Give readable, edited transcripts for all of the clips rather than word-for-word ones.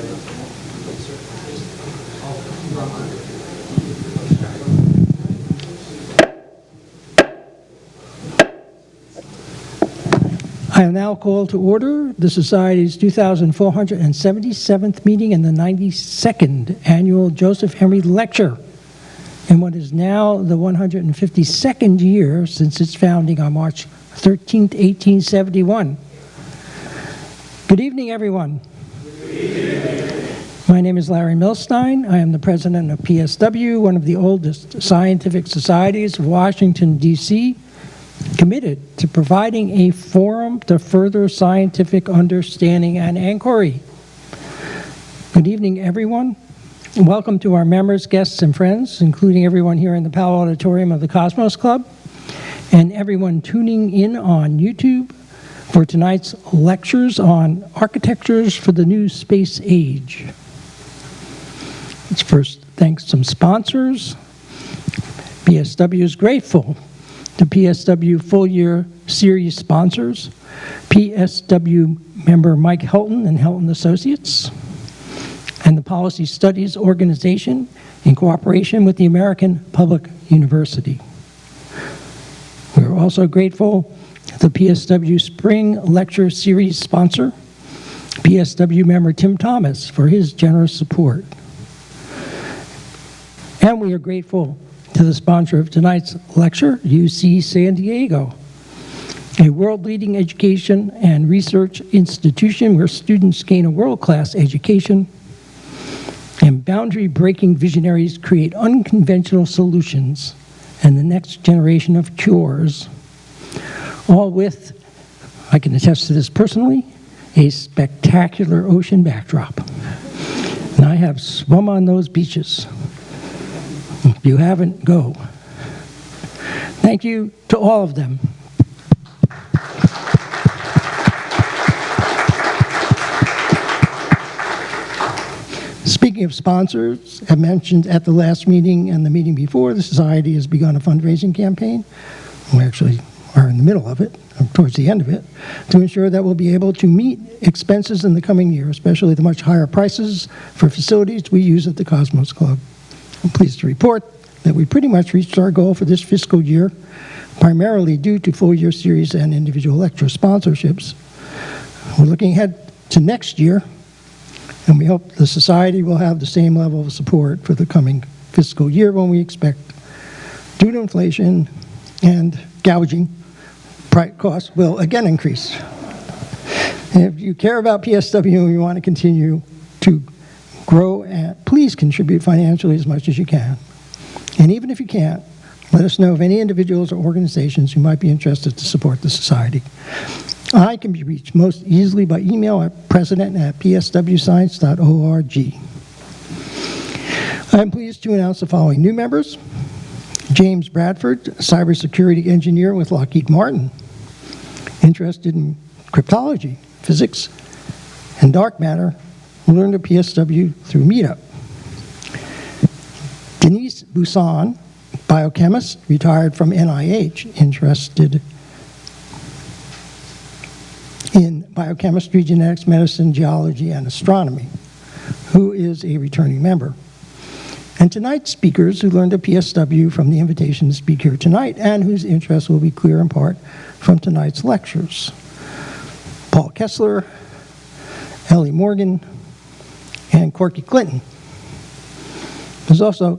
I am now called to order the Society's 2,477th meeting and the 92nd Annual Joseph Henry Lecture, in what is now the 152nd year since its founding on March 13, 1871. Good evening, everyone. Good evening. My name is Larry Milstein. I am the president of PSW, one of the oldest scientific societies of Washington, D.C., committed to providing a forum to further scientific understanding and inquiry. Good evening, everyone. Welcome to our members, guests, and friends, including everyone here in the Powell Auditorium of the Cosmos Club, and everyone tuning in on YouTube for tonight's lectures on architectures for the new space age. Let's first thank some sponsors. PSW is grateful to PSW full-year series sponsors, PSW member Mike Helton and Helton Associates, and the Policy Studies Organization in cooperation with the American Public University. We are also grateful to the PSW Spring Lecture Series sponsor, PSW member Tim Thomas, for his generous support. And we are grateful to the sponsor of tonight's lecture, UC San Diego, a world-leading education and research institution where students gain a world-class education and boundary-breaking visionaries create unconventional solutions and the next generation of cures, all with, I can attest to this personally, a spectacular ocean backdrop. And I have swum on those beaches. If you haven't, go. Thank you to all of them. Speaking of sponsors, I mentioned at the last meeting and the meeting before, the Society has begun a fundraising campaign. We actually are in the middle of it, or towards the end of it, to ensure that we'll be able to meet expenses in the coming year, especially the much higher prices for facilities we use at the Cosmos Club. I'm pleased to report that we pretty much reached our goal for this fiscal year, primarily due to full-year series and individual lecture sponsorships. We're looking ahead to next year, and we hope the Society will have the same level of support for the coming fiscal year when we expect, due to inflation and gouging, costs will again increase. If you care about PSW and you want to continue to grow, and please contribute financially as much as you can. And even if you can't, let us know of any individuals or organizations who might be interested to support the Society. I can be reached most easily by email at president@pswscience.org. I'm pleased to announce the following new members. James Bradford, cybersecurity engineer with Lockheed Martin, interested in cryptology, physics, and dark matter, learned at PSW through Meetup. Denise Busan, biochemist, retired from NIH, interested in biochemistry, genetics, medicine, geology, and astronomy, who is a returning member. And tonight's speakers who learned at PSW from the invitation to speak here tonight and whose interests will be clear in part from tonight's lectures. Paul Kessler, Ellie Morgan, and Corky Clinton. There's also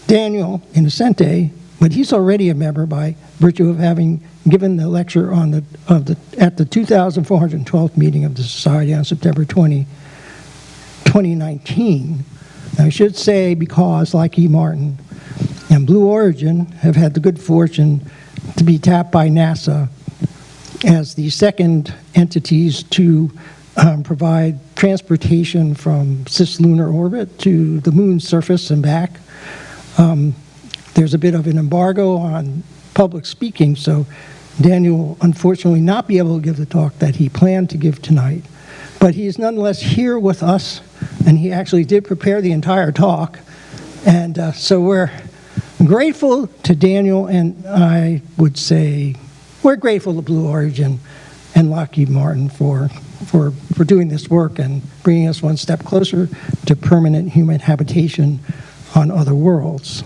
Daniel Inocente, but he's already a member by virtue of having given the lecture on at the 2,412th meeting of the Society on September 20, 2019. I should say because Lockheed Martin and Blue Origin have had the good fortune to be tapped by NASA as the second entities to provide transportation from cislunar orbit to the moon's surface and back. There's a bit of an embargo on public speaking, so Daniel will unfortunately not be able to give the talk that he planned to give tonight. But he is nonetheless here with us, and he actually did prepare the entire talk. And so we're grateful to Daniel, and I would say we're grateful to Blue Origin and Lockheed Martin for for doing this work and bringing us one step closer to permanent human habitation on other worlds.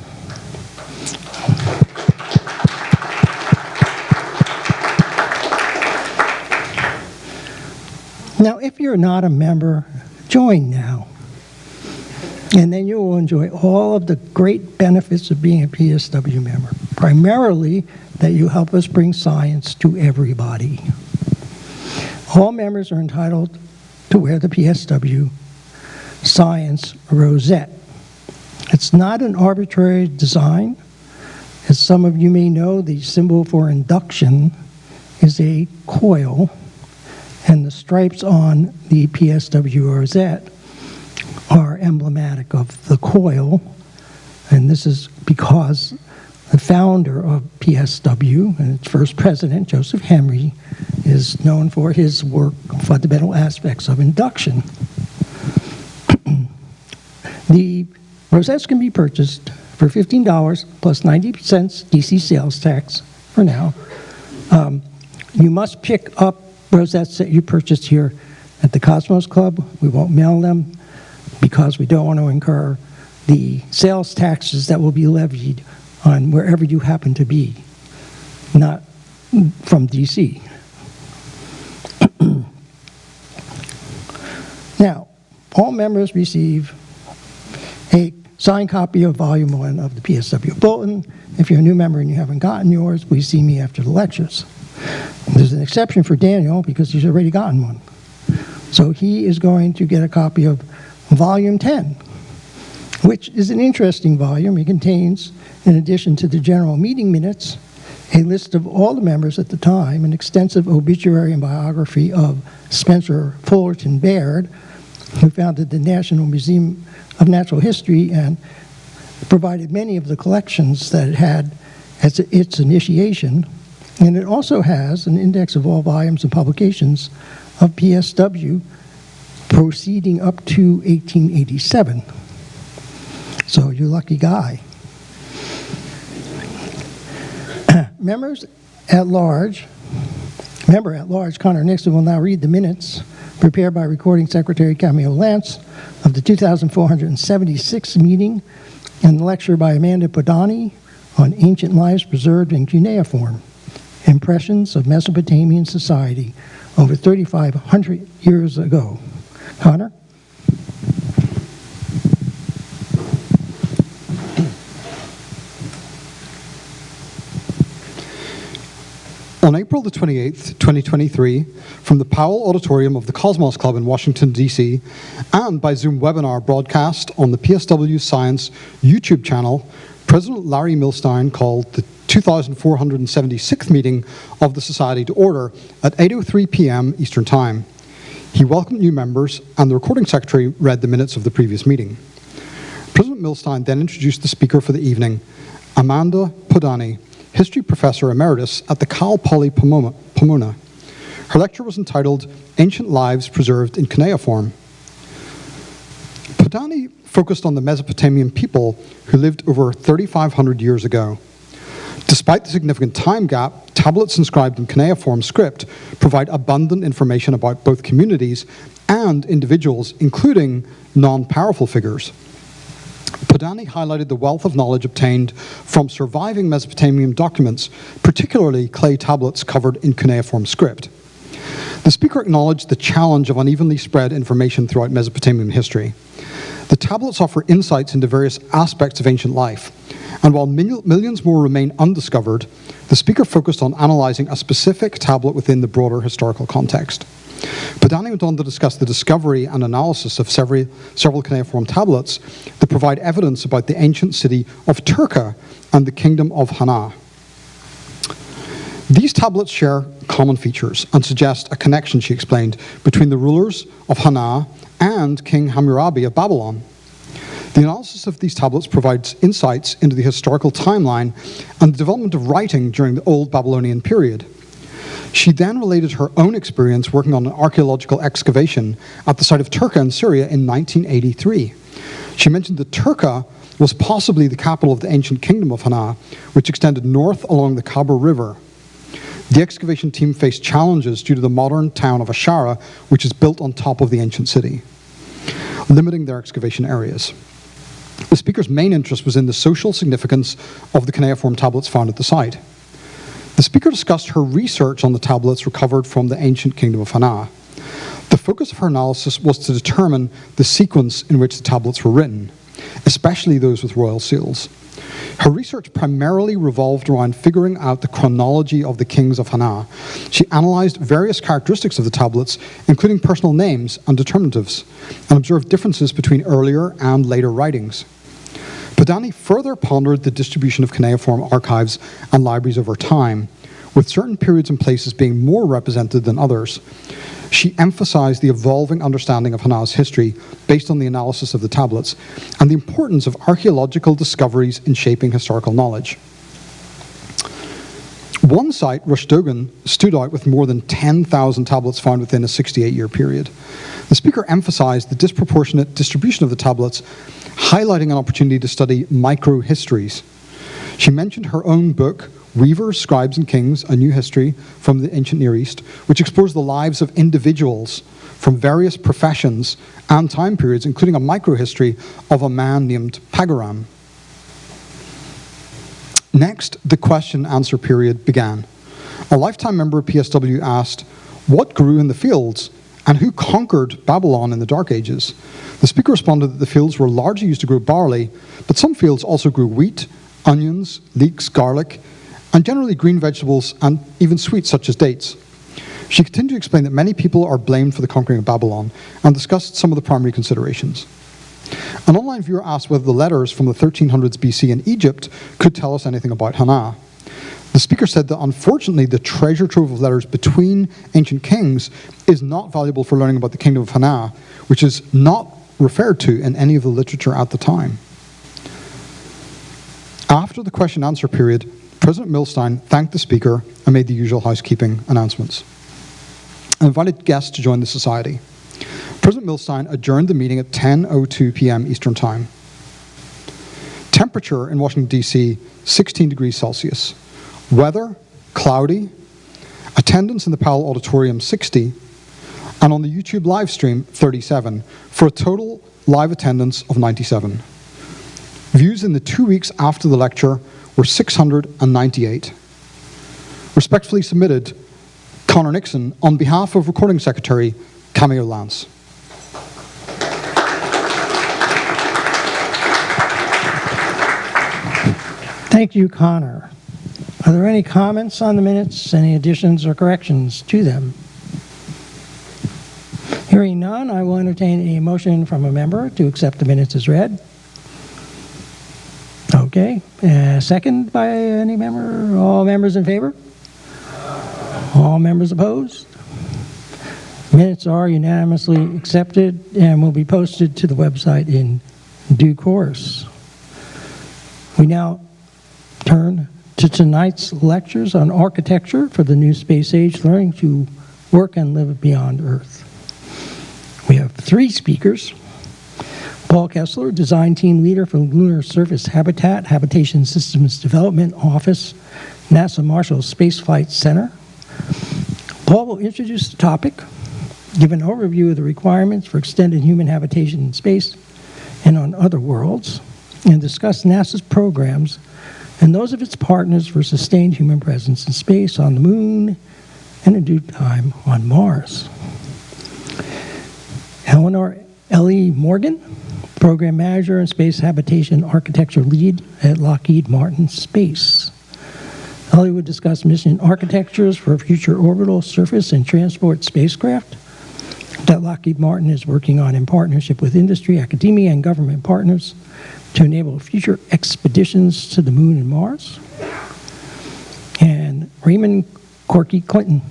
Now, if you're not a member, join now. And then you will enjoy all of the great benefits of being a PSW member. Primarily, that you help us bring science to everybody. All members are entitled to wear the PSW Science Rosette. It's not an arbitrary design. As some of you may know, the symbol for induction is a coil, and the stripes on the PSW Rosette are emblematic of the coil, and this is because the founder of PSW and its first president, Joseph Henry, is known for his work on fundamental aspects of induction. The rosettes can be purchased for $15 plus 90 cents DC sales tax for now. You must pick up rosettes that you purchased here at the Cosmos Club. We won't mail them because we don't want to incur the sales taxes that will be levied on wherever you happen to be, not from DC. Now, all members receive a signed copy of Volume 1 of the PSW Bulletin. If you're a new member and you haven't gotten yours, please see me after the lectures. There's an exception for Daniel because he's already gotten one. So he is going to get a copy of Volume 10, which is an interesting volume. It contains, in addition to the general meeting minutes, a list of all the members at the time, an extensive obituary and biography of Spencer Fullerton Baird, who founded the National Museum of Natural History and provided many of the collections that it had as its initiation. And it also has an index of all volumes and publications of PSW proceeding up to 1887. So you're a lucky guy. Member at large, Connor Nixon, will now read the minutes prepared by Recording Secretary Camille Lance of the 2,476th meeting and the lecture by Amanda Podani on Ancient Lives Preserved in Cuneiform, Impressions of Mesopotamian Society over 3,500 years ago. Connor? On April the 28th, 2023, from the Powell Auditorium of the Cosmos Club in Washington, D.C., and by Zoom webinar broadcast on the PSW Science YouTube channel, President Larry Milstein called the 2,476th meeting of the Society to order at 8:03 p.m. Eastern Time. He welcomed new members, and the recording secretary read the minutes of the previous meeting. President Milstein then introduced the speaker for the evening, Amanda Podani, History Professor Emeritus at the Cal Poly Pomona. Her lecture was entitled Ancient Lives Preserved in Cuneiform. Podani focused on the Mesopotamian people who lived over 3,500 years ago. Despite the significant time gap, tablets inscribed in cuneiform script provide abundant information about both communities and individuals, including non-powerful figures. Podani highlighted the wealth of knowledge obtained from surviving Mesopotamian documents, particularly clay tablets covered in cuneiform script. The speaker acknowledged the challenge of unevenly spread information throughout Mesopotamian history. The tablets offer insights into various aspects of ancient life, and while millions more remain undiscovered, the speaker focused on analyzing a specific tablet within the broader historical context. Podani went on to discuss the discovery and analysis of several cuneiform tablets that provide evidence about the ancient city of Turka and the kingdom of Hana. These tablets share common features and suggest a connection, she explained, between the rulers of Hana and King Hammurabi of Babylon. The analysis of these tablets provides insights into the historical timeline and the development of writing during the Old Babylonian period. She then related her own experience working on an archaeological excavation at the site of Turka in Syria in 1983. She mentioned that Turka was possibly the capital of the ancient kingdom of Hana, which extended north along the Khabur River. The excavation team faced challenges due to the modern town of Ashara, which is built on top of the ancient city, limiting their excavation areas. The speaker's main interest was in the social significance of the cuneiform tablets found at the site. The speaker discussed her research on the tablets recovered from the ancient kingdom of Hana. The focus of her analysis was to determine the sequence in which the tablets were written, especially those with royal seals. Her research primarily revolved around figuring out the chronology of the kings of Hana. She analyzed various characteristics of the tablets, including personal names and determinatives, and observed differences between earlier and later writings. Padani further pondered the distribution of cuneiform archives and libraries over time, with certain periods and places being more represented than others. She emphasized the evolving understanding of Hana's history based on the analysis of the tablets and the importance of archaeological discoveries in shaping historical knowledge. One site, Rushdogan, stood out with more than 10,000 tablets found within a 68-year period. The speaker emphasized the disproportionate distribution of the tablets, highlighting an opportunity to study micro-histories. She mentioned her own book, Weavers, Scribes, and Kings, A New History from the Ancient Near East, which explores the lives of individuals from various professions and time periods, including a microhistory of a man named Pagaram. Next, the question-answer period began. A lifetime member of PSW asked, "What grew in the fields, and who conquered Babylon in the Dark Ages?" The speaker responded that the fields were largely used to grow barley, but some fields also grew wheat, onions, leeks, garlic, and generally green vegetables and even sweets such as dates. She continued to explain that many people are blamed for the conquering of Babylon and discussed some of the primary considerations. An online viewer asked whether the letters from the 1300s BC in Egypt could tell us anything about Hana. The speaker said that unfortunately the treasure trove of letters between ancient kings is not valuable for learning about the kingdom of Hana, which is not referred to in any of the literature at the time. After the question-answer period, President Milstein thanked the speaker and made the usual housekeeping announcements and invited guests to join the society. President Milstein adjourned the meeting at 10:02 p.m. Eastern Time. Temperature in Washington, D.C., 16 degrees Celsius. Weather, cloudy. Attendance in the Powell Auditorium, 60. And on the YouTube live stream, 37, for a total live attendance of 97. Views in the 2 weeks after the lecture were 698. Respectfully submitted, Connor Nixon, on behalf of Recording Secretary Cameo Lance. Thank you, Connor. Are there any comments on the minutes, any additions or corrections to them? Hearing none, I will entertain a motion from a member to accept the minutes as read. Okay. Second by any member? All members in favor? All members opposed? Minutes are unanimously accepted and will be posted to the website in due course. We now turn to tonight's lectures on architecture for the new space age, learning to work and live beyond Earth. We have three speakers. Paul Kessler, Design Team Leader for Lunar Surface Habitat, Habitation Systems Development Office, NASA Marshall Space Flight Center. Paul will introduce the topic, give an overview of the requirements for extended human habitation in space and on other worlds, and discuss NASA's programs and those of its partners for sustained human presence in space, on the moon, and in due time on Mars. Eleanor L.E. Morgan, Program Manager and Space Habitation Architecture Lead at Lockheed Martin Space. Ellie would discuss mission architectures for future orbital, surface, and transport spacecraft that Lockheed Martin is working on in partnership with industry, academia, and government partners to enable future expeditions to the moon and Mars. And Raymond Corky Clinton,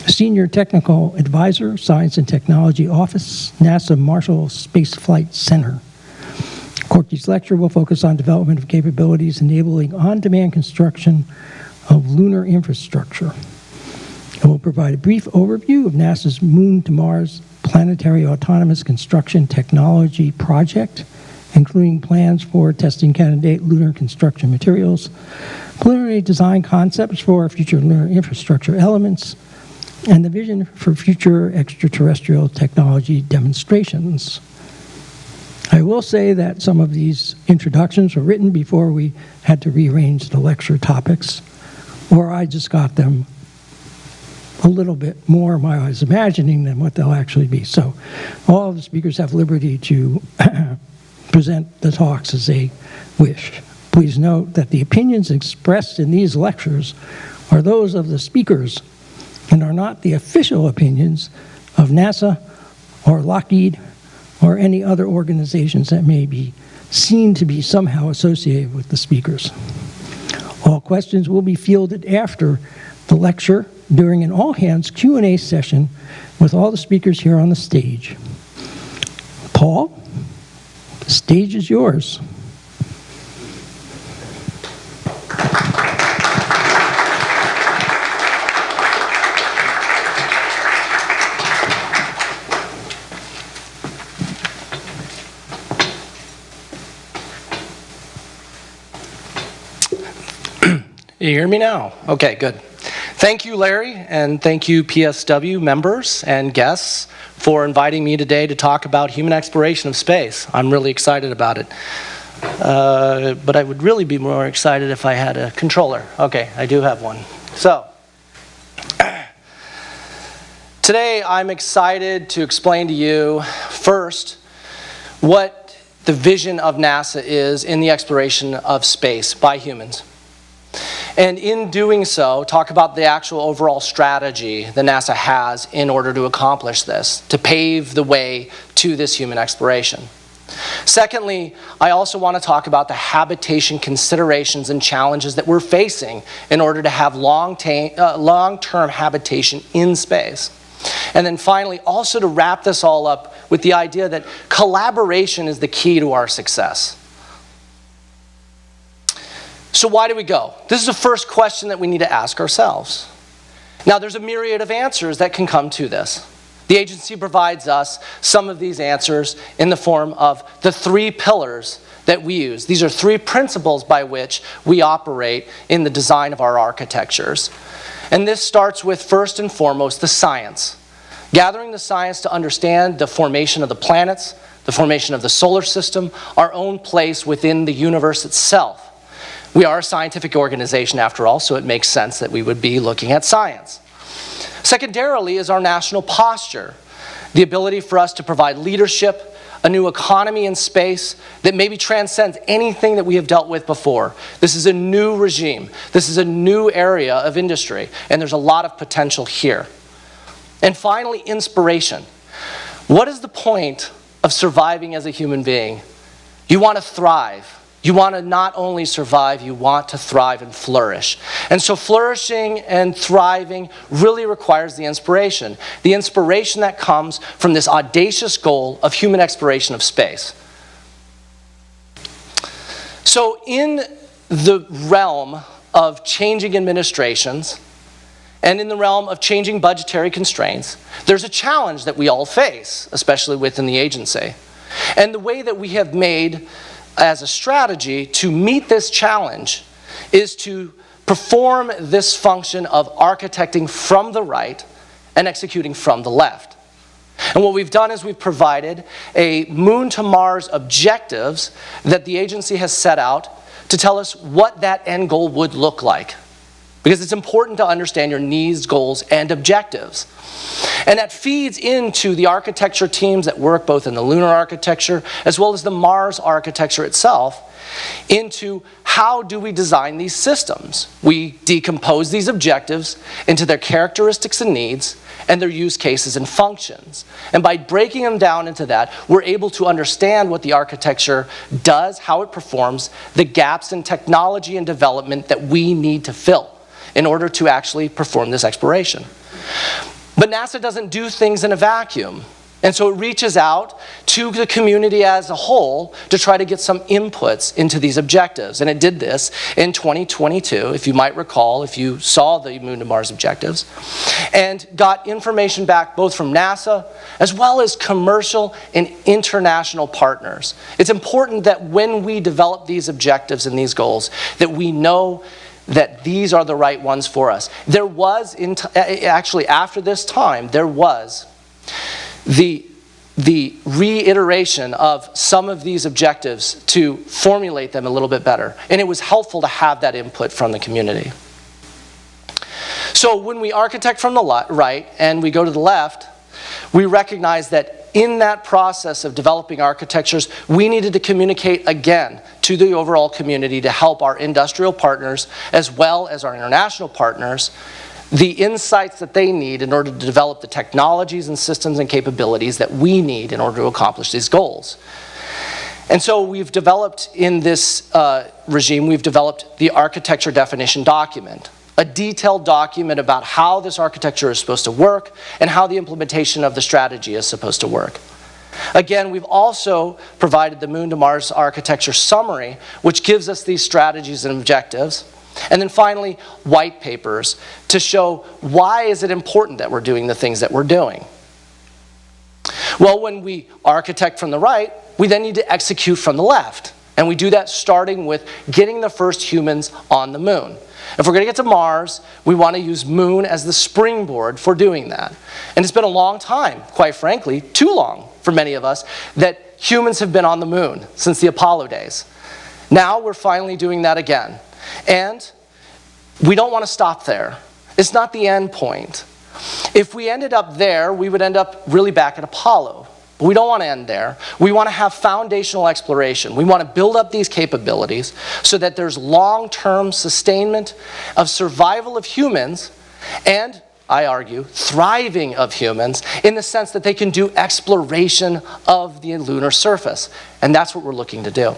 Senior Technical Advisor, Science and Technology Office, NASA Marshall Space Flight Center. Corky's lecture will focus on development of capabilities enabling on-demand construction of lunar infrastructure. It will provide a brief overview of NASA's Moon to Mars Planetary Autonomous Construction Technology Project including plans for testing candidate lunar construction materials, preliminary design concepts for future lunar infrastructure elements, and the vision for future extraterrestrial technology demonstrations. I will say that some of these introductions were written before we had to rearrange the lecture topics, or I just got them a little bit more than I was imagining than what they'll actually be. So all of the speakers have liberty to present the talks as they wish. Please note that the opinions expressed in these lectures are those of the speakers and are not the official opinions of NASA or Lockheed or any other organizations that may be seen to be somehow associated with the speakers. All questions will be fielded after the lecture during an all-hands Q&A session with all the speakers here on the stage. Paul, the stage is yours. You hear me now? Okay, good. Thank you, Larry, and thank you, PSW members and guests, for inviting me today to talk about human exploration of space. I'm really excited about it. But I would really be more excited if I had a controller. Okay, I do have one. So, today I'm excited to explain to you, first, what the vision of NASA is in the exploration of space by humans. And in doing so, talk about the actual overall strategy that NASA has in order to accomplish this, to pave the way to this human exploration. Secondly, I also want to talk about the habitation considerations and challenges that we're facing in order to have long-term habitation in space. And then finally, also to wrap this all up with the idea that collaboration is the key to our success. So why do we go? This is the first question that we need to ask ourselves. Now, there's a myriad of answers that can come to this. The agency provides us some of these answers in the form of the 3 pillars that we use. These are 3 principles by which we operate in the design of our architectures. And this starts with, first and foremost, the science. Gathering the science to understand the formation of the planets, the formation of the solar system, our own place within the universe itself. We are a scientific organization after all, so it makes sense that we would be looking at science. Secondarily is our national posture, the ability for us to provide leadership, a new economy in space that maybe transcends anything that we have dealt with before. This is a new regime. This is a new area of industry, and there's a lot of potential here. And finally, inspiration. What is the point of surviving as a human being? You want to thrive. You want to not only survive, you want to thrive and flourish. And so flourishing and thriving really requires the inspiration that comes from this audacious goal of human exploration of space. So in the realm of changing administrations, and in the realm of changing budgetary constraints, there's a challenge that we all face, especially within the agency. And the way that we have made as a strategy to meet this challenge is to perform this function of architecting from the right and executing from the left. And what we've done is we've provided a Moon to Mars objectives that the agency has set out to tell us what that end goal would look like. Because it's important to understand your needs, goals, and objectives. And that feeds into the architecture teams that work both in the lunar architecture as well as the Mars architecture itself into how do we design these systems. We decompose these objectives into their characteristics and needs and their use cases and functions. And by breaking them down into that, we're able to understand what the architecture does, how it performs, the gaps in technology and development that we need to fill in order to actually perform this exploration. But NASA doesn't do things in a vacuum. And so it reaches out to the community as a whole to try to get some inputs into these objectives. And it did this in 2022, if you might recall, if you saw the Moon to Mars objectives, and got information back both from NASA as well as commercial and international partners. It's important that when we develop these objectives and these goals, that we know that these are the right ones for us. There was, actually after this time, there was the reiteration of some of these objectives to formulate them a little bit better. And it was helpful to have that input from the community. So when we architect from the right and we go to the left, we recognize that in that process of developing architectures, we needed to communicate again to the overall community to help our industrial partners as well as our international partners the insights that they need in order to develop the technologies and systems and capabilities that we need in order to accomplish these goals. And so we've developed in this regime, we've developed the architecture definition document, a detailed document about how this architecture is supposed to work and how the implementation of the strategy is supposed to work. Again, we've also provided the Moon to Mars architecture summary, which gives us these strategies and objectives. And then finally, white papers to show why is it important that we're doing the things that we're doing. Well, when we architect from the right, we then need to execute from the left. And we do that starting with getting the first humans on the moon. If we're going to get to Mars, we want to use Moon as the springboard for doing that. And it's been a long time, quite frankly, too long for many of us, that humans have been on the moon since the Apollo days. Now we're finally doing that again. And we don't want to stop there. It's not the end point. If we ended up there, we would end up really back at Apollo. But we don't want to end there. We want to have foundational exploration. We want to build up these capabilities so that there's long-term sustainment of survival of humans and, I argue, thriving of humans in the sense that they can do exploration of the lunar surface. And that's what we're looking to do.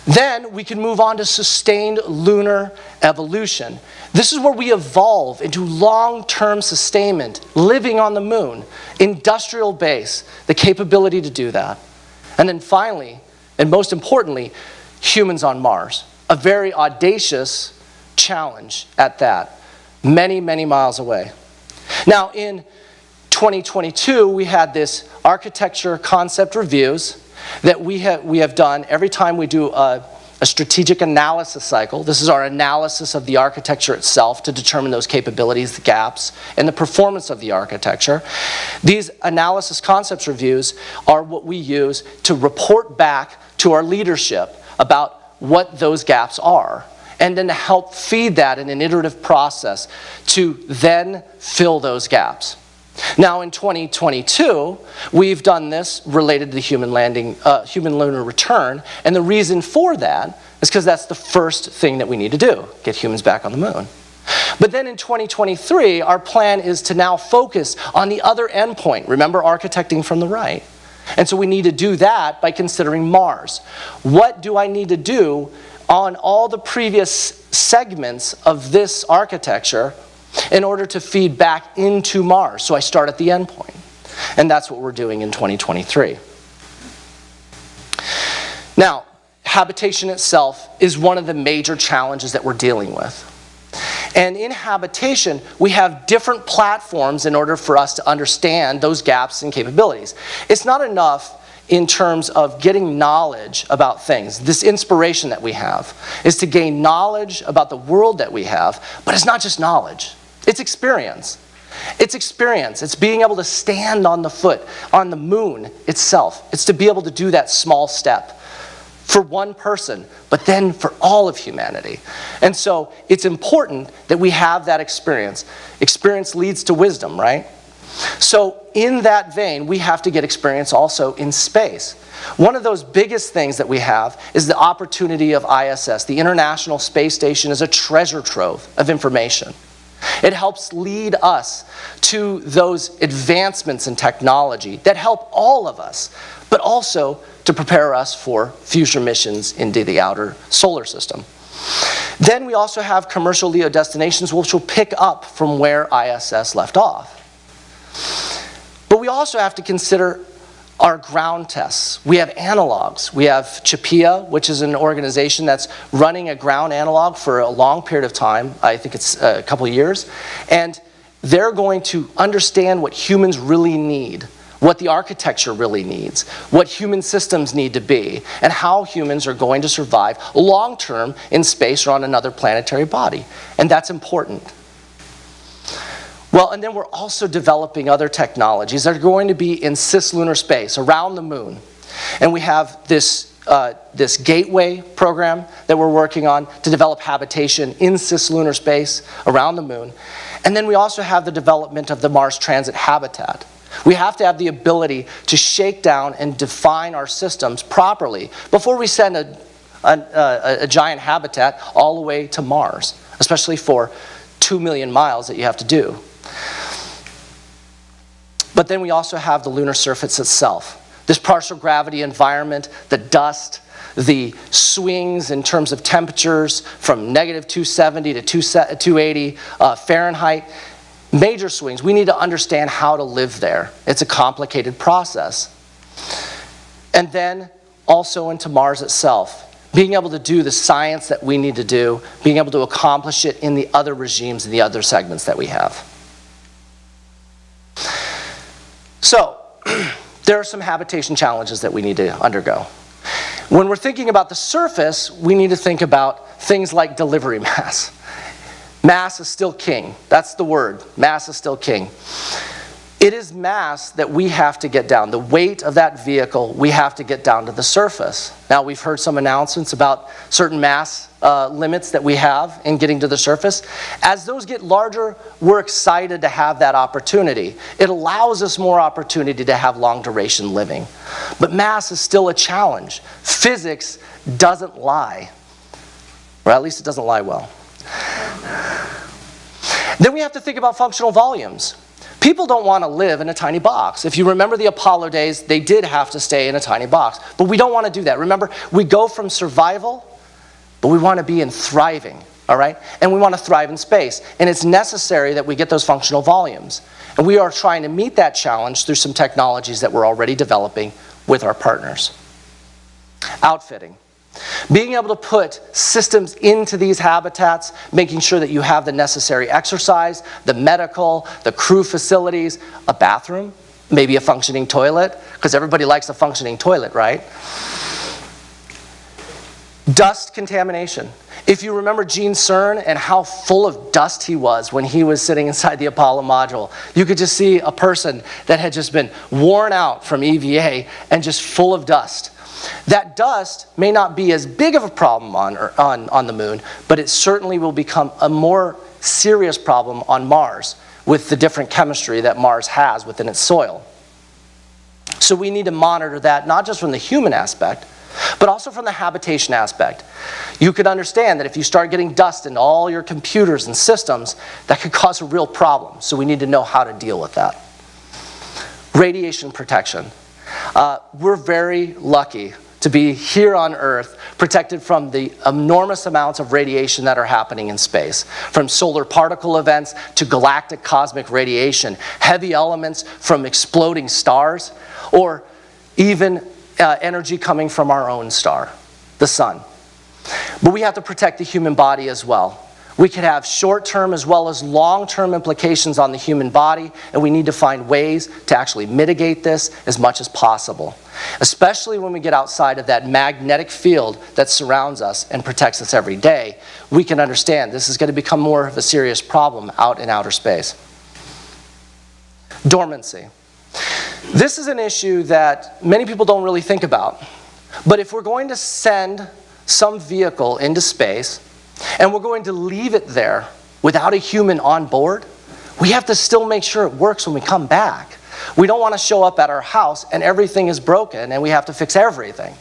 Then we can move on to sustained lunar evolution. This is where we evolve into long-term sustainment, living on the moon, industrial base, the capability to do that. And then finally, and most importantly, humans on Mars. A very audacious challenge at that, many, many miles away. Now in 2022, we had this architecture concept reviews that we have done every time we do a strategic analysis cycle. This is our analysis of the architecture itself to determine those capabilities, the gaps, and the performance of the architecture. These analysis concepts reviews are what we use to report back to our leadership about what those gaps are, and then to help feed that in an iterative process to then fill those gaps. Now in 2022, we've done this related to the human lunar return, and the reason for that is because that's the first thing that we need to do, get humans back on the moon. But then in 2023, our plan is to now focus on the other endpoint. Remember, architecting from the right. And so we need to do that by considering Mars. What do I need to do on all the previous segments of this architecture in order to feed back into Mars? So I start at the end point. And that's what we're doing in 2023. Now, habitation itself is one of the major challenges that we're dealing with. And in habitation, we have different platforms in order for us to understand those gaps and capabilities. It's not enough in terms of getting knowledge about things. This inspiration that we have is to gain knowledge about the world that we have, but it's not just knowledge. It's experience. It's experience. It's being able to stand on the foot, on the moon itself. It's to be able to do that small step for one person, but then for all of humanity. And so it's important that we have that experience. Experience leads to wisdom, right? So in that vein, we have to get experience also in space. One of those biggest things that we have is the opportunity of ISS. The International Space Station is a treasure trove of information. It helps lead us to those advancements in technology that help all of us, but also to prepare us for future missions into the outer solar system. Then we also have commercial LEO destinations which will pick up from where ISS left off. But we also have to consider our ground tests. We have analogs. We have CHAPEA, which is an organization that's running a ground analog for a long period of time. I think it's a couple of years. And they're going to understand what humans really need, what the architecture really needs, what human systems need to be, and how humans are going to survive long-term in space or on another planetary body. And that's important. Well, and then we're also developing other technologies that are going to be in cislunar space, around the moon. And we have this gateway program that we're working on to develop habitation in cislunar space around the moon. And then we also have the development of the Mars Transit Habitat. We have to have the ability to shake down and define our systems properly before we send a giant habitat all the way to Mars, especially for 2 million miles that you have to do. But then we also have the lunar surface itself. This partial gravity environment, the dust, the swings in terms of temperatures from negative 270 to 280 Fahrenheit, major swings. We need to understand how to live there. It's a complicated process. And then also into Mars itself, being able to do the science that we need to do, being able to accomplish it in the other regimes and the other segments that we have. So, there are some habitation challenges that we need to undergo. When we're thinking about the surface, we need to think about things like delivery mass. Mass is still king. That's the word. Mass is still king. It is mass that we have to get down. The weight of that vehicle, we have to get down to the surface. Now, we've heard some announcements about certain mass limits that we have in getting to the surface. As those get larger, we're excited to have that opportunity. It allows us more opportunity to have long-duration living. But mass is still a challenge. Physics doesn't lie. Or at least it doesn't lie well. Then we have to think about functional volumes. People don't want to live in a tiny box. If you remember the Apollo days, they did have to stay in a tiny box. But we don't want to do that. Remember, we go from survival, but we want to be in thriving, all right? And we want to thrive in space. And it's necessary that we get those functional volumes. And we are trying to meet that challenge through some technologies that we're already developing with our partners. Outfitting. Being able to put systems into these habitats, making sure that you have the necessary exercise, the medical, the crew facilities, a bathroom, maybe a functioning toilet, because everybody likes a functioning toilet, right? Dust contamination. If you remember Gene Cern and how full of dust he was when he was sitting inside the Apollo module, you could just see a person that had just been worn out from EVA and just full of dust. That dust may not be as big of a problem on the moon, but it certainly will become a more serious problem on Mars with the different chemistry that Mars has within its soil. So we need to monitor that, not just from the human aspect, but also from the habitation aspect. You could understand that if you start getting dust into all your computers and systems, that could cause a real problem. So we need to know how to deal with that. Radiation protection. We're very lucky to be here on Earth, protected from the enormous amounts of radiation that are happening in space. From solar particle events to galactic cosmic radiation, heavy elements from exploding stars, or even energy coming from our own star, the sun. But we have to protect the human body as well. We could have short-term as well as long-term implications on the human body, and we need to find ways to actually mitigate this as much as possible, especially when we get outside of that magnetic field that surrounds us and protects us every day. We can understand this is going to become more of a serious problem out in outer space. Dormancy. This is an issue that many people don't really think about, but if we're going to send some vehicle into space, and we're going to leave it there without a human on board, we have to still make sure it works when we come back. We don't want to show up at our house and everything is broken and we have to fix everything.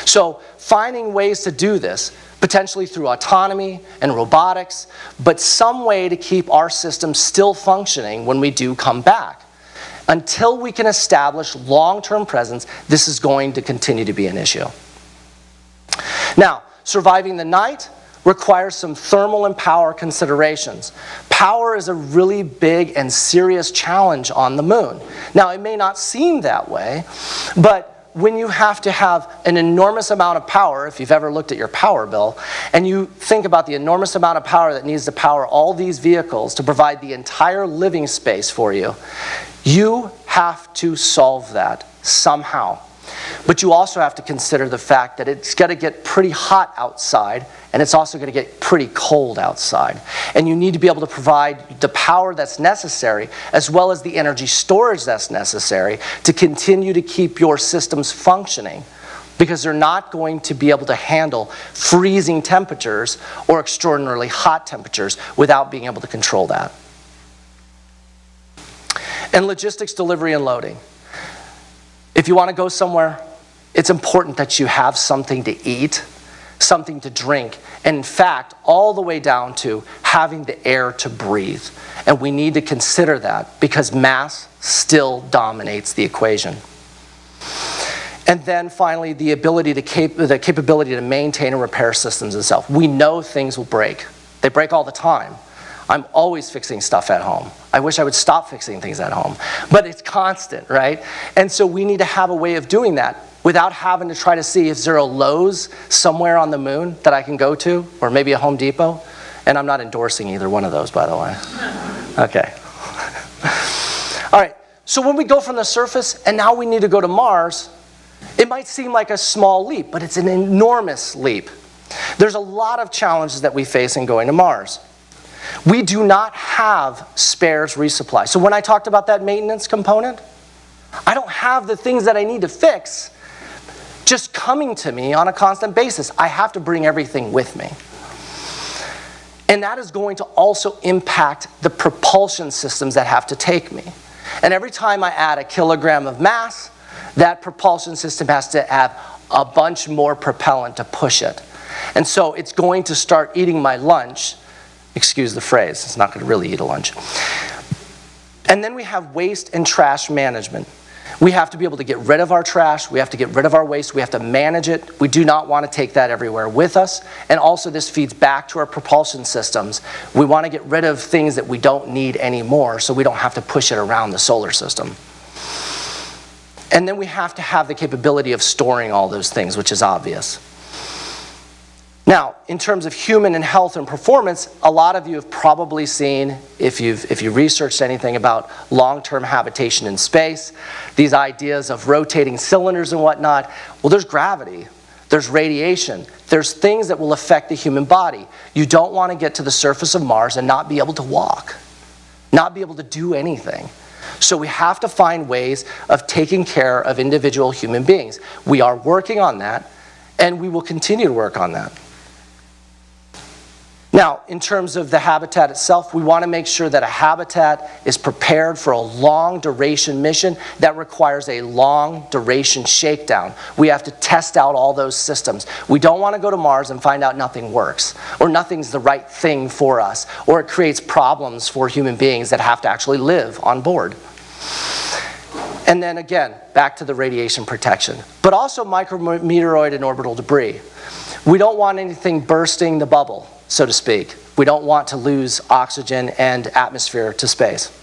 So finding ways to do this, potentially through autonomy and robotics, but some way to keep our system still functioning when we do come back. Until we can establish long-term presence, this is going to continue to be an issue. Now, surviving the night, requires some thermal and power considerations. Power is a really big and serious challenge on the moon. Now, it may not seem that way, but when you have to have an enormous amount of power, if you've ever looked at your power bill, and you think about the enormous amount of power that needs to power all these vehicles to provide the entire living space for you, you have to solve that somehow. But you also have to consider the fact that it's going to get pretty hot outside, and it's also going to get pretty cold outside. And you need to be able to provide the power that's necessary, as well as the energy storage that's necessary, to continue to keep your systems functioning. Because they're not going to be able to handle freezing temperatures or extraordinarily hot temperatures without being able to control that. And logistics, delivery, and loading. If you want to go somewhere, it's important that you have something to eat, something to drink, and in fact, all the way down to having the air to breathe. And we need to consider that because mass still dominates the equation. And then finally, the capability to maintain and repair systems itself. We know things will break. They break all the time. I'm always fixing stuff at home. I wish I would stop fixing things at home. But it's constant, right? And so we need to have a way of doing that without having to try to see if there are Lowe's somewhere on the moon that I can go to, or maybe a Home Depot. And I'm not endorsing either one of those, by the way. Okay. All right. So when we go from the surface, and now we need to go to Mars, it might seem like a small leap, but it's an enormous leap. There's a lot of challenges that we face in going to Mars. We do not have spares resupply. So when I talked about that maintenance component, I don't have the things that I need to fix just coming to me on a constant basis. I have to bring everything with me. And that is going to also impact the propulsion systems that have to take me. And every time I add a kilogram of mass, that propulsion system has to have a bunch more propellant to push it. And so it's going to start eating my lunch. Excuse the phrase, it's not going to really eat a lunch. And then we have waste and trash management. We have to be able to get rid of our trash, we have to get rid of our waste, we have to manage it. We do not want to take that everywhere with us. And also this feeds back to our propulsion systems. We want to get rid of things that we don't need anymore so we don't have to push it around the solar system. And then we have to have the capability of storing all those things, which is obvious. Now, in terms of human and health and performance, a lot of you have probably seen, if you've researched anything about long-term habitation in space, these ideas of rotating cylinders and whatnot. Well, there's gravity, there's radiation, there's things that will affect the human body. You don't want to get to the surface of Mars and not be able to walk, not be able to do anything. So we have to find ways of taking care of individual human beings. We are working on that, and we will continue to work on that. Now, in terms of the habitat itself, we want to make sure that a habitat is prepared for a long-duration mission that requires a long-duration shakedown. We have to test out all those systems. We don't want to go to Mars and find out nothing works, or nothing's the right thing for us, or it creates problems for human beings that have to actually live on board. And then again, back to the radiation protection, but also micrometeoroid and orbital debris. We don't want anything bursting the bubble, so to speak. We don't want to lose oxygen and atmosphere to space.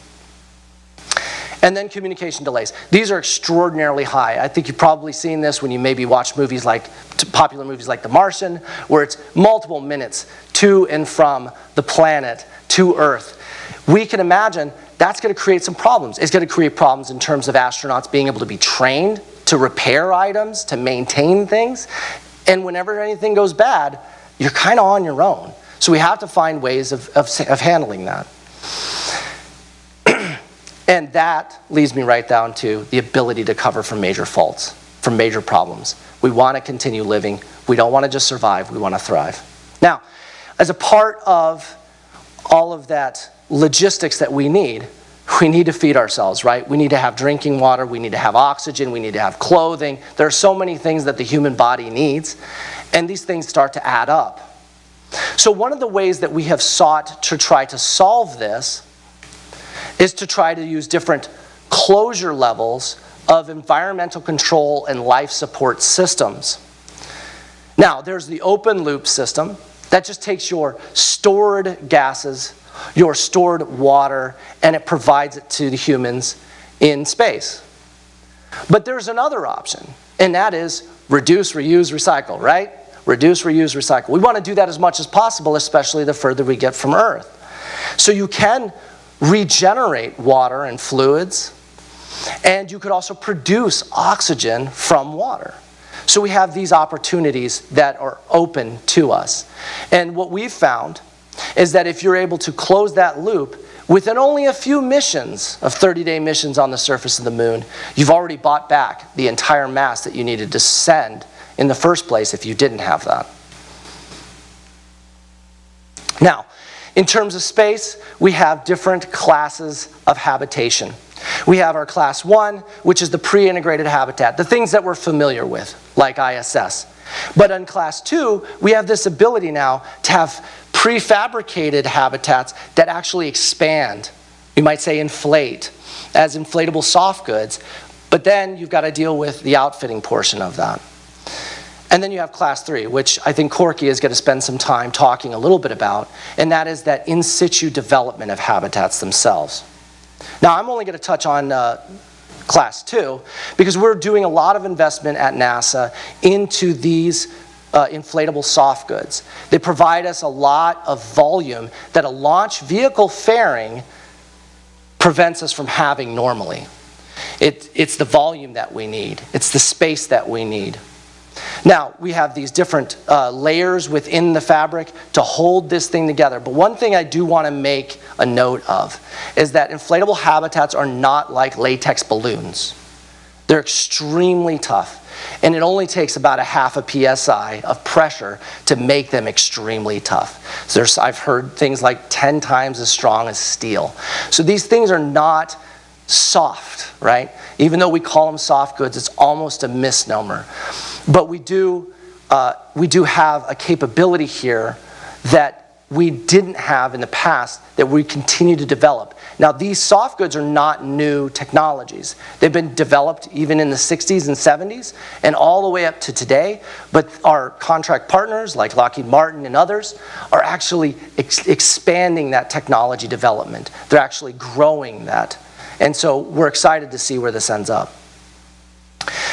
And then communication delays. These are extraordinarily high. I think you've probably seen this when you maybe watch movies like, popular movies like The Martian, where it's multiple minutes to and from the planet to Earth. We can imagine that's going to create some problems. It's going to create problems in terms of astronauts being able to be trained to repair items, to maintain things. And whenever anything goes bad, you're kind of on your own. So we have to find ways of handling that. And that leads me right down to the ability to cover for major faults, for major problems. We want to continue living. We don't want to just survive. We want to thrive. Now, as a part of all of that logistics that we need to feed ourselves, right? We need to have drinking water. We need to have oxygen. We need to have clothing. There are so many things that the human body needs. And these things start to add up. So one of the ways that we have sought to try to solve this is to try to use different closure levels of environmental control and life support systems. Now, there's the open loop system, That just takes your stored gases, your stored water, and it provides it to the humans in space. But there's another option, and that is reduce, reuse, recycle, right? Reduce, reuse, recycle. We want to do that as much as possible, especially the further we get from Earth. So you can regenerate water and fluids, and you could also produce oxygen from water. So we have these opportunities that are open to us. And what we've found is that if you're able to close that loop within only a few missions of 30-day missions on the surface of the moon, you've already bought back the entire mass that you needed to send in the first place if you didn't have that. Now, in terms of space, we have different classes of habitation. We have our class 1, which is the pre-integrated habitat, the things that we're familiar with, like ISS. But in class 2, we have this ability now to have prefabricated habitats that actually expand. You might say inflate, as inflatable soft goods. But then you've got to deal with the outfitting portion of that. And then you have class 3, which I think Corky is going to spend some time talking a little bit about, and that is that in situ development of habitats themselves. Now, I'm only going to touch on class 2 because we're doing a lot of investment at NASA into these inflatable soft goods. They provide us a lot of volume that a launch vehicle fairing prevents us from having normally. It's the volume that we need. It's the space that we need. Now, we have these different layers within the fabric to hold this thing together. But one thing I do want to make a note of is that inflatable habitats are not like latex balloons. They're extremely tough. And it only takes about 0.5 psi of pressure to make them extremely tough. So I've heard things like 10 times as strong as steel. So these things are not soft, right? Even though we call them soft goods, it's almost a misnomer. But we do have a capability here that we didn't have in the past that we continue to develop. Now, these soft goods are not new technologies. They've been developed even in the 60s and 70s and all the way up to today. But our contract partners like Lockheed Martin and others are actually expanding that technology development. They're actually growing that. And so we're excited to see where this ends up.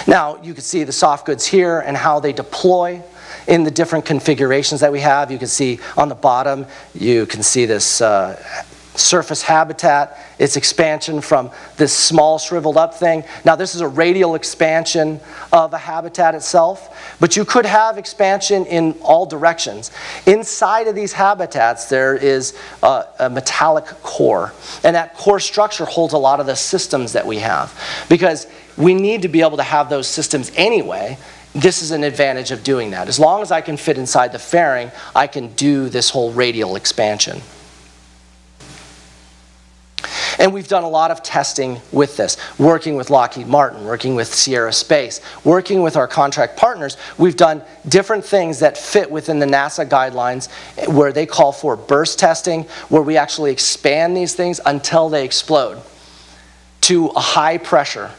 Now, you can see the soft goods here and how they deploy in the different configurations that we have. You can see on the bottom, you can see this surface habitat, its expansion from this small shriveled up thing. Now, this is a radial expansion of a habitat itself, but you could have expansion in all directions. Inside of these habitats, there is a metallic core, and that core structure holds a lot of the systems that we have, because we need to be able to have those systems anyway. This is an advantage of doing that. As long as I can fit inside the fairing, I can do this whole radial expansion. And we've done a lot of testing with this, working with Lockheed Martin, working with Aerospace, working with our contract partners. We've done different things that fit within the NASA guidelines where they call for burst testing, where we actually expand these things until they explode to a high pressure.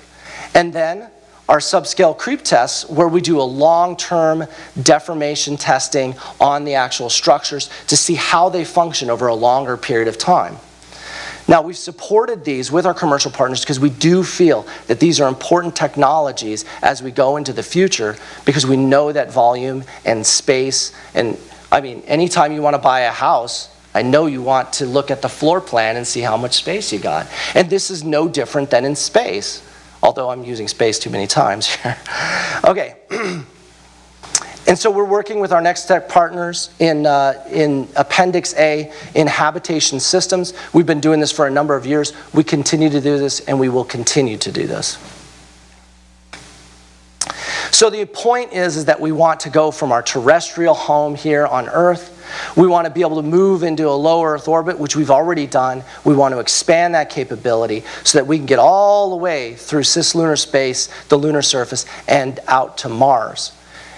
And then our subscale creep tests, where we do a long-term deformation testing on the actual structures to see how they function over a longer period of time. Now, we've supported these with our commercial partners because we do feel that these are important technologies as we go into the future, because we know that volume and space, and I mean, anytime you want to buy a house, I know you want to look at the floor plan and see how much space you got. And this is no different than in space, although I'm using space too many times here. Okay. And so we're working with our next tech partners in Appendix A in Habitation Systems. We've been doing this for a number of years. We continue to do this, and we will continue to do this. So the point is that we want to go from our terrestrial home here on Earth. We want to be able to move into a low Earth orbit, which we've already done. We want to expand that capability so that we can get all the way through cislunar space, the lunar surface, and out to Mars.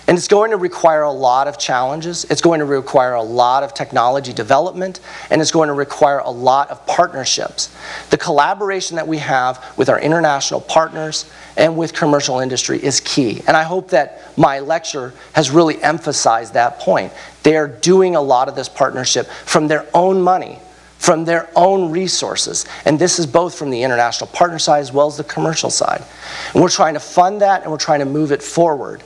And it's going to require a lot of challenges. It's going to require a lot of technology development, and it's going to require a lot of partnerships. The collaboration that we have with our international partners and with commercial industry is key. And I hope that my lecture has really emphasized that point. They are doing a lot of this partnership from their own money, from their own resources. And this is both from the international partner side as well as the commercial side. And we're trying to fund that, and we're trying to move it forward.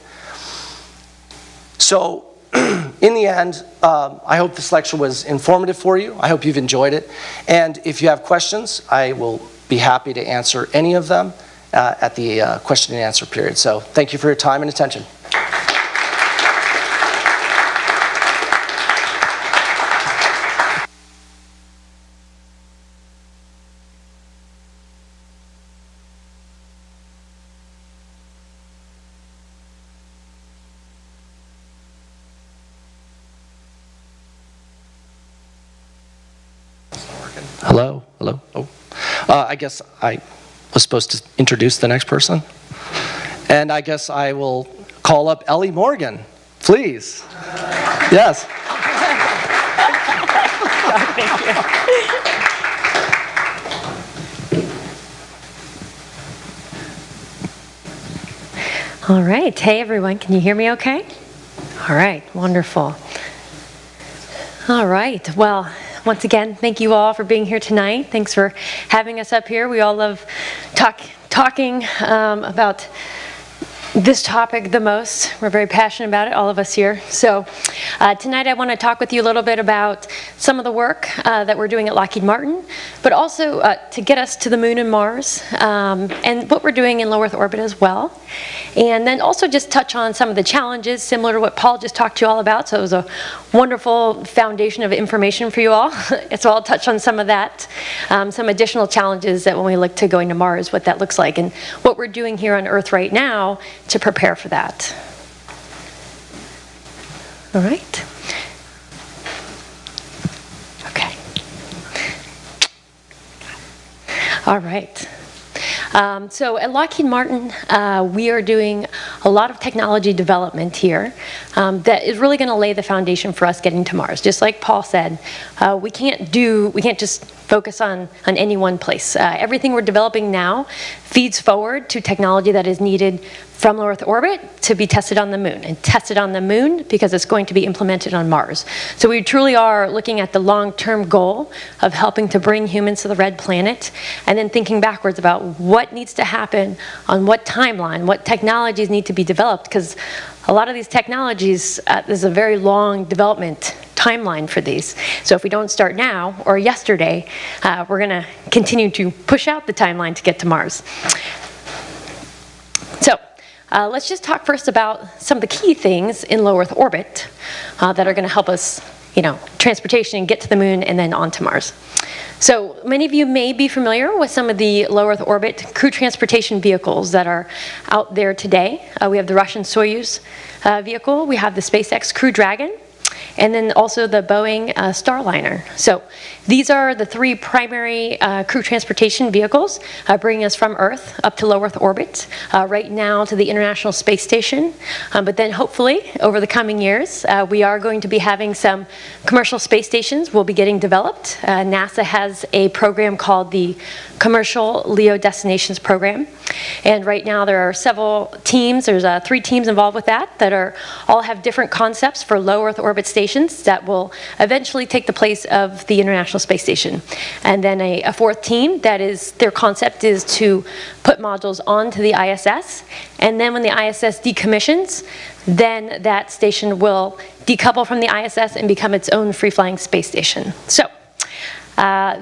So, in the end, I hope this lecture was informative for you. I hope you've enjoyed it. And if you have questions, I will be happy to answer any of them at the question and answer period. So, thank you for your time and attention. Hello, hello. Oh, I guess I was supposed to introduce the next person. And I guess I will call up Ellie Morgan, please. Yes. All right. Hey, everyone. Can you hear me okay? All right. Wonderful. All right. Well, once again, thank you all for being here tonight. Thanks for having us up here. We all love talking about this topic the most. We're very passionate about it, all of us here. So tonight I want to talk with you a little bit about some of the work that we're doing at Lockheed Martin, but also to get us to the moon and Mars, and what we're doing in low Earth orbit as well. And then also just touch on some of the challenges similar to what Paul just talked to you all about. So it was a wonderful foundation of information for you all. So I'll touch on some of that, some additional challenges that when we look to going to Mars, what that looks like, and what we're doing here on Earth right now to prepare for that. All right. Okay. All right. So at Lockheed Martin, we are doing a lot of technology development here that is really going to lay the foundation for us getting to Mars. Just like Paul said, we can't just focus on any one place. Everything we're developing now feeds forward to technology that is needed from low Earth orbit to be tested on the moon, and tested on the moon because it's going to be implemented on Mars. So we truly are looking at the long-term goal of helping to bring humans to the red planet, and then thinking backwards about what needs to happen on what timeline, what technologies need to be developed, because a lot of these technologies, there's a very long development timeline for these. So if we don't start now or yesterday, we're going to continue to push out the timeline to get to Mars. So let's just talk first about some of the key things in low Earth orbit that are going to help us, transportation and get to the moon and then on to Mars. So many of you may be familiar with some of the low Earth orbit crew transportation vehicles that are out there today. We have the Russian Soyuz vehicle, we have the SpaceX Crew Dragon, and then also the Boeing Starliner. So these are the three primary crew transportation vehicles bringing us from Earth up to low Earth orbit, right now to the International Space Station. But then hopefully, over the coming years, we are going to be having some commercial space stations will be getting developed. NASA has a program called the Commercial LEO Destinations Program. And right now there are several teams, there's 3 teams involved with that are all have different concepts for low Earth orbit stations that will eventually take the place of the International Space Station. And then a 4th team that is, their concept is to put modules onto the ISS, and then when the ISS decommissions, then that station will decouple from the ISS and become its own free-flying space station. So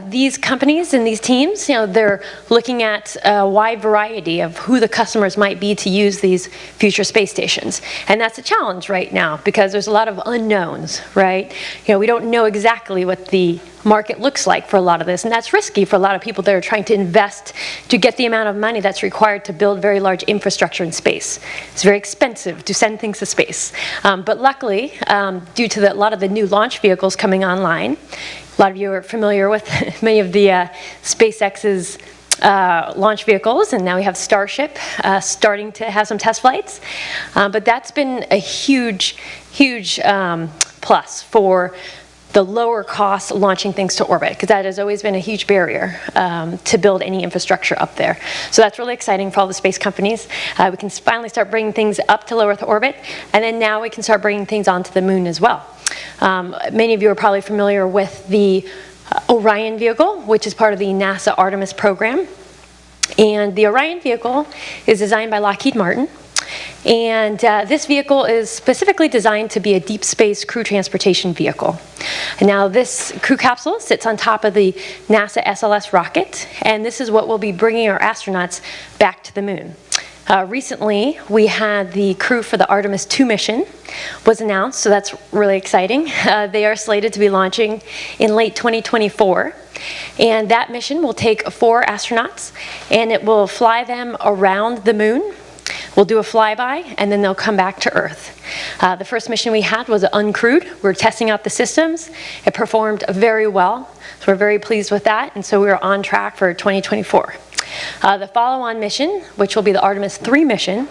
these companies and these teams, they're looking at a wide variety of who the customers might be to use these future space stations. And that's a challenge right now because there's a lot of unknowns, right? We don't know exactly what the market looks like for a lot of this, and that's risky for a lot of people that are trying to invest to get the amount of money that's required to build very large infrastructure in space. It's very expensive to send things to space. But luckily, due to a lot of the new launch vehicles coming online, a lot of you are familiar with many of the SpaceX's launch vehicles, and now we have Starship starting to have some test flights. But that's been a huge, huge plus for the lower cost launching things to orbit, because that has always been a huge barrier to build any infrastructure up there. So that's really exciting for all the space companies. We can finally start bringing things up to low Earth orbit, and then now we can start bringing things onto the moon as well. Many of you are probably familiar with the Orion vehicle, which is part of the NASA Artemis program. And the Orion vehicle is designed by Lockheed Martin. And this vehicle is specifically designed to be a deep space crew transportation vehicle. And now this crew capsule sits on top of the NASA SLS rocket, and this is what will be bringing our astronauts back to the moon. Recently, we had the crew for the Artemis 2 mission was announced, so that's really exciting. They are slated to be launching in late 2024. And that mission will take 4 astronauts, and it will fly them around the moon. We'll do a flyby, and then they'll come back to Earth. The first mission we had was uncrewed. We were testing out the systems. It performed very well, so we're very pleased with that, and so we are on track for 2024. The follow-on mission, which will be the Artemis 3 mission,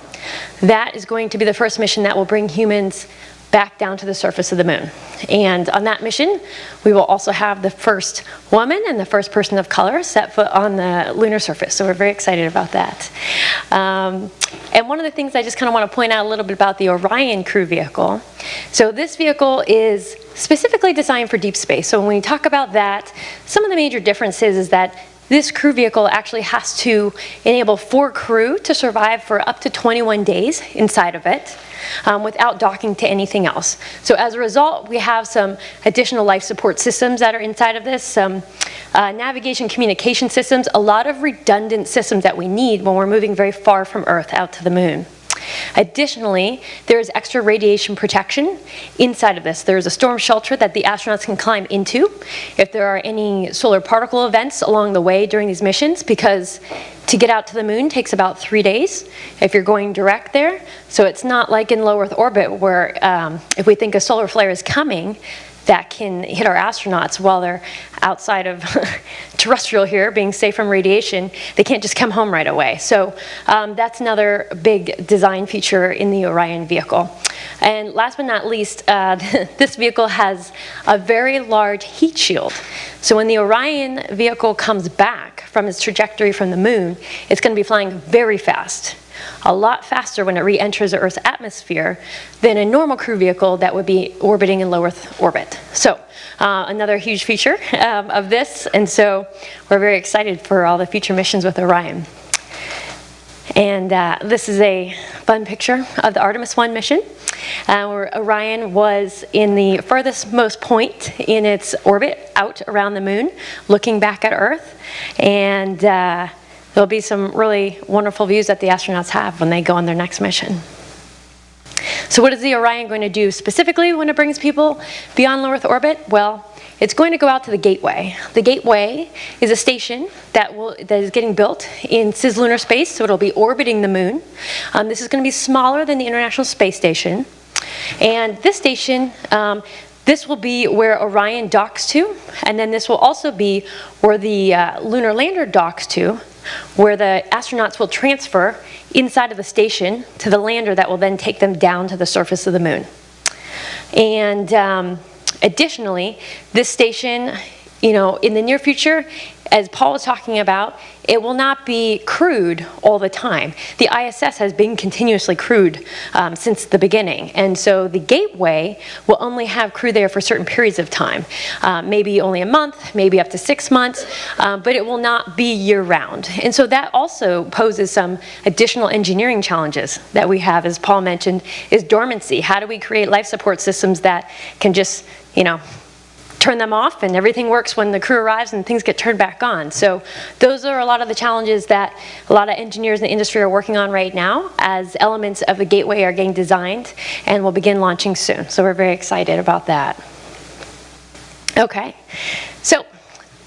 that is going to be the first mission that will bring humans back down to the surface of the moon. And on that mission, we will also have the first woman and the first person of color set foot on the lunar surface. So we're very excited about that. And one of the things I just kind of want to point out a little bit about the Orion crew vehicle. So this vehicle is specifically designed for deep space. So when we talk about that, some of the major differences is that this crew vehicle actually has to enable 4 crew to survive for up to 21 days inside of it without docking to anything else. So as a result, we have some additional life support systems that are inside of this, some navigation communication systems, a lot of redundant systems that we need when we're moving very far from Earth out to the moon. Additionally, there is extra radiation protection inside of this. There is a storm shelter that the astronauts can climb into if there are any solar particle events along the way during these missions, because to get out to the moon takes about 3 days if you're going direct there. So it's not like in low Earth orbit where if we think a solar flare is coming, that can hit our astronauts while they're outside of terrestrial here, being safe from radiation. They can't just come home right away. So that's another big design feature in the Orion vehicle. And last but not least, this vehicle has a very large heat shield. So when the Orion vehicle comes back from its trajectory from the moon, it's going to be flying very fast. A lot faster when it re-enters the Earth's atmosphere than a normal crew vehicle that would be orbiting in low Earth orbit. So another huge feature of this, and so we're very excited for all the future missions with Orion. And this is a fun picture of the Artemis 1 mission, where Orion was in the furthest most point in its orbit out around the moon, looking back at Earth. And there'll be some really wonderful views that the astronauts have when they go on their next mission. So what is the Orion going to do specifically when it brings people beyond low Earth orbit? Well, it's going to go out to the Gateway. The Gateway is a station that is getting built in cislunar space, so it'll be orbiting the moon. This is going to be smaller than the International Space Station. And this station, this will be where Orion docks to, and then this will also be where the lunar lander docks to, where the astronauts will transfer inside of the station to the lander that will then take them down to the surface of the moon. And additionally, this station, in the near future, as Paul was talking about, it will not be crewed all the time. The ISS has been continuously crewed since the beginning, and so the Gateway will only have crew there for certain periods of time, maybe only a month, maybe up to 6 months, but it will not be year-round. And so that also poses some additional engineering challenges that we have, as Paul mentioned, is dormancy. How do we create life support systems that can just, turn them off and everything works when the crew arrives and things get turned back on? So those are a lot of the challenges that a lot of engineers in the industry are working on right now as elements of the Gateway are getting designed and will begin launching soon. So we're very excited about that. Okay, so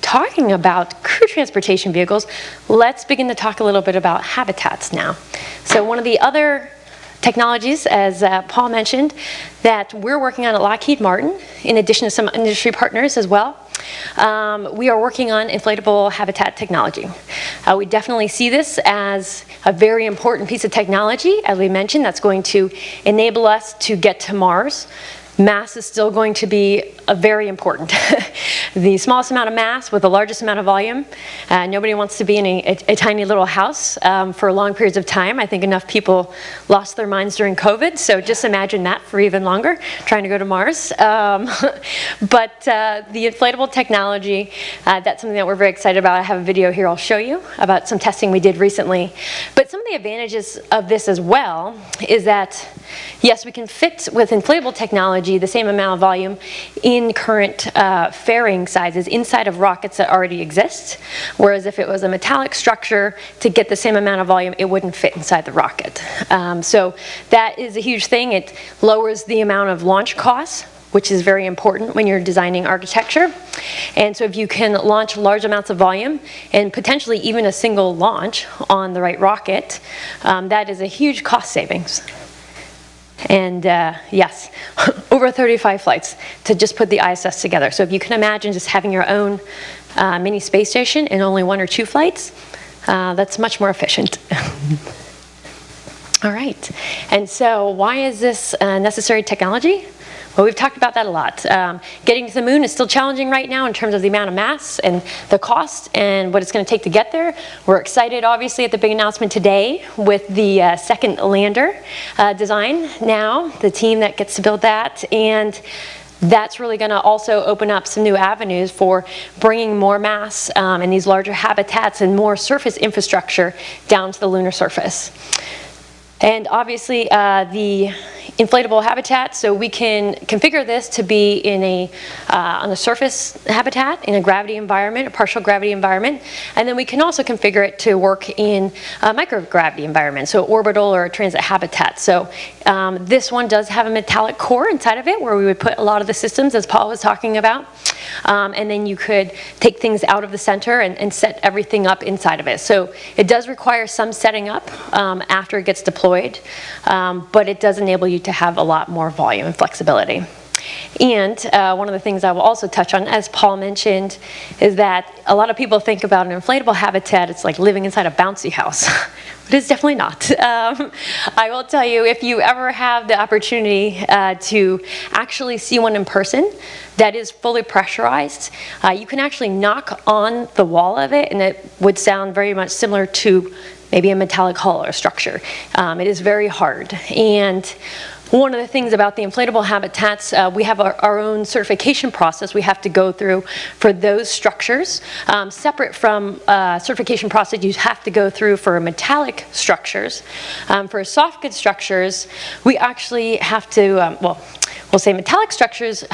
talking about crew transportation vehicles, let's begin to talk a little bit about habitats now. So one of the other technologies, as Paul mentioned, that we're working on at Lockheed Martin, in addition to some industry partners as well, we are working on inflatable habitat technology. We definitely see this as a very important piece of technology, as we mentioned, that's going to enable us to get to Mars. Mass is still going to be very important. The smallest amount of mass with the largest amount of volume. Nobody wants to be in a tiny little house for long periods of time. I think enough people lost their minds during COVID, so just imagine that for even longer, trying to go to Mars. But the inflatable technology, that's something that we're very excited about. I have a video here I'll show you about some testing we did recently. But some of the advantages of this as well is that, yes, we can fit with inflatable technology the same amount of volume in current fairing sizes inside of rockets that already exist, whereas if it was a metallic structure, to get the same amount of volume, it wouldn't fit inside the rocket. So that is a huge thing. It lowers the amount of launch costs, which is very important when you're designing architecture. And so if you can launch large amounts of volume, and potentially even a single launch on the right rocket, that is a huge cost savings. And yes, over 35 flights to just put the ISS together. So if you can imagine just having your own mini space station in only 1 or 2 flights, that's much more efficient. All right, and so why is this necessary technology? Well, we've talked about that a lot. Getting to the moon is still challenging right now in terms of the amount of mass and the cost and what it's going to take to get there. We're excited, obviously, at the big announcement today with the second lander design now, the team that gets to build that. And that's really going to also open up some new avenues for bringing more mass and these larger habitats and more surface infrastructure down to the lunar surface. And obviously, the inflatable habitat, so we can configure this to be in on a surface habitat, in a gravity environment, a partial gravity environment, and then we can also configure it to work in a microgravity environment, so orbital or a transit habitat. So this one does have a metallic core inside of it where we would put a lot of the systems, as Paul was talking about, and then you could take things out of the center and set everything up inside of it. So it does require some setting up after it gets deployed, but it does enable you to have a lot more volume and flexibility. And one of the things I will also touch on, as Paul mentioned, is that a lot of people think about an inflatable habitat, it's like living inside a bouncy house. But it's definitely not. I will tell you, if you ever have the opportunity to actually see one in person that is fully pressurized, you can actually knock on the wall of it, and it would sound very much similar to maybe a metallic hull or structure. It is very hard. And one of the things about the inflatable habitats, we have our own certification process we have to go through for those structures. Separate from certification process you have to go through for metallic structures. For soft goods structures, we actually have to, we'll say metallic structures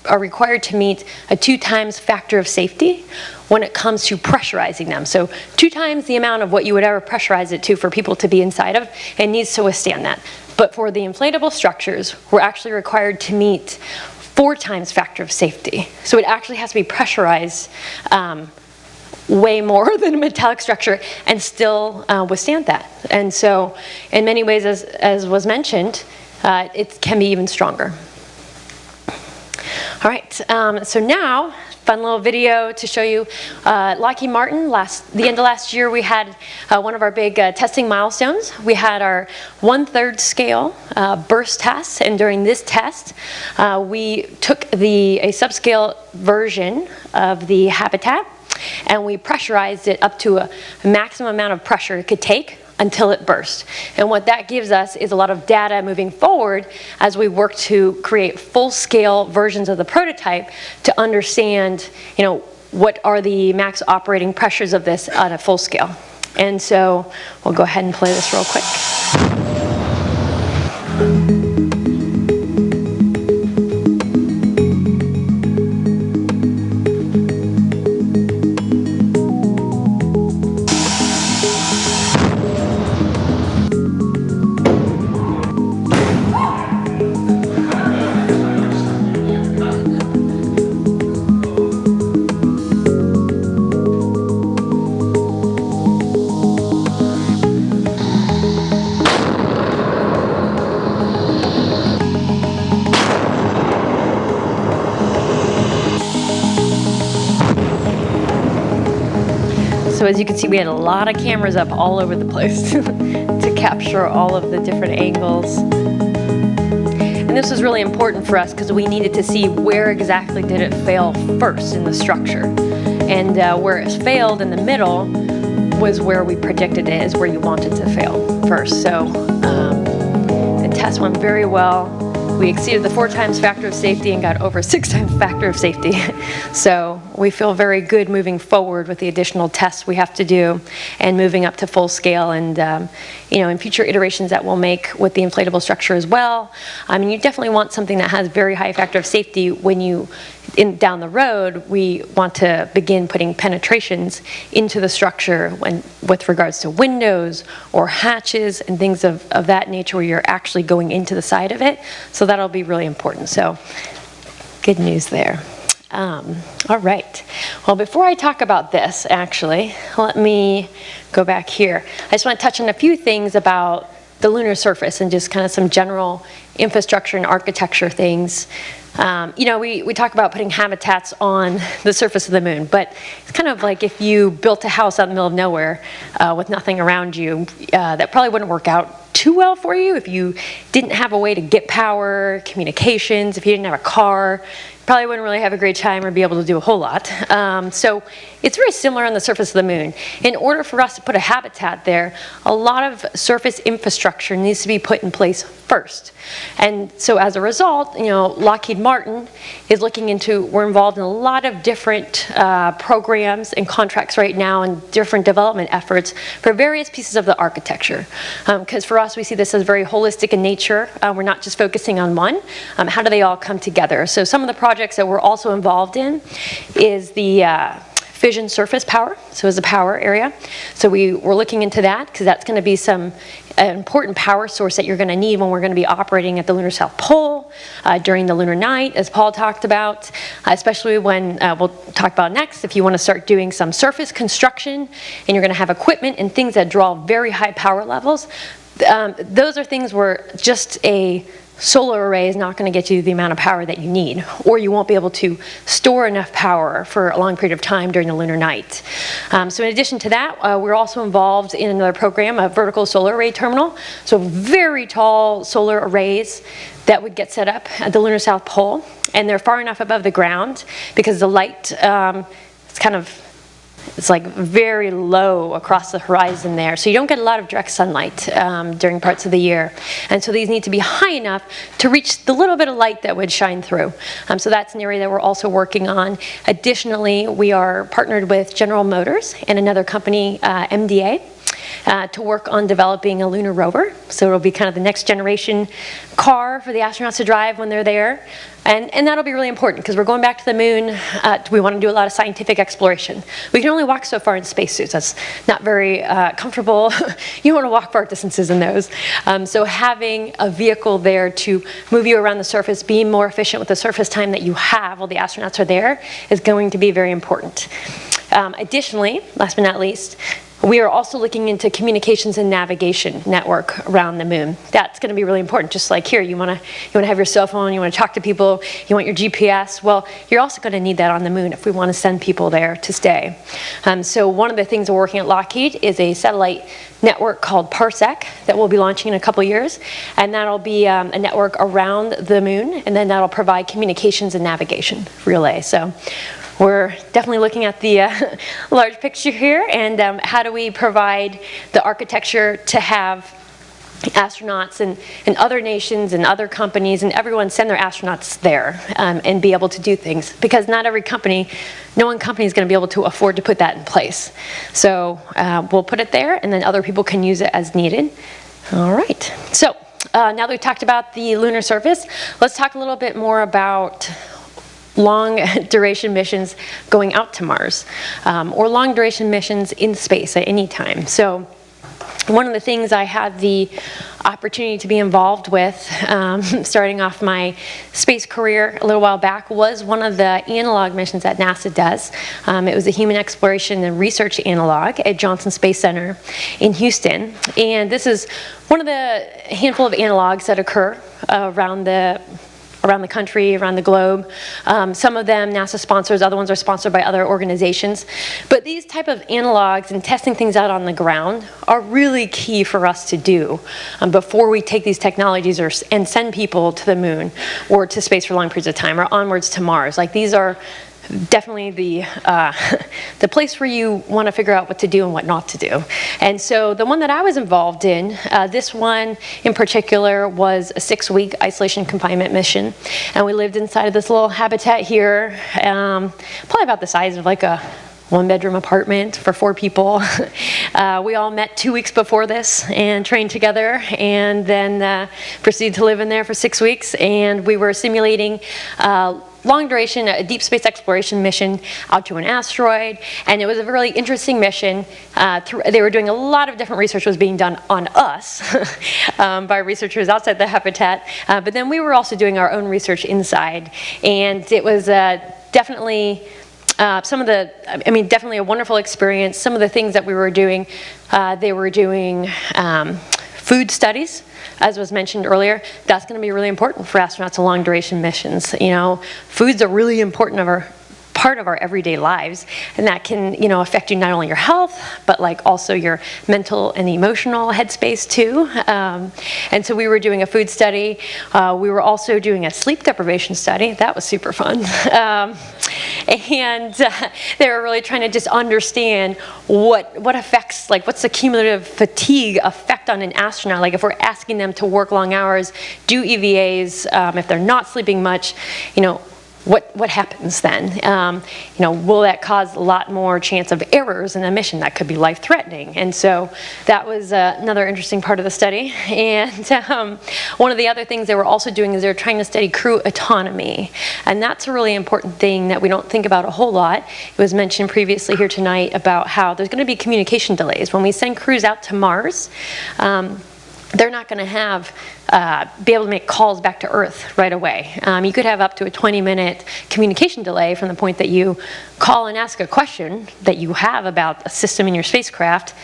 are required to meet a 2 times factor of safety when it comes to pressurizing them. So 2 times the amount of what you would ever pressurize it to for people to be inside of, it needs to withstand that. But for the inflatable structures, we're actually required to meet 4 times factor of safety. So it actually has to be pressurized way more than a metallic structure and still withstand that. And so in many ways, as was mentioned, it can be even stronger. All right, so now, fun little video to show you Lockheed Martin. The end of last year, we had one of our big testing milestones. We had our 1/3 scale burst test, and during this test, we took a subscale version of the habitat, and we pressurized it up to a maximum amount of pressure it could take until it burst. And what that gives us is a lot of data moving forward as we work to create full-scale versions of the prototype to understand, what are the max operating pressures of this on a full scale. And so we'll go ahead and play this real quick. So as you can see, we had a lot of cameras up all over the place to capture all of the different angles. And this was really important for us because we needed to see where exactly did it fail first in the structure. And where it failed in the middle was where we predicted it is where you want it to fail first. So the test went very well. We exceeded the 4 times factor of safety and got over 6 times factor of safety. So we feel very good moving forward with the additional tests we have to do and moving up to full scale. And in future iterations that we'll make with the inflatable structure as well. I mean, you definitely want something that has very high factor of safety when you down the road, we want to begin putting penetrations into the structure with regards to windows or hatches and things of that nature where you're actually going into the side of it. So that'll be really important. So good news there. All right. Well, before I talk about this, actually, let me go back here. I just want to touch on a few things about the lunar surface and just kind of some general infrastructure and architecture things. We talk about putting habitats on the surface of the moon, but it's kind of like if you built a house out in the middle of nowhere with nothing around you, that probably wouldn't work out too well for you if you didn't have a way to get power, communications, if you didn't have a car. Probably wouldn't really have a great time or be able to do a whole lot. So it's very similar on the surface of the moon. In order for us to put a habitat there, a lot of surface infrastructure needs to be put in place first. And so as a result, Lockheed Martin is we're involved in a lot of different programs and contracts right now and different development efforts for various pieces of the architecture. Because for us, we see this as very holistic in nature. We're not just focusing on one. How do they all come together? So some of the projects that we're also involved in is the fission surface power, so as a power area. So we're looking into that because that's going to be some important power source that you're going to need when we're going to be operating at the lunar South Pole during the lunar night, as Paul talked about, especially when we'll talk about next, if you want to start doing some surface construction and you're going to have equipment and things that draw very high power levels. Those are things where just a solar array is not going to get you the amount of power that you need, or you won't be able to store enough power for a long period of time during the lunar night. So in addition to that, we're also involved in another program, a vertical solar array terminal. So very tall solar arrays that would get set up at the lunar South Pole, and they're far enough above the ground because the light it's like very low across the horizon there. So you don't get a lot of direct sunlight during parts of the year. And so these need to be high enough to reach the little bit of light that would shine through. So that's an area that we're also working on. Additionally, we are partnered with General Motors and another company, MDA, to work on developing a lunar rover. So it'll be kind of the next generation car for the astronauts to drive when they're there. And that'll be really important because we're going back to the moon. We want to do a lot of scientific exploration. We can only walk so far in spacesuits. That's not very comfortable. You don't want to walk far distances in those. So having a vehicle there to move you around the surface, being more efficient with the surface time that you have while the astronauts are there is going to be very important. Additionally, last but not least, we are also looking into communications and navigation network around the moon. That's going to be really important. Just like here, you want to have your cell phone, you want to talk to people, you want your GPS. Well, you're also going to need that on the moon if we want to send people there to stay. So one of the things we're working at Lockheed is a satellite network called Parsec that we'll be launching in a couple years, and that'll be a network around the moon, and then that'll provide communications and navigation relay. So we're definitely looking at the large picture here, and how do we provide the architecture to have astronauts and other nations and other companies and everyone send their astronauts there and be able to do things, because no one company is going to be able to afford to put that in place. So we'll put it there, and then other people can use it as needed. All right. So now that we've talked about the lunar surface, let's talk a little bit more about long duration missions going out to Mars, or long duration missions in space at any time. So one of the things I had the opportunity to be involved with starting off my space career a little while back was one of the analog missions that NASA does. It was a human exploration and research analog at Johnson Space Center in Houston. And this is one of the handful of analogs that occur around the around the country, around the globe. Some of them NASA sponsors, other ones are sponsored by other organizations. But these type of analogs and testing things out on the ground are really key for us to do before we take these technologies and send people to the moon or to space for long periods of time or onwards to Mars. Like, these are definitely the place where you want to figure out what to do and what not to do. And so the one that I was involved in, this one in particular was a 6-week isolation confinement mission. And we lived inside of this little habitat here, probably about the size of like a 1-bedroom apartment for 4 people. We all met 2 weeks before this and trained together, and then proceeded to live in there for 6 weeks. And we were simulating long duration, a deep space exploration mission out to an asteroid. And it was a really interesting mission. They were doing a lot of different research was being done on us by researchers outside the habitat. But then we were also doing our own research inside. And it was definitely definitely a wonderful experience. Some of the things that we were doing, they were doing food studies, as was mentioned earlier. That's going to be really important for astronauts on long duration missions. You know, food's a really important part of our everyday lives, and that can, you know, affect you not only your health, but like also your mental and emotional headspace too. And so we were doing a food study. We were also doing a sleep deprivation study. That was super fun. And they were really trying to just understand what affects, like, what's the cumulative fatigue effect on an astronaut? Like, if we're asking them to work long hours, do EVAs, if they're not sleeping much, you know, what happens then? You know, will that cause a lot more chance of errors in the mission that could be life-threatening? And so that was another interesting part of the study. And one of the other things they were also doing is they were trying to study crew autonomy. And that's a really important thing that we don't think about a whole lot. It was mentioned previously here tonight about how there's going to be communication delays. When we send crews out to Mars, they're not going to be able to make calls back to Earth right away. You could have up to a 20-minute communication delay from the point that you call and ask a question that you have about a system in your spacecraft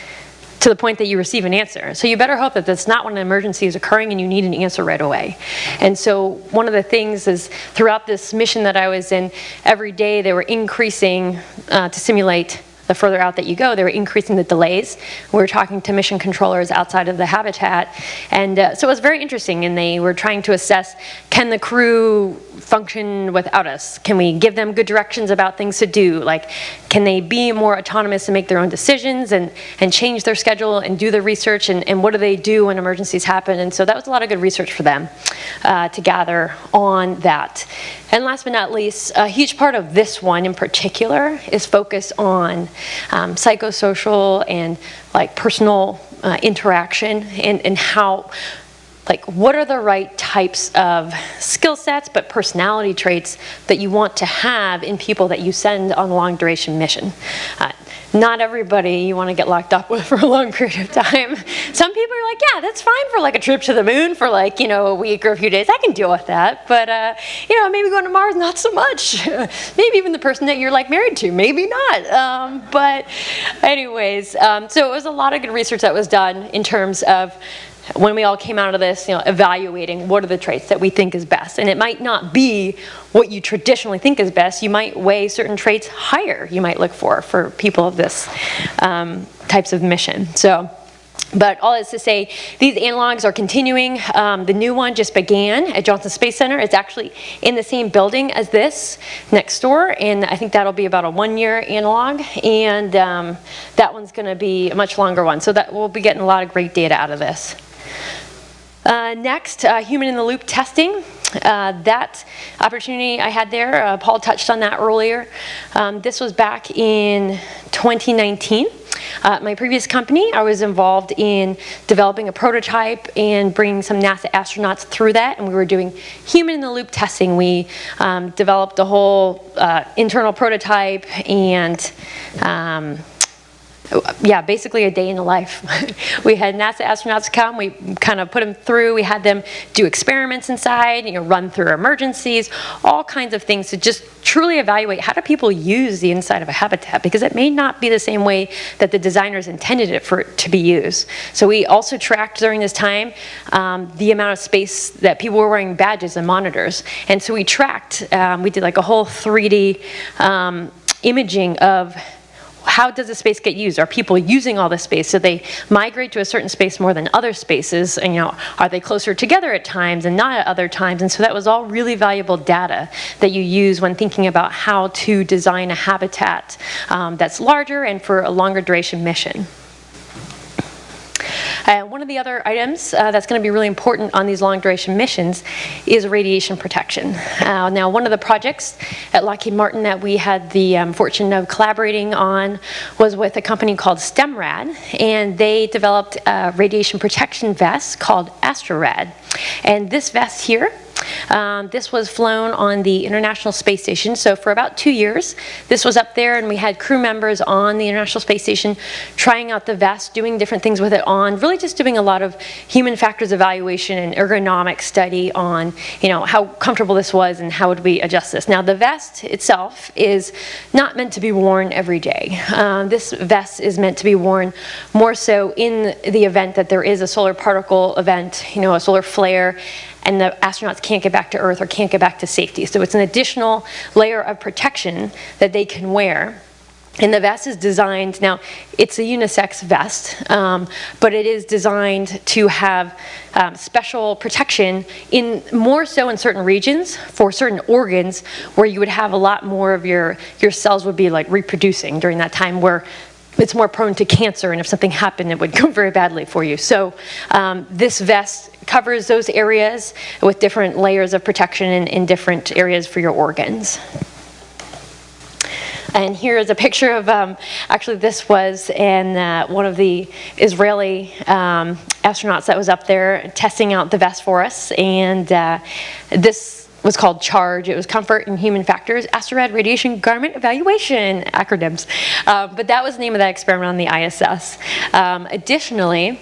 to the point that you receive an answer. So you better hope that that's not when an emergency is occurring and you need an answer right away. And so one of the things is, throughout this mission that I was in, every day they were increasing to simulate. The further out that you go, they were increasing the delays. We were talking to mission controllers outside of the habitat. And so it was very interesting, and they were trying to assess, can the crew function without us? Can we give them good directions about things to do? Like, can they be more autonomous and make their own decisions and change their schedule and do the research? And what do they do when emergencies happen? And so that was a lot of good research for them to gather on that. And last but not least, a huge part of this one in particular is focused on psychosocial and like personal interaction and how, like, what are the right types of skill sets but personality traits that you want to have in people that you send on a long duration mission. Not everybody you want to get locked up with for a long period of time. Some people are like, yeah, that's fine for like a trip to the moon for like, you know, a week or a few days. I can deal with that. But, you know, maybe going to Mars, not so much. Maybe even the person that you're like married to, maybe not. But anyways, so it was a lot of good research that was done in terms of when we all came out of this, you know, evaluating what are the traits that we think is best. And it might not be what you traditionally think is best. You might weigh certain traits higher, you might look for people of this types of mission. So, but all is to say, these analogs are continuing. The new one just began at Johnson Space Center. It's actually in the same building as this, next door, and I think that'll be about a 1-year analog, and that one's going to be a much longer one. So that we'll be getting a lot of great data out of this. Next, human-in-the-loop testing. That opportunity I had there, Paul touched on that earlier. This was back in 2019. My previous company, I was involved in developing a prototype and bringing some NASA astronauts through that, and we were doing human-in-the-loop testing. We developed a whole internal prototype and yeah, basically a day in the life. We had NASA astronauts come, we kind of put them through, we had them do experiments inside, run through emergencies, all kinds of things to just truly evaluate how do people use the inside of a habitat, because it may not be the same way that the designers intended it for it to be used. So we also tracked during this time the amount of space that people were wearing badges and monitors. And so we tracked, we did like a whole 3D imaging of how does the space get used? Are people using all this space? So they migrate to a certain space more than other spaces, and are they closer together at times and not at other times? And so that was all really valuable data that you use when thinking about how to design a habitat that's larger and for a longer duration mission. One of the other items that's going to be really important on these long duration missions is radiation protection. Now, one of the projects at Lockheed Martin that we had the fortune of collaborating on was with a company called STEMRAD, and they developed a radiation protection vest called AstroRad. And this vest here, this was flown on the International Space Station. So for about 2 years, this was up there, and we had crew members on the International Space Station trying out the vest, doing different things with it on, really just doing a lot of human factors evaluation and ergonomic study on, how comfortable this was and how would we adjust this. Now, the vest itself is not meant to be worn every day. This vest is meant to be worn more so in the event that there is a solar particle event, a solar flare, and the astronauts can't get back to Earth or can't get back to safety. So it's an additional layer of protection that they can wear. And the vest is designed, now it's a unisex vest, but it is designed to have special protection more so in certain regions for certain organs where you would have a lot more of your cells would be like reproducing during that time, where it's more prone to cancer, and if something happened, it would go very badly for you. So this vest covers those areas with different layers of protection in different areas for your organs. And here is a picture of, actually this was in one of the Israeli astronauts that was up there testing out the vest for us. And this was called CHARGE. It was Comfort and Human Factors, AstroRad Radiation Garment Evaluation, acronyms. But that was the name of that experiment on the ISS. Additionally,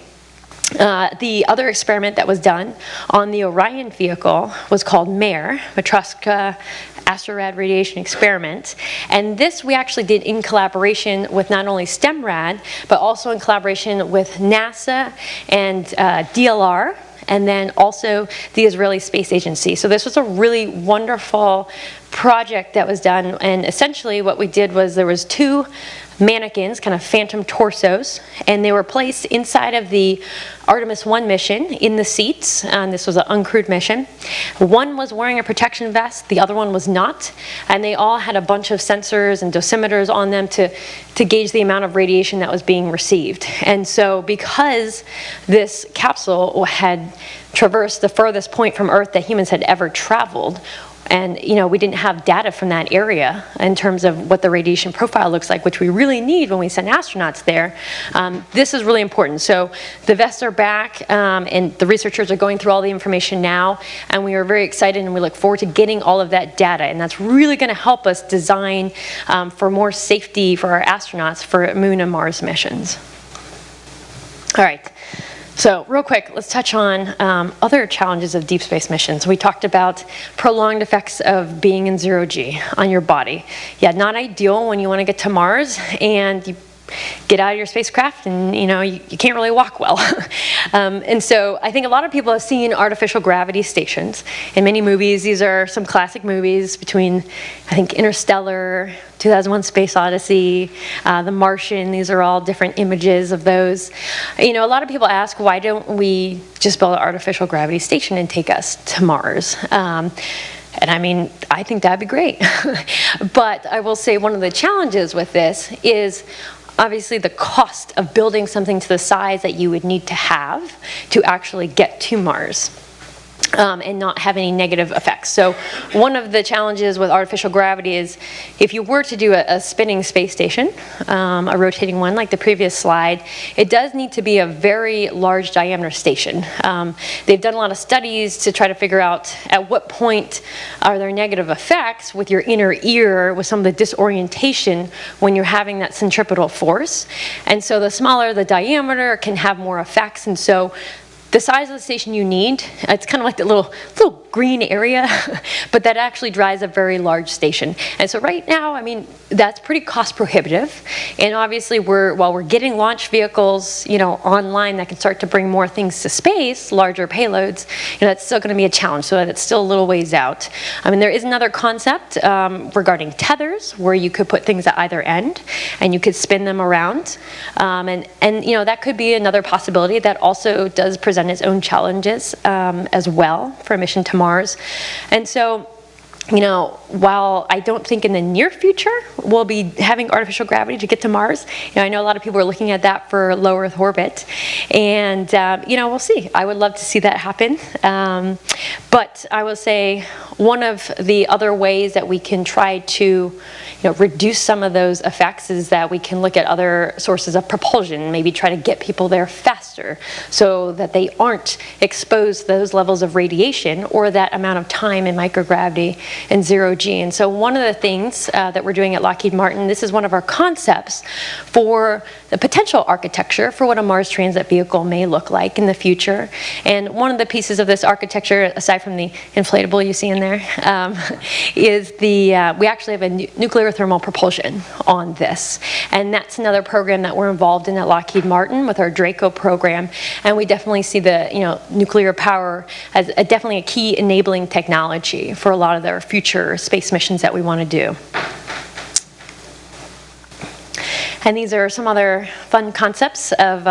the other experiment that was done on the Orion vehicle was called MARE, Matroska AstroRad Radiation Experiment. And this we actually did in collaboration with not only STEMRAD, but also in collaboration with NASA and DLR, and then also the Israeli Space Agency. So this was a really wonderful project that was done, and essentially what we did was there was 2 mannequins, kind of phantom torsos, and they were placed inside of the Artemis 1 mission in the seats, and this was an uncrewed mission. One was wearing a protection vest, the other one was not, and they all had a bunch of sensors and dosimeters on them to gauge the amount of radiation that was being received. And so because this capsule had traversed the furthest point from Earth that humans had ever traveled, and we didn't have data from that area in terms of what the radiation profile looks like, which we really need when we send astronauts there. This is really important. So the vests are back, and the researchers are going through all the information now, and we are very excited, and we look forward to getting all of that data. And that's really going to help us design for more safety for our astronauts for Moon and Mars missions. All right. So real quick, let's touch on other challenges of deep space missions. We talked about prolonged effects of being in 0G on your body. Yeah, not ideal when you want to get to Mars and you get out of your spacecraft and you can't really walk well. And so I think a lot of people have seen artificial gravity stations in many movies. These are some classic movies between, I think, Interstellar, 2001 Space Odyssey, The Martian. These are all different images of those. A lot of people ask, why don't we just build an artificial gravity station and take us to Mars? And I mean, I think that'd be great. But I will say one of the challenges with this is obviously the cost of building something to the size that you would need to have to actually get to Mars. and not have any negative effects. So one of the challenges with artificial gravity is if you were to do a spinning space station, a rotating one like the previous slide, it does need to be a very large diameter station. They've done a lot of studies to try to figure out at what point are there negative effects with your inner ear, with some of the disorientation when you're having that centripetal force. And so the smaller the diameter can have more effects. And so the size of the station you need, it's kind of like the little green area, but that actually drives a very large station. And so right now, I mean, that's pretty cost prohibitive. And obviously, while we're getting launch vehicles, online that can start to bring more things to space, larger payloads, that's still going to be a challenge. So that's still a little ways out. I mean, there is another concept regarding tethers, where you could put things at either end, and you could spin them around. And that could be another possibility that also does present its own challenges as well for a mission to Mars. And so, while I don't think in the near future we'll be having artificial gravity to get to Mars, I know a lot of people are looking at that for low Earth orbit, and we'll see. I would love to see that happen, but I will say one of the other ways that we can try to reduce some of those effects is that we can look at other sources of propulsion, maybe try to get people there faster so that they aren't exposed to those levels of radiation or that amount of time in microgravity and zero G. And so one of the things that we're doing at Lockheed Martin, this is one of our concepts for the potential architecture for what a Mars transit vehicle may look like in the future. And one of the pieces of this architecture, aside from the inflatable you see in there, is we actually have a nuclear thermal propulsion on this. And that's another program that we're involved in at Lockheed Martin with our Draco program. And we definitely see the nuclear power as definitely a key enabling technology for a lot of their future space missions that we want to do. And these are some other fun concepts of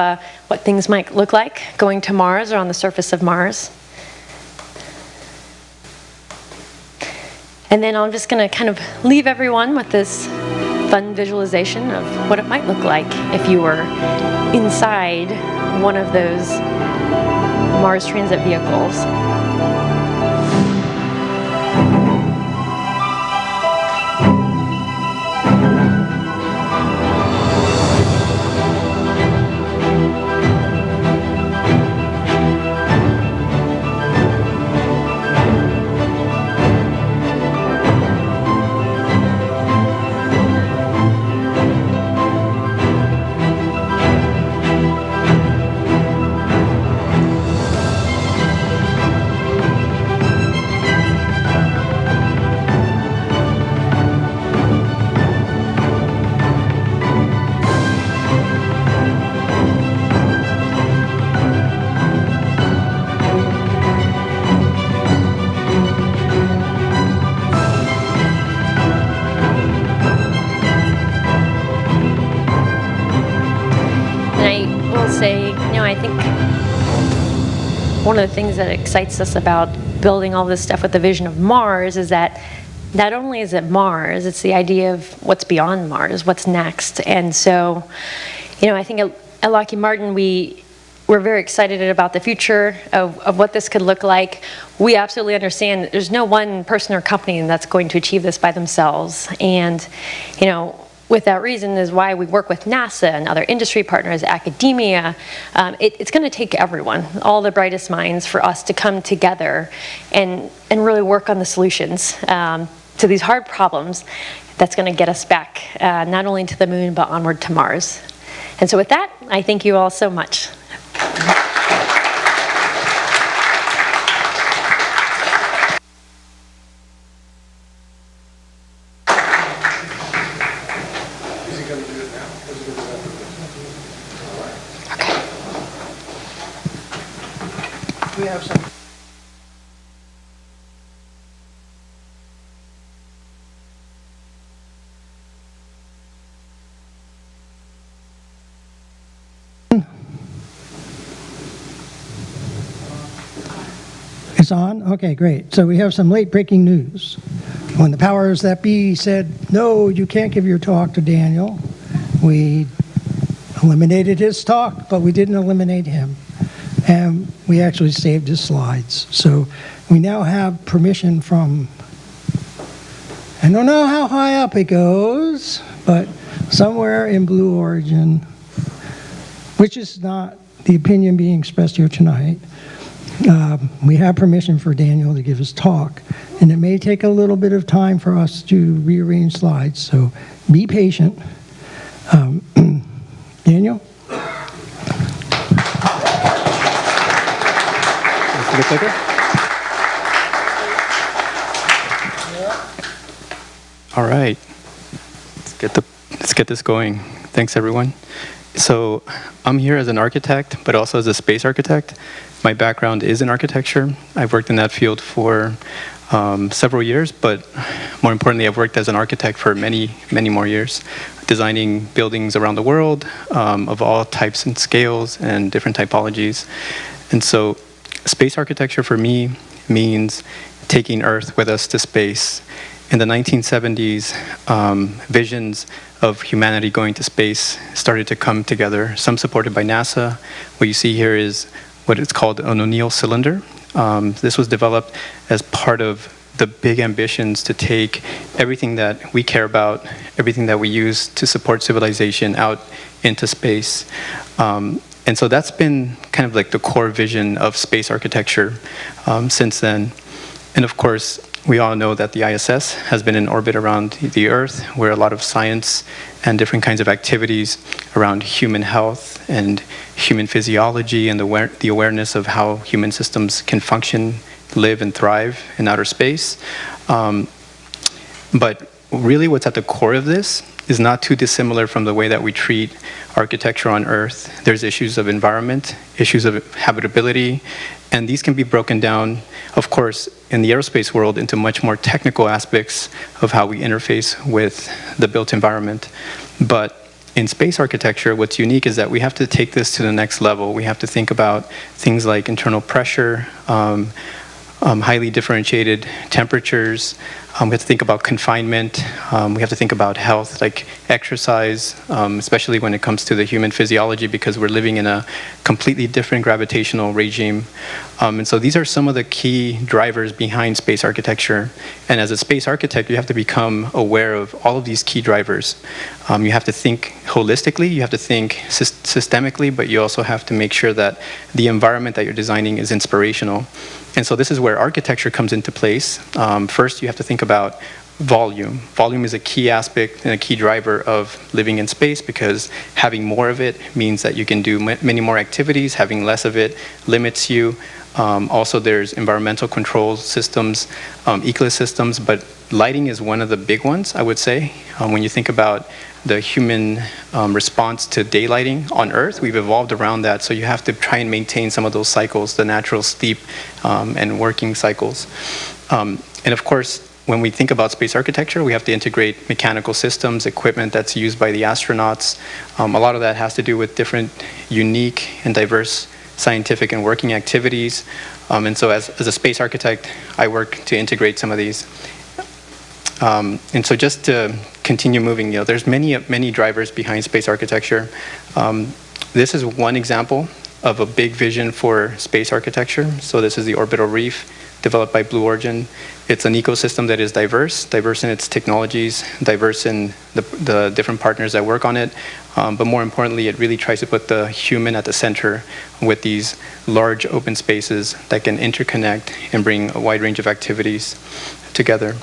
what things might look like going to Mars or on the surface of Mars. And then I'm just going to kind of leave everyone with this fun visualization of what it might look like if you were inside one of those Mars transit vehicles. I think one of the things that excites us about building all this stuff with the vision of Mars is that not only is it Mars, it's the idea of what's beyond Mars, what's next. And so, I think at Lockheed Martin, we're very excited about the future of what this could look like. We absolutely understand that there's no one person or company that's going to achieve this by themselves. And, with that reason is why we work with NASA and other industry partners, academia. It's going to take everyone, all the brightest minds, for us to come together and really work on the solutions to these hard problems that's going to get us back not only to the moon, but onward to Mars. And so with that, I thank you all so much. We have some. It's on? Okay, great. So we have some late breaking news. When the powers that be said, no, you can't give your talk to Daniel, we eliminated his talk, but we didn't eliminate him. and we actually saved his slides. So we now have permission from, I don't know how high up it goes, but somewhere in Blue Origin, which is not the opinion being expressed here tonight. We have permission for Daniel to give his talk, and it may take a little bit of time for us to rearrange slides, so be patient. Daniel? The clicker? All right, let's get this going. Thanks, everyone. So I'm here as an architect, but also as a space architect. My background is in architecture. I've worked in that field for several years, but more importantly, I've worked as an architect for many, many more years, designing buildings around the world of all types and scales and different typologies. And so space architecture for me means taking Earth with us to space. In the 1970s, visions of humanity going to space started to come together, some supported by NASA. What you see here is what is called an O'Neill cylinder. This was developed as part of the big ambitions to take everything that we care about, everything that we use to support civilization out into space. And so that's been kind of like the core vision of space architecture since then. And of course, we all know that the ISS has been in orbit around the Earth, where a lot of science and different kinds of activities around human health and human physiology and the awareness of how human systems can function, live, and thrive in outer space. But really what's at the core of this is not too dissimilar from the way that we treat architecture on Earth. There's issues of environment, issues of habitability, and these can be broken down, of course, in the aerospace world into much more technical aspects of how we interface with the built environment. But in space architecture, what's unique is that we have to take this to the next level. We have to think about things like internal pressure, highly differentiated temperatures. We have to think about confinement. We have to think about health, like exercise, especially when it comes to the human physiology, because we're living in a completely different gravitational regime. And so these are some of the key drivers behind space architecture. And as a space architect, you have to become aware of all of these key drivers. You have to think holistically, you have to think systemically, but you also have to make sure that the environment that you're designing is inspirational. And so this is where architecture comes into place. First, you have to think about volume. Volume is a key aspect and a key driver of living in space, because having more of it means that you can do many more activities. Having less of it limits you. Also, there's environmental control systems, ecosystems, but lighting is one of the big ones, I would say. When you think about the human response to daylighting on Earth, we've evolved around that, so you have to try and maintain some of those cycles, the natural sleep and working cycles. And of course, when we think about space architecture, we have to integrate mechanical systems, equipment that's used by the astronauts. A lot of that has to do with different unique and diverse scientific and working activities. And so as a space architect, I work to integrate some of these. And so just to continue moving, there's many drivers behind space architecture. This is one example of a big vision for space architecture. So this is the orbital reef developed by Blue Origin. It's an ecosystem that is diverse in its technologies, diverse in the different partners that work on it. But more importantly, it really tries to put the human at the center with these large open spaces that can interconnect and bring a wide range of activities together.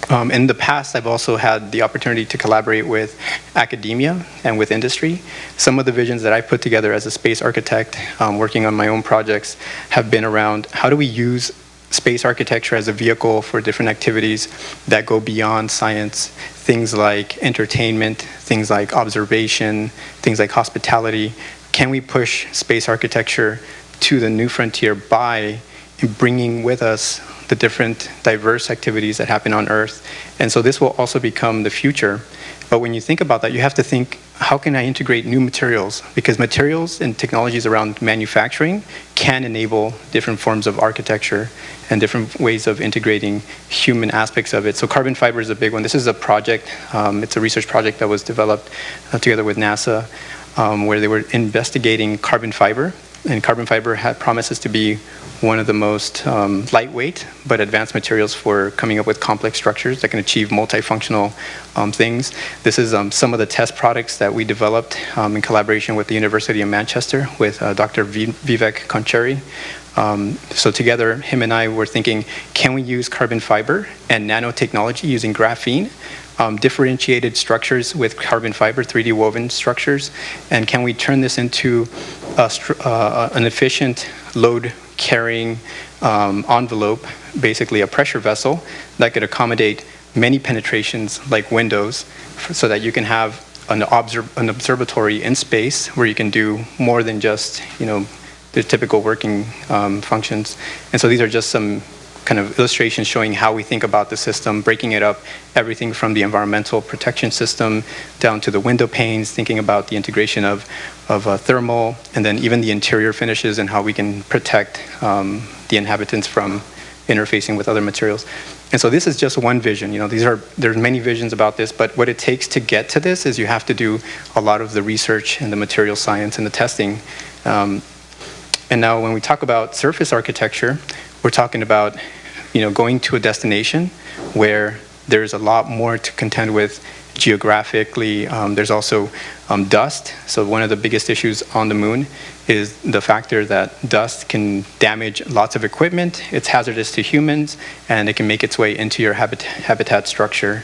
In the past, I've also had the opportunity to collaborate with academia and with industry. Some of the visions that I put together as a space architect, working on my own projects, have been around how do we use space architecture as a vehicle for different activities that go beyond science, things like entertainment, things like observation, things like hospitality. Can we push space architecture to the new frontier by bringing with us the different diverse activities that happen on Earth? And so this will also become the future. But when you think about that, you have to think, how can I integrate new materials? Because materials and technologies around manufacturing can enable different forms of architecture and different ways of integrating human aspects of it. So carbon fiber is a big one. This is a project, it's a research project that was developed together with NASA, where they were investigating carbon fiber And carbon fiber promises to be one of the most lightweight but advanced materials for coming up with complex structures that can achieve multifunctional things. This is some of the test products that we developed in collaboration with the University of Manchester with Dr. Vivek Konchari. So together, him and I were thinking, can we use carbon fiber and nanotechnology using graphene, differentiated structures with carbon fiber, 3D woven structures, and can we turn this into an efficient load-carrying envelope, basically a pressure vessel that could accommodate many penetrations like windows, so that you can have an observatory in space where you can do more than just, the typical working functions. And so these are just some kind of illustrations showing how we think about the system, breaking it up, everything from the environmental protection system down to the window panes, thinking about the integration of thermal, and then even the interior finishes and how we can protect the inhabitants from interfacing with other materials. And so this is just one vision. There's many visions about this, but what it takes to get to this is you have to do a lot of the research and the material science and the testing. And now when we talk about surface architecture, we're talking about going to a destination where there's a lot more to contend with geographically. There's also dust. So one of the biggest issues on the moon is the factor that dust can damage lots of equipment. It's hazardous to humans, and it can make its way into your habitat structure.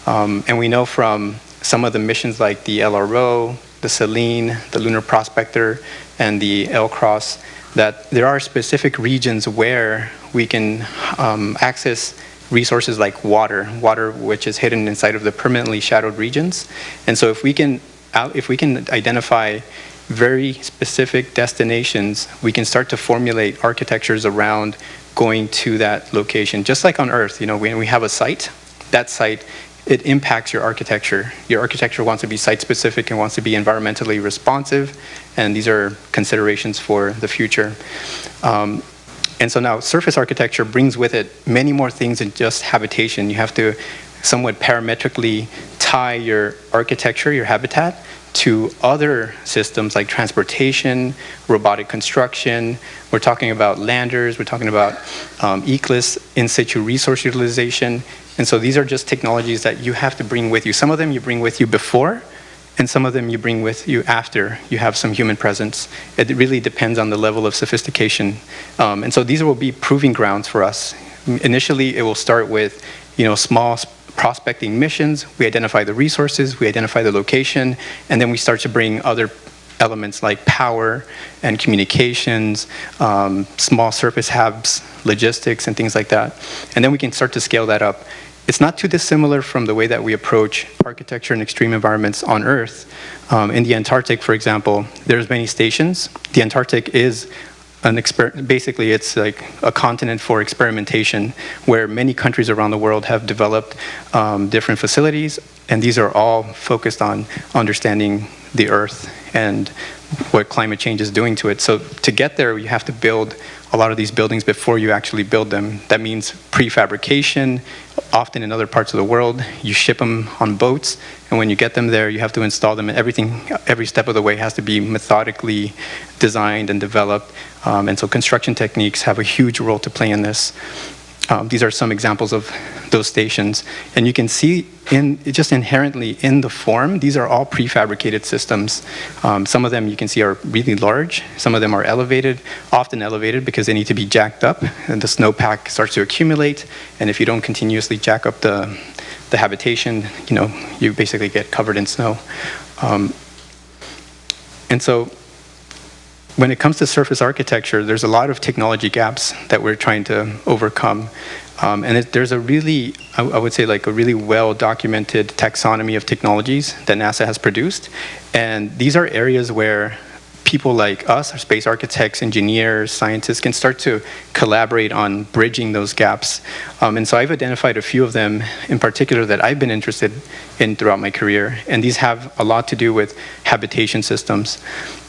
And we know from some of the missions like the LRO, the Selene, the Lunar Prospector, and the L-Cross, that there are specific regions where we can access resources like water which is hidden inside of the permanently shadowed regions. And so if we can identify very specific destinations, we can start to formulate architectures around going to that location. Just like on Earth, when we have a site, that site, it impacts your architecture. Your architecture wants to be site-specific and wants to be environmentally responsive, and these are considerations for the future. And so now surface architecture brings with it many more things than just habitation. You have to somewhat parametrically tie your architecture, your habitat, to other systems like transportation, robotic construction. We're talking about landers, we're talking about ECLIS, in situ resource utilization. And so these are just technologies that you have to bring with you. Some of them you bring with you before, and some of them you bring with you after you have some human presence. It really depends on the level of sophistication. And so these will be proving grounds for us. Initially, it will start with small prospecting missions. We identify the resources, we identify the location, and then we start to bring other elements like power and communications, small surface hubs, logistics, and things like that. And then we can start to scale that up. It's not too dissimilar from the way that we approach architecture in extreme environments on Earth. In the Antarctic, for example, there's many stations. The Antarctic is basically it's like a continent for experimentation, where many countries around the world have developed different facilities, and these are all focused on understanding the Earth and what climate change is doing to it. So to get there, you have to build a lot of these buildings before you actually build them. That means prefabrication. Often in other parts of the world, you ship them on boats, and when you get them there, you have to install them, and every step of the way has to be methodically designed and developed. And so construction techniques have a huge role to play in this. These are some examples of those stations, and you can see just inherently in the form, these are all prefabricated systems. Some of them you can see are really large, some of them are elevated, often elevated because they need to be jacked up, and the snowpack starts to accumulate, and if you don't continuously jack up the habitation, you basically get covered in snow. And so when it comes to surface architecture, there's a lot of technology gaps that we're trying to overcome. And there's a really, I would say, like a really well-documented taxonomy of technologies that NASA has produced. And these are areas where people like us, space architects, engineers, scientists, can start to collaborate on bridging those gaps. And so I've identified a few of them in particular that I've been interested in throughout my career. And these have a lot to do with habitation systems.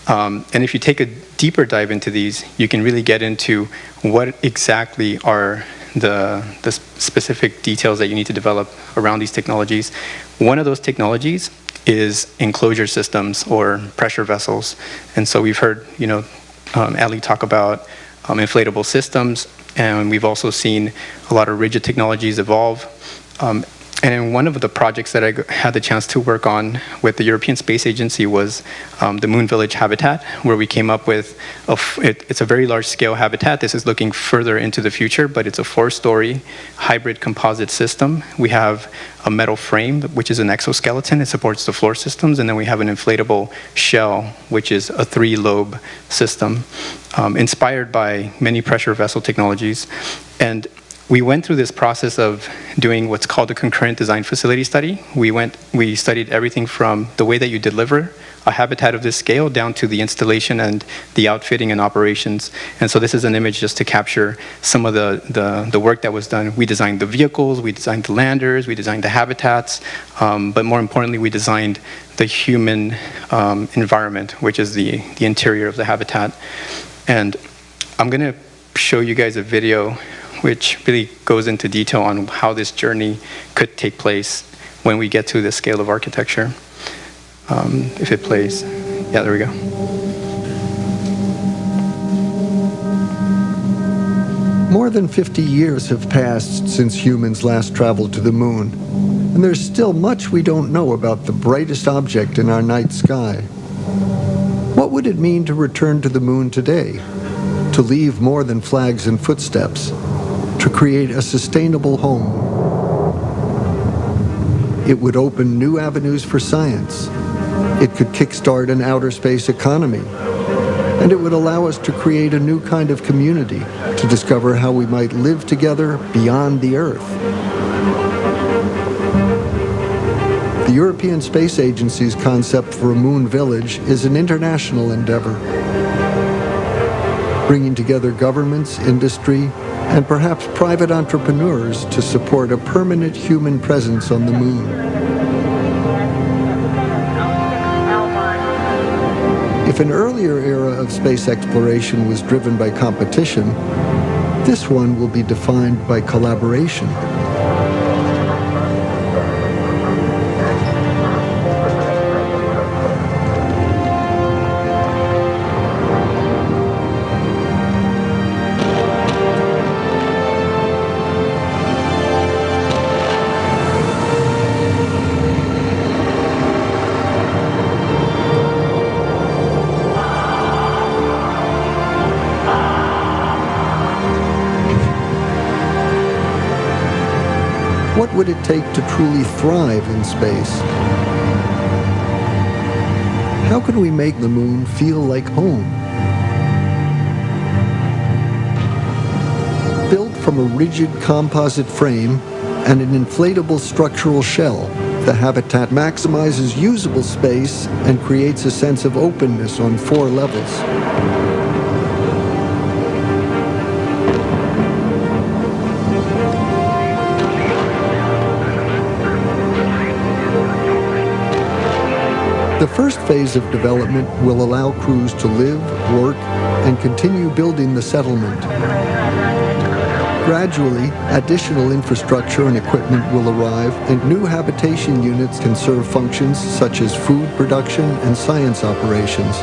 And if you take a deeper dive into these, you can really get into what exactly are the specific details that you need to develop around these technologies. One of those technologies is enclosure systems or pressure vessels. And so we've heard, Ellie talk about inflatable systems, and we've also seen a lot of rigid technologies evolve. And in one of the projects that I had the chance to work on with the European Space Agency was the Moon Village habitat, where we came up with, it's a very large scale habitat. This is looking further into the future, but it's a 4-story hybrid composite system. We have a metal frame, which is an exoskeleton. It supports the floor systems. And then we have an inflatable shell, which is a 3-lobe system, inspired by many pressure vessel technologies. And we went through this process of doing what's called a concurrent design facility study. We studied everything from the way that you deliver a habitat of this scale down to the installation and the outfitting and operations. And so this is an image just to capture some of the work that was done. We designed the vehicles, we designed the landers, we designed the habitats, but more importantly, we designed the human environment, which is the interior of the habitat. And I'm gonna show you guys a video which really goes into detail on how this journey could take place when we get to the scale of architecture. If it plays. Yeah, there we go. More than 50 years have passed since humans last traveled to the moon, and there's still much we don't know about the brightest object in our night sky. What would it mean to return to the moon today? To leave more than flags and footsteps? To create a sustainable home? It would open new avenues for science. It could kickstart an outer space economy. And it would allow us to create a new kind of community, to discover how we might live together beyond the Earth. The European Space Agency's concept for a moon village is an international endeavor, bringing together governments, industry, and perhaps private entrepreneurs to support a permanent human presence on the moon. If an earlier era of space exploration was driven by competition, this one will be defined by collaboration. What would it take to truly thrive in space? How can we make the moon feel like home? Built from a rigid composite frame and an inflatable structural shell, the habitat maximizes usable space and creates a sense of openness on 4 levels. The first phase of development will allow crews to live, work, and continue building the settlement. Gradually, additional infrastructure and equipment will arrive, and new habitation units can serve functions such as food production and science operations.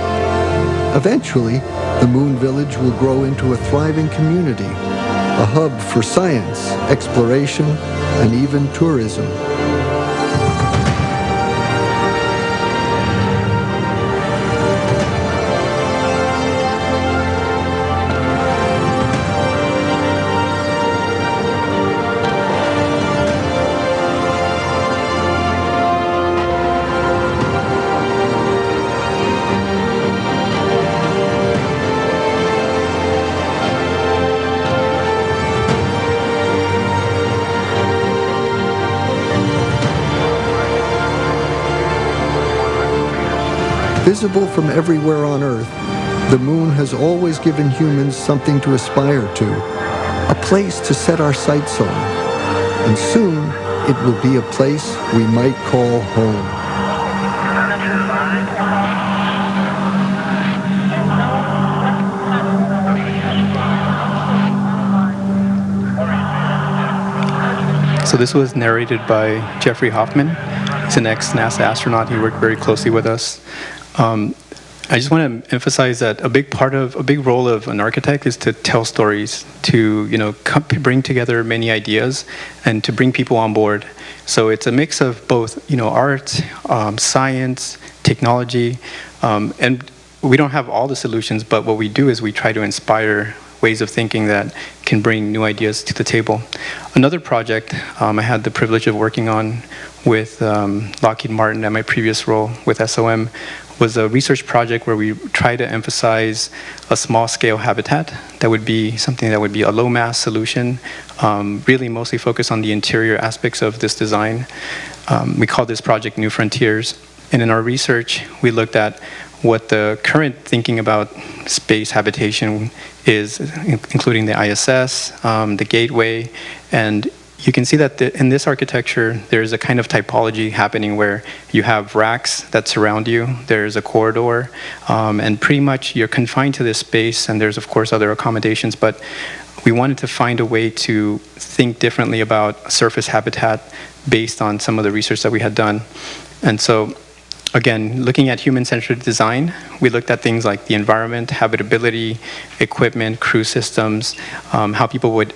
Eventually, the Moon Village will grow into a thriving community, a hub for science, exploration, and even tourism. Visible from everywhere on Earth, the moon has always given humans something to aspire to, a place to set our sights on. And soon, it will be a place we might call home. So this was narrated by Jeffrey Hoffman. He's an ex-NASA astronaut. He worked very closely with us. I just want to emphasize that a big role of an architect is to tell stories, to bring together many ideas, and to bring people on board. So it's a mix of both art, science, technology, and we don't have all the solutions. But what we do is we try to inspire ways of thinking that can bring new ideas to the table. Another project I had the privilege of working on with Lockheed Martin at my previous role with SOM was a research project where we try to emphasize a small-scale habitat that would be something that would be a low-mass solution, really mostly focused on the interior aspects of this design. We call this project New Frontiers. And in our research, we looked at what the current thinking about space habitation is, including the ISS, the gateway, and you can see that in this architecture, there's a kind of typology happening where you have racks that surround you, there's a corridor, and pretty much you're confined to this space, and there's of course other accommodations, but we wanted to find a way to think differently about surface habitat based on some of the research that we had done. And so, again, looking at human-centered design, we looked at things like the environment, habitability, equipment, crew systems, how people would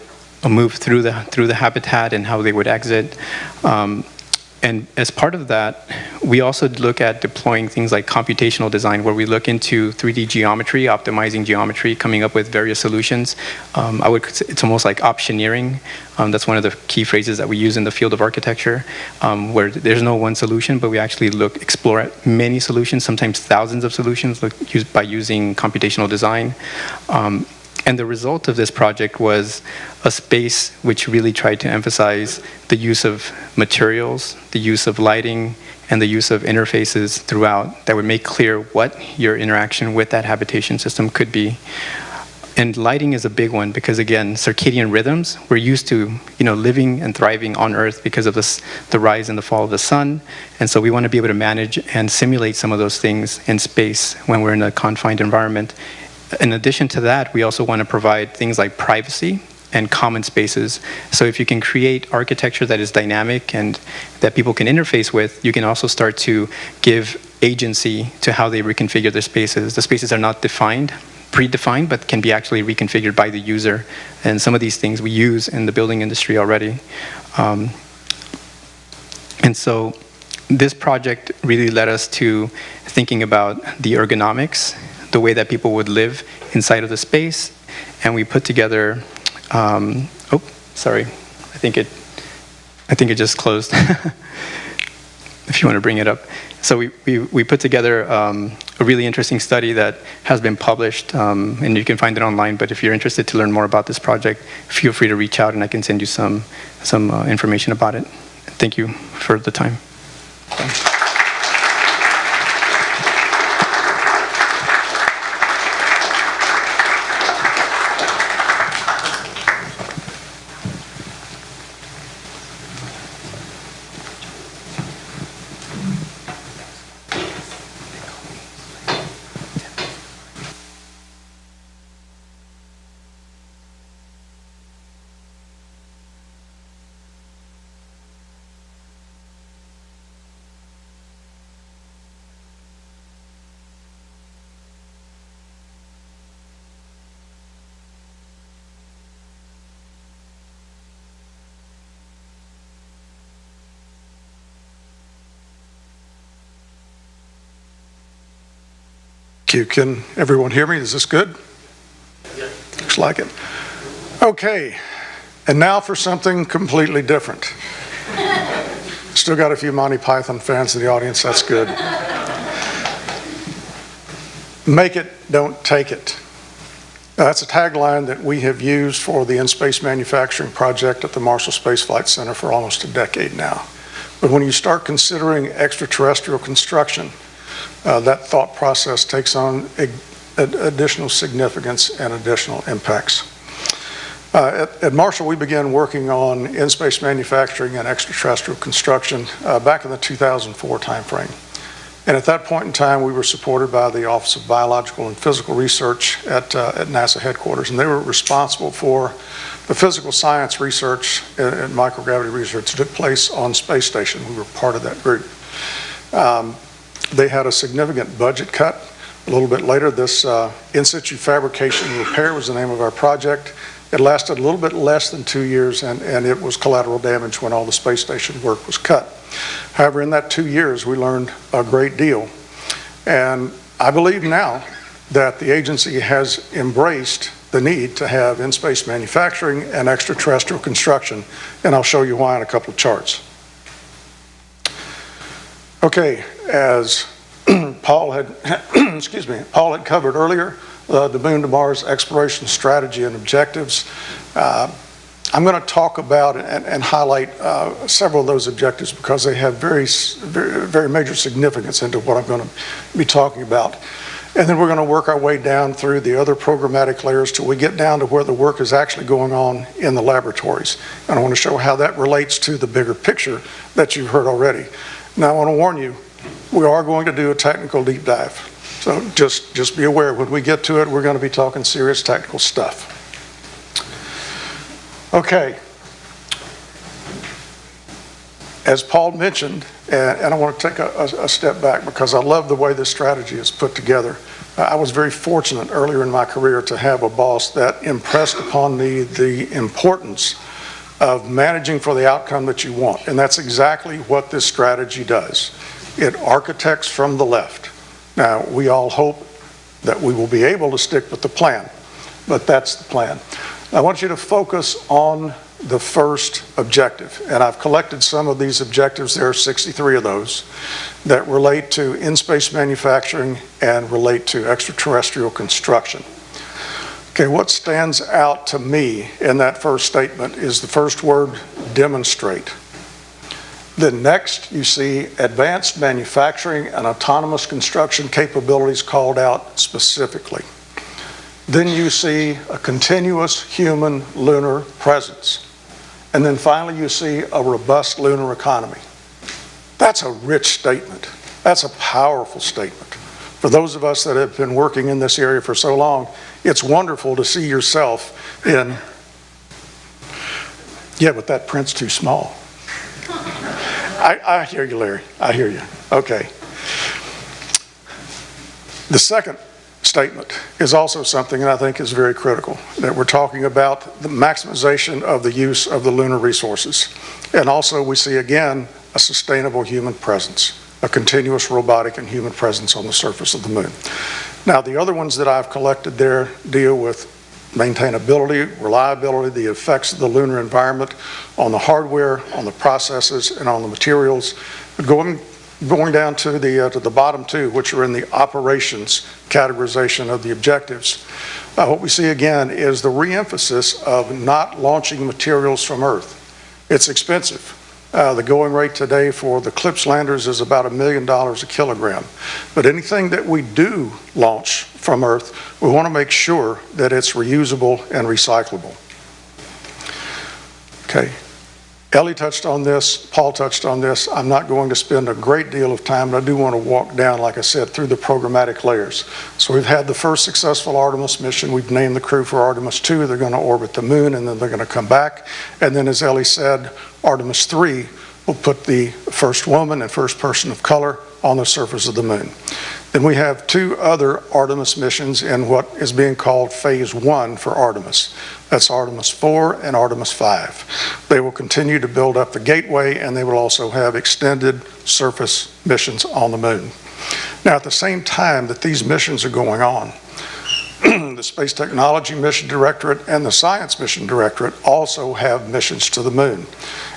move through the habitat and how they would exit. And as part of that, we also look at deploying things like computational design, where we look into 3D geometry, optimizing geometry, coming up with various solutions. It's almost like optioneering. That's one of the key phrases that we use in the field of architecture, where there's no one solution, but we actually explore at many solutions, sometimes thousands of solutions by using computational design. And the result of this project was a space which really tried to emphasize the use of materials, the use of lighting, and the use of interfaces throughout that would make clear what your interaction with that habitation system could be. And lighting is a big one because, again, circadian rhythms, we're used to living and thriving on Earth because of the rise and the fall of the sun. And so we want to be able to manage and simulate some of those things in space when we're in a confined environment. In addition to that, we also want to provide things like privacy and common spaces. So if you can create architecture that is dynamic and that people can interface with, you can also start to give agency to how they reconfigure their spaces. The spaces are not predefined, but can be actually reconfigured by the user. And some of these things we use in the building industry already. And so this project really led us to thinking about the ergonomics, the way that people would live inside of the space, and we put together. Sorry, I think it just closed. If you want to bring it up, so we put together a really interesting study that has been published, and you can find it online. But if you're interested to learn more about this project, feel free to reach out, and I can send you some information about it. Thank you for the time. Can everyone hear me? Is this good? Yeah. Looks like it. Okay, and now for something completely different. Still got a few Monty Python fans in the audience, that's good. Make it, don't take it. That's a tagline that we have used for the in-space manufacturing project at the Marshall Space Flight Center for almost a decade now. But when you start considering extraterrestrial construction, that thought process takes on additional significance and additional impacts. At Marshall, we began working on in-space manufacturing and extraterrestrial construction back in the 2004 timeframe. And at that point in time, we were supported by the Office of Biological and Physical Research at NASA headquarters, and they were responsible for the physical science research and microgravity research that took place on Space Station. We were part of that group. They had a significant budget cut a little bit later. This in situ fabrication and repair was the name of our project. It lasted a little bit less than 2 years, and it was collateral damage when all the space station work was cut. However, in that 2 years, we learned a great deal. And I believe now that the agency has embraced the need to have in-space manufacturing and extraterrestrial construction, and I'll show you why in a couple of charts. Okay, as Paul had, Paul had covered earlier, the Moon to Mars exploration strategy and objectives. I'm going to talk about and highlight several of those objectives because they have very major significance into what I'm going to be talking about. And then we're going to work our way down through the other programmatic layers till we get down to where the work is actually going on in the laboratories. And I want to show how that relates to the bigger picture that you've heard already. Now I want to warn you, we are going to do a technical deep dive. So just be aware, when we get to it, we're going to be talking serious technical stuff. Okay. As Paul mentioned, and I want to take a step back because I love the way this strategy is put together. I was very fortunate earlier in my career to have a boss that impressed upon me the importance of managing for the outcome that you want. And that's exactly what this strategy does. It architects from the left. Now, we all hope that we will be able to stick with the plan, but that's the plan. I want you to focus on the first objective, and I've collected some of these objectives. There are 63 of those that relate to in-space manufacturing and relate to extraterrestrial construction. Okay, what stands out to me in that first statement is the first word, demonstrate. Then next, you see advanced manufacturing and autonomous construction capabilities called out specifically. Then you see a continuous human lunar presence. And then finally, you see a robust lunar economy. That's a rich statement. That's a powerful statement. For those of us that have been working in this area for so long, it's wonderful to see yourself in, yeah, but that print's too small. I hear you, Larry. I hear you. Okay. The second statement is also something that I think is very critical, that we're talking about the maximization of the use of the lunar resources. And also we see again a sustainable human presence, a continuous robotic and human presence on the surface of the moon. Now the other ones that I've collected there deal with maintainability, reliability, the effects of the lunar environment on the hardware, on the processes, and on the materials. But going down to the bottom two, which are in the operations categorization of the objectives, what we see again is the re-emphasis of not launching materials from Earth. It's expensive. The going rate today for the CLPS landers is about $1 million a kilogram. But anything that we do launch from Earth, we want to make sure that it's reusable and recyclable. Okay. Ellie touched on this, Paul touched on this. I'm not going to spend a great deal of time, but I do want to walk down, like I said, through the programmatic layers. So we've had the first successful Artemis mission. We've named the crew for Artemis 2. They're going to orbit the moon, and then they're going to come back. And then, as Ellie said, Artemis 3 will put the first woman and first person of color on the surface of the moon. Then we have two other Artemis missions in what is being called Phase 1 for Artemis. That's Artemis 4 and Artemis 5. They will continue to build up the gateway, and they will also have extended surface missions on the moon. Now, at the same time that these missions are going on, the Space Technology Mission Directorate and the Science Mission Directorate also have missions to the moon.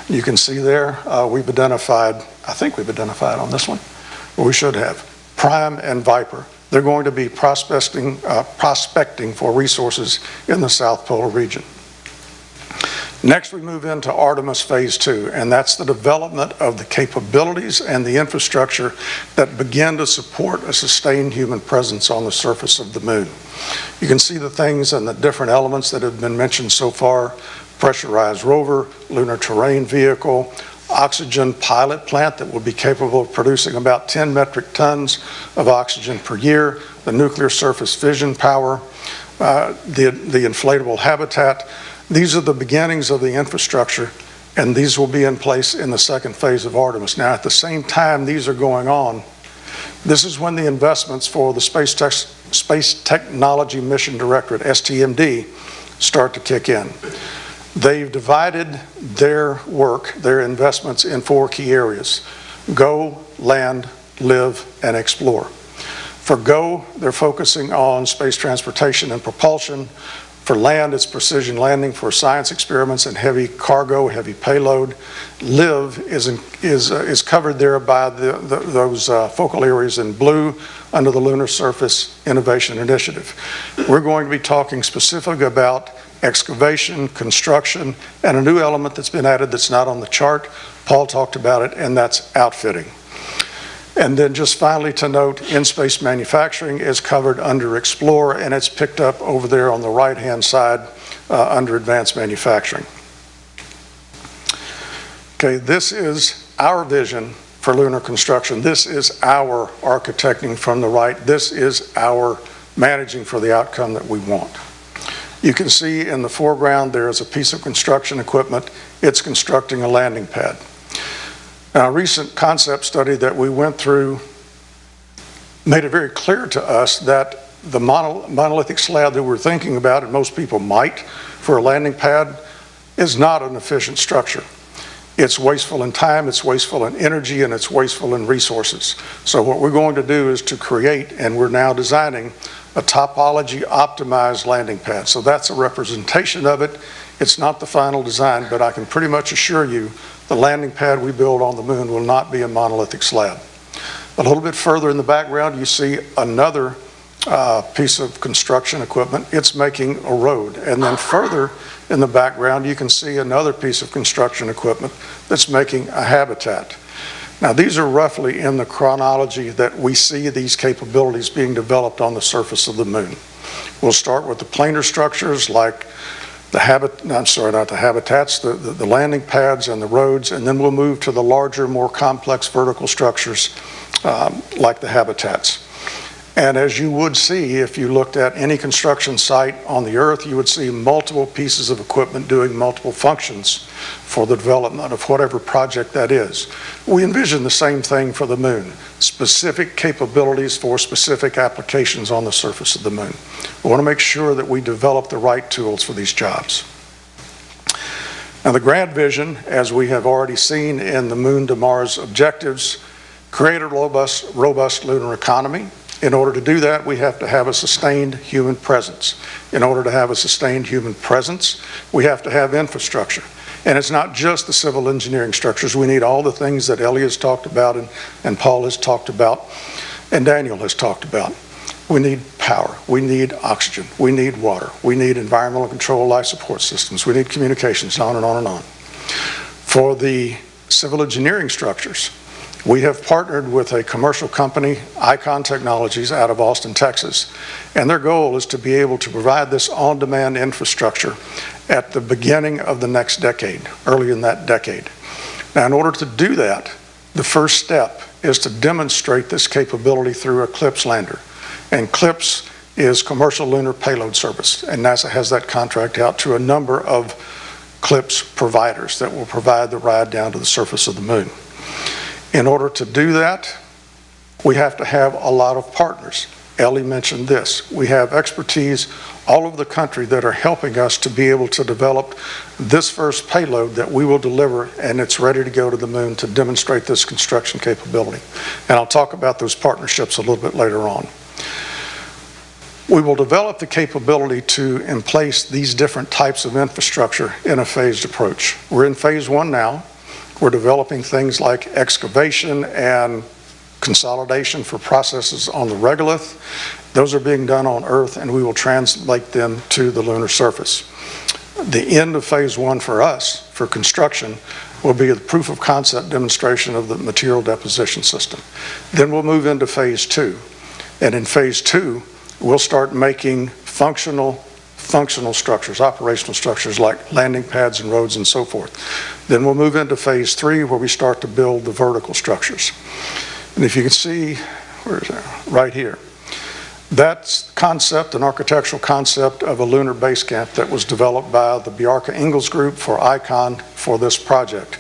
You can see there, we've identified, I think we've identified on this one, or we should have, Prime and Viper. They're going to be prospecting for resources in the South Polar region. Next, we move into Artemis Phase 2, and that's the development of the capabilities and the infrastructure that begin to support a sustained human presence on the surface of the moon. You can see the things and the different elements that have been mentioned so far: pressurized rover, lunar terrain vehicle, oxygen pilot plant that will be capable of producing about 10 metric tons of oxygen per year, the nuclear surface fission power, the inflatable habitat. These are the beginnings of the infrastructure, and these will be in place in the second phase of Artemis. Now, at the same time these are going on, This is when the investments for the Space Technology Mission Directorate, STMD, start to kick in. They've divided their work, their investments, in 4 key areas: go, land, live, and explore. For go, they're focusing on space transportation and propulsion. For land, it's precision landing for science experiments and heavy cargo, heavy payload. Live is covered there by those focal areas in blue under the Lunar Surface Innovation Initiative. We're going to be talking specifically about excavation, construction, and a new element that's been added that's not on the chart. Paul talked about it, and that's outfitting. And then just finally to note, in-space manufacturing is covered under Explore, and it's picked up over there on the right-hand side under Advanced Manufacturing. Okay, this is our vision for lunar construction. This is our architecting from the right. This is our managing for the outcome that we want. You can see in the foreground there is a piece of construction equipment. It's constructing a landing pad. Now, a recent concept study that we went through made it very clear to us that the monolithic slab that we're thinking about, and most people might, for a landing pad, is not an efficient structure. It's wasteful in time, it's wasteful in energy, and it's wasteful in resources. So what we're going to do is to create, and we're now designing, a topology optimized landing pad. So that's a representation of it. It's not the final design, but I can pretty much assure you the landing pad we build on the moon will not be a monolithic slab. A little bit further in the background, you see another piece of construction equipment. It's making a road. And then further in the background, you can see another piece of construction equipment that's making a habitat. Now, these are roughly in the chronology that we see these capabilities being developed on the surface of the moon. We'll start with the planar structures like the the landing pads and the roads, and then we'll move to the larger, more complex vertical structures like the habitats. And as you would see, if you looked at any construction site on the Earth, you would see multiple pieces of equipment doing multiple functions for the development of whatever project that is. We envision the same thing for the moon, specific capabilities for specific applications on the surface of the moon. We want to make sure that we develop the right tools for these jobs. Now, the grand vision, as we have already seen in the Moon to Mars objectives, create a robust lunar economy. In order to do that, we have to have a sustained human presence. In order to have a sustained human presence, we have to have infrastructure. And it's not just the civil engineering structures. We need all the things that Ellie has talked about and Paul has talked about and Daniel has talked about. We need power. We need oxygen. We need water. We need environmental control, life support systems. We need communications, on and on and on. For the civil engineering structures, we have partnered with a commercial company, Icon Technologies, out of Austin, Texas, and their goal is to be able to provide this on-demand infrastructure at the beginning of the next decade, early in that decade. Now, in order to do that, the first step is to demonstrate this capability through a CLPS lander. And CLPS is Commercial Lunar Payload Service, and NASA has that contract out to a number of CLPS providers that will provide the ride down to the surface of the moon. In order to do that, we have to have a lot of partners. Ellie mentioned this. We have expertise all over the country that are helping us to be able to develop this first payload that we will deliver, and it's ready to go to the moon to demonstrate this construction capability. And I'll talk about those partnerships a little bit later on. We will develop the capability to emplace these different types of infrastructure in a phased approach. We're in phase 1 now. We're developing things like excavation and consolidation for processes on the regolith. Those are being done on Earth, and we will translate them to the lunar surface. The end of phase 1 for us, for construction, will be the proof of concept demonstration of the material deposition system. Then we'll move into phase 2. And in phase 2, we'll start making functional structures, operational structures like landing pads and roads and so forth. Then we'll move into phase 3 where we start to build the vertical structures. And if you can see, where is that? Right here. That's concept, an architectural concept of a lunar base camp that was developed by the Bjarke Ingels group for ICON for this project.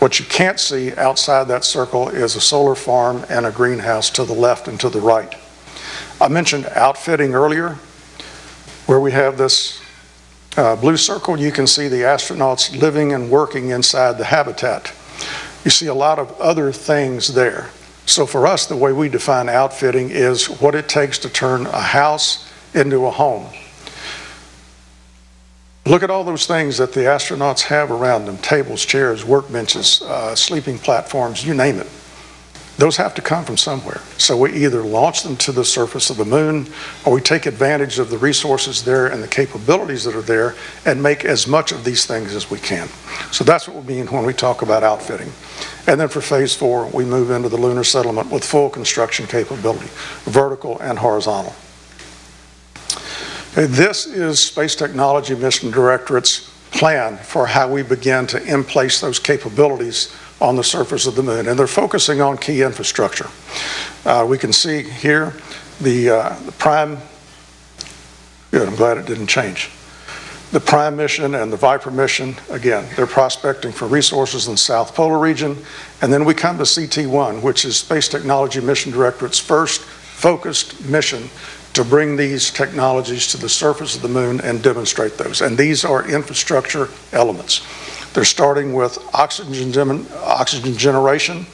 What you can't see outside that circle is a solar farm and a greenhouse to the left and to the right. I mentioned outfitting earlier, where we have this blue circle. You can see the astronauts living and working inside the habitat. You see a lot of other things there. So for us, the way we define outfitting is what it takes to turn a house into a home. Look at all those things that the astronauts have around them: tables, chairs, workbenches, sleeping platforms, you name it. Those have to come from somewhere. So we either launch them to the surface of the moon, or we take advantage of the resources there and the capabilities that are there and make as much of these things as we can. So that's what we mean when we talk about outfitting. And then for phase 4, we move into the lunar settlement with full construction capability, vertical and horizontal. Okay, this is Space Technology Mission Directorate's plan for how we begin to in-place those capabilities on the surface of the moon, and they're focusing on key infrastructure. We can see here the prime, good, I'm glad it didn't change. The prime mission and the Viper mission, again, they're prospecting for resources in the South Polar region. And then we come to CT1, which is Space Technology Mission Directorate's first focused mission to bring these technologies to the surface of the moon and demonstrate those. And these are infrastructure elements. They're starting with oxygen generation,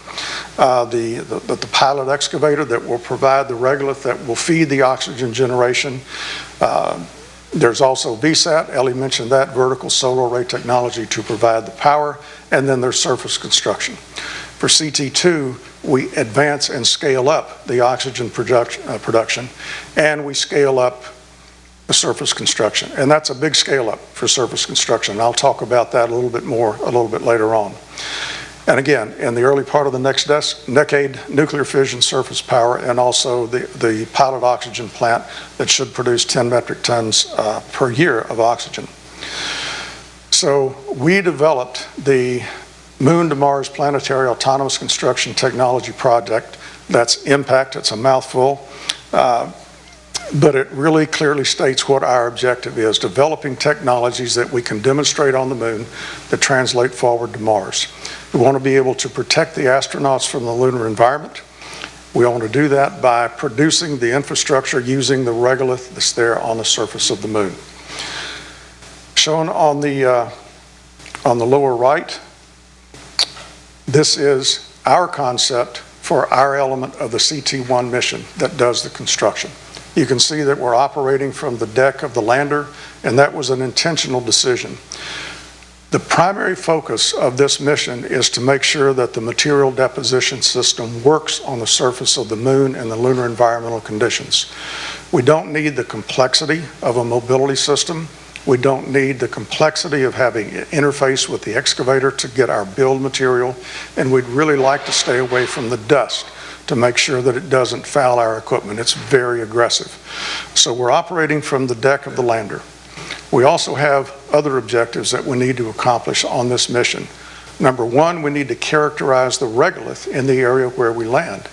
the pilot excavator that will provide the regolith that will feed the oxygen generation. There's also VSAT, Ellie mentioned that, vertical solar array technology to provide the power, and then there's surface construction. For CT2, we advance and scale up the oxygen production, and we scale up the surface construction. And that's a big scale up for surface construction. I'll talk about that a little bit more a little bit later on. And again, in the early part of the next decade, nuclear fission surface power, and also the pilot oxygen plant that should produce 10 metric tons per year of oxygen. So we developed the Moon to Mars Planetary Autonomous Construction Technology Project. That's IMPACT, it's a mouthful. But it really clearly states what our objective is: developing technologies that we can demonstrate on the moon that translate forward to Mars. We want to be able to protect the astronauts from the lunar environment. We want to do that by producing the infrastructure using the regolith that's there on the surface of the moon. Shown on the lower right, this is our concept for our element of the CT1 mission that does the construction. You can see that we're operating from the deck of the lander, and that was an intentional decision. The primary focus of this mission is to make sure that the material deposition system works on the surface of the moon in the lunar environmental conditions. We don't need the complexity of a mobility system. We don't need the complexity of having an interface with the excavator to get our build material, and we'd really like to stay away from the dust to make sure that it doesn't foul our equipment. It's very aggressive. So we're operating from the deck of the lander. We also have other objectives that we need to accomplish on this mission. Number one, we need to characterize the regolith in the area where we land.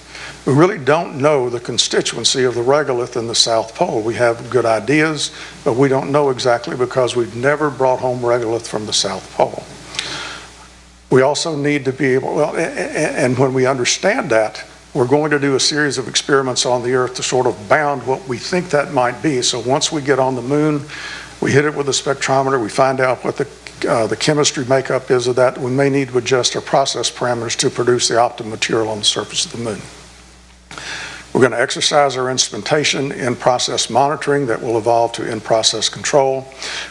We really don't know the constituency of the regolith in the South Pole. We have good ideas, but we don't know exactly because we've never brought home regolith from the South Pole. We also need to be able, and when we understand that, we're going to do a series of experiments on the Earth to sort of bound what we think that might be. So once we get on the moon, we hit it with a spectrometer, we find out what the chemistry makeup is of that. We may need to adjust our process parameters to produce the optimum material on the surface of the moon. We're going to exercise our instrumentation in process monitoring that will evolve to in-process control.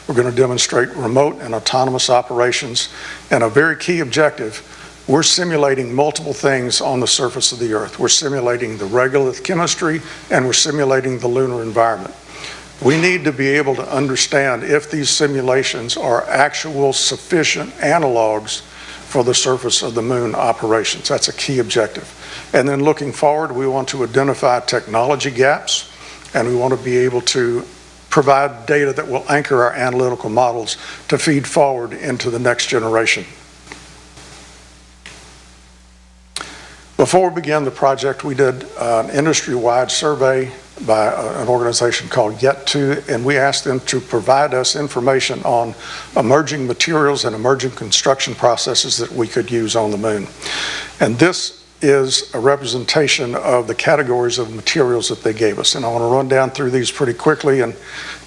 We're going to demonstrate remote and autonomous operations. And a very key objective, we're simulating multiple things on the surface of the Earth. We're simulating the regolith chemistry, and we're simulating the lunar environment. We need to be able to understand if these simulations are actual sufficient analogs for the surface of the moon operations. That's a key objective. And then looking forward, we want to identify technology gaps, and we want to be able to provide data that will anchor our analytical models to feed forward into the next generation. Before we began the project, we did an industry-wide survey by an organization called Get2, and we asked them to provide us information on emerging materials and emerging construction processes that we could use on the moon. And this is a representation of the categories of materials that they gave us. And I want to run down through these pretty quickly and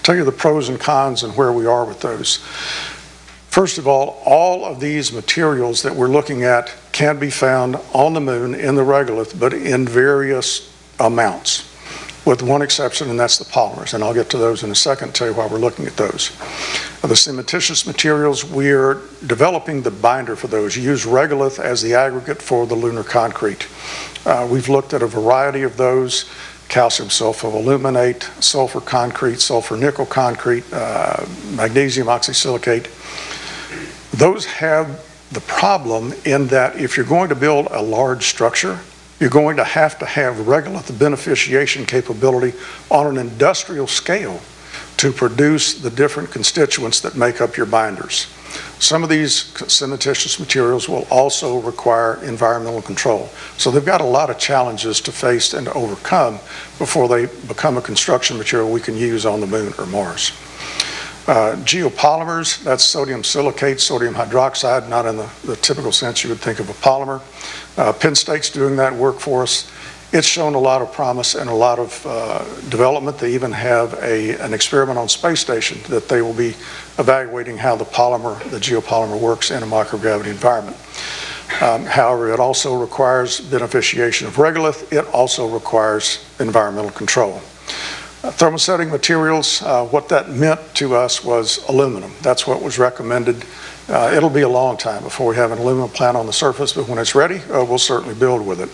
tell you the pros and cons and where we are with those. First of all of these materials that we're looking at can be found on the moon in the regolith, but in various amounts, with one exception, and that's the polymers. And I'll get to those in a second, tell you why we're looking at those. The cementitious materials, we're developing the binder for those. You use regolith as the aggregate for the lunar concrete. We've looked at a variety of those: calcium sulfoaluminate, sulfur concrete, sulfur nickel concrete, magnesium oxysilicate. Those have the problem in that if you're going to build a large structure, you're going to have regolith beneficiation capability on an industrial scale to produce the different constituents that make up your binders. Some of these cementitious materials will also require environmental control. So they've got a lot of challenges to face and to overcome before they become a construction material we can use on the moon or Mars. Geopolymers, that's sodium silicate, sodium hydroxide, not in the typical sense you would think of a polymer. Penn State's doing that work for us. It's shown a lot of promise and a lot of development. They even have an experiment on space station that they will be evaluating how the geopolymer works in a microgravity environment. However, it also requires beneficiation of regolith. It also requires environmental control. Thermosetting materials, what that meant to us was aluminum. That's what was recommended. It'll be a long time before we have an aluminum plant on the surface, but when it's ready, we'll certainly build with it.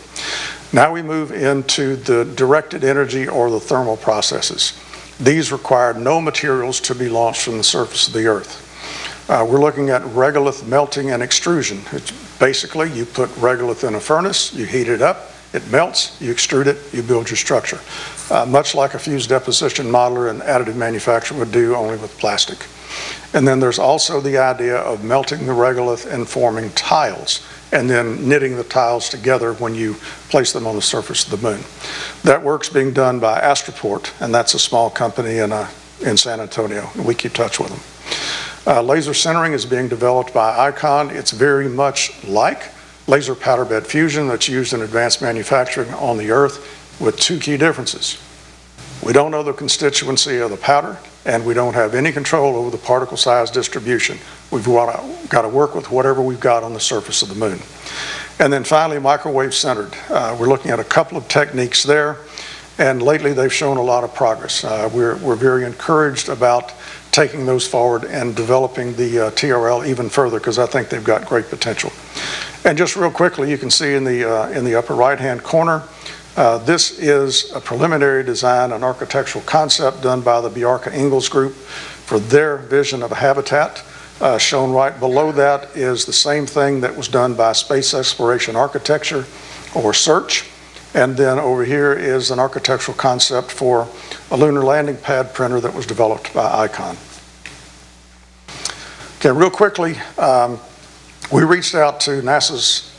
Now we move into the directed energy or the thermal processes. These require no materials to be launched from the surface of the Earth. We're looking at regolith melting and extrusion. It's basically, you put regolith in a furnace, you heat it up, it melts, you extrude it, you build your structure. Much like a fused deposition modeler and additive manufacturer would do, only with plastic. And then there's also the idea of melting the regolith and forming tiles, and then knitting the tiles together when you place them on the surface of the moon. That work's being done by Astroport, and that's a small company in San Antonio. We keep touch with them. Laser sintering is being developed by Icon. It's very much like laser powder bed fusion that's used in advanced manufacturing on the Earth, with two key differences. We don't know the constituency of the powder, and we don't have any control over the particle size distribution. We've got to work with whatever we've got on the surface of the moon. And then finally, microwave centered. We're looking at a couple of techniques there, and lately they've shown a lot of progress. We're very encouraged about taking those forward and developing the TRL even further, because I think they've got great potential. And just real quickly, you can see in the upper right-hand corner, this is a preliminary design, an architectural concept done by the Bjarke Ingels group for their vision of a habitat. Shown right below that is the same thing that was done by Space Exploration Architecture, or SEARCH. And then over here is an architectural concept for a lunar landing pad printer that was developed by Icon. Okay, real quickly, we reached out to NASA's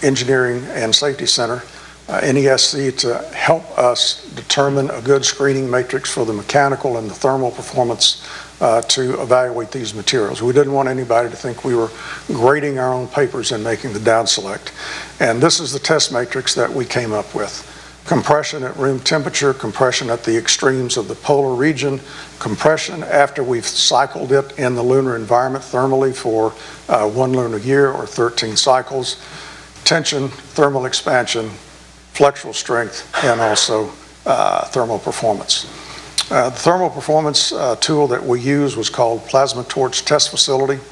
Engineering and Safety Center, NESC, to help us determine a good screening matrix for the mechanical and the thermal performance to evaluate these materials. We didn't want anybody to think we were grading our own papers and making the down select. And this is the test matrix that we came up with. Compression at room temperature, compression at the extremes of the polar region, compression after we've cycled it in the lunar environment thermally for 1 lunar year or 13 cycles, tension, thermal expansion, flexural strength, and also thermal performance. The thermal performance tool that we use was called Plasma Torch Test Facility.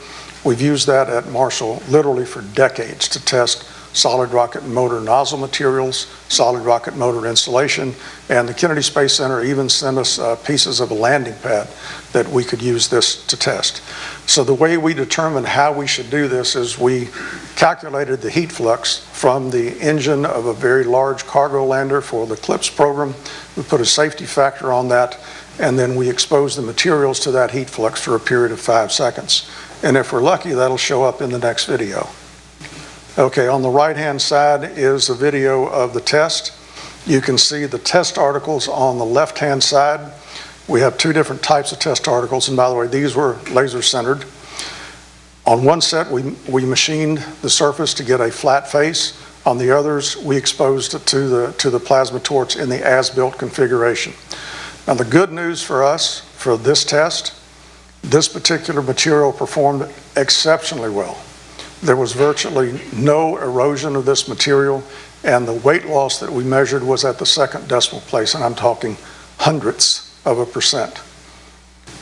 We've used that at Marshall literally for decades to test solid rocket motor nozzle materials, solid rocket motor insulation, and the Kennedy Space Center even sent us pieces of a landing pad that we could use this to test. So the way we determined how we should do this is we calculated the heat flux from the engine of a very large cargo lander for the CLIPS program. We put a safety factor on that, and then we exposed the materials to that heat flux for a period of 5 seconds. And if we're lucky, that'll show up in the next video. Okay, on the right-hand side is a video of the test. You can see the test articles on the left-hand side. We have two different types of test articles, and by the way, these were laser-centered. On one set, we machined the surface to get a flat face. On the others, we exposed it to the plasma torch in the as-built configuration. Now, the good news for us for this test, this particular material performed exceptionally well. There was virtually no erosion of this material, and the weight loss that we measured was at the second decimal place, and I'm talking hundredths of a percent.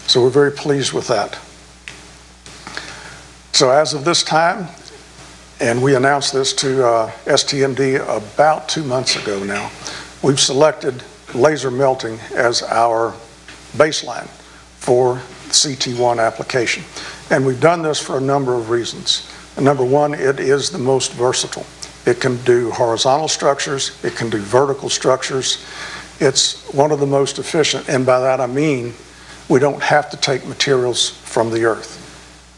So we're very pleased with that. So as of this time, and we announced this to STMD about 2 months ago now, we've selected laser melting as our baseline for the CT1 application. And we've done this for a number of reasons. Number one, it is the most versatile. It can do horizontal structures, it can do vertical structures. It's one of the most efficient, and by that I mean we don't have to take materials from the earth.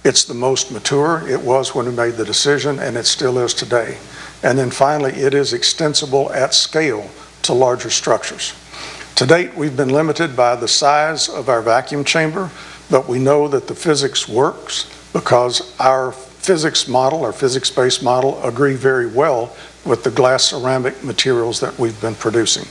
It's the most mature. It was when we made the decision, and it still is today. And then finally, it is extensible at scale to larger structures. To date, we've been limited by the size of our vacuum chamber, but we know that the physics works because our physics model, our physics-based model, agree very well with the glass ceramic materials that we've been producing.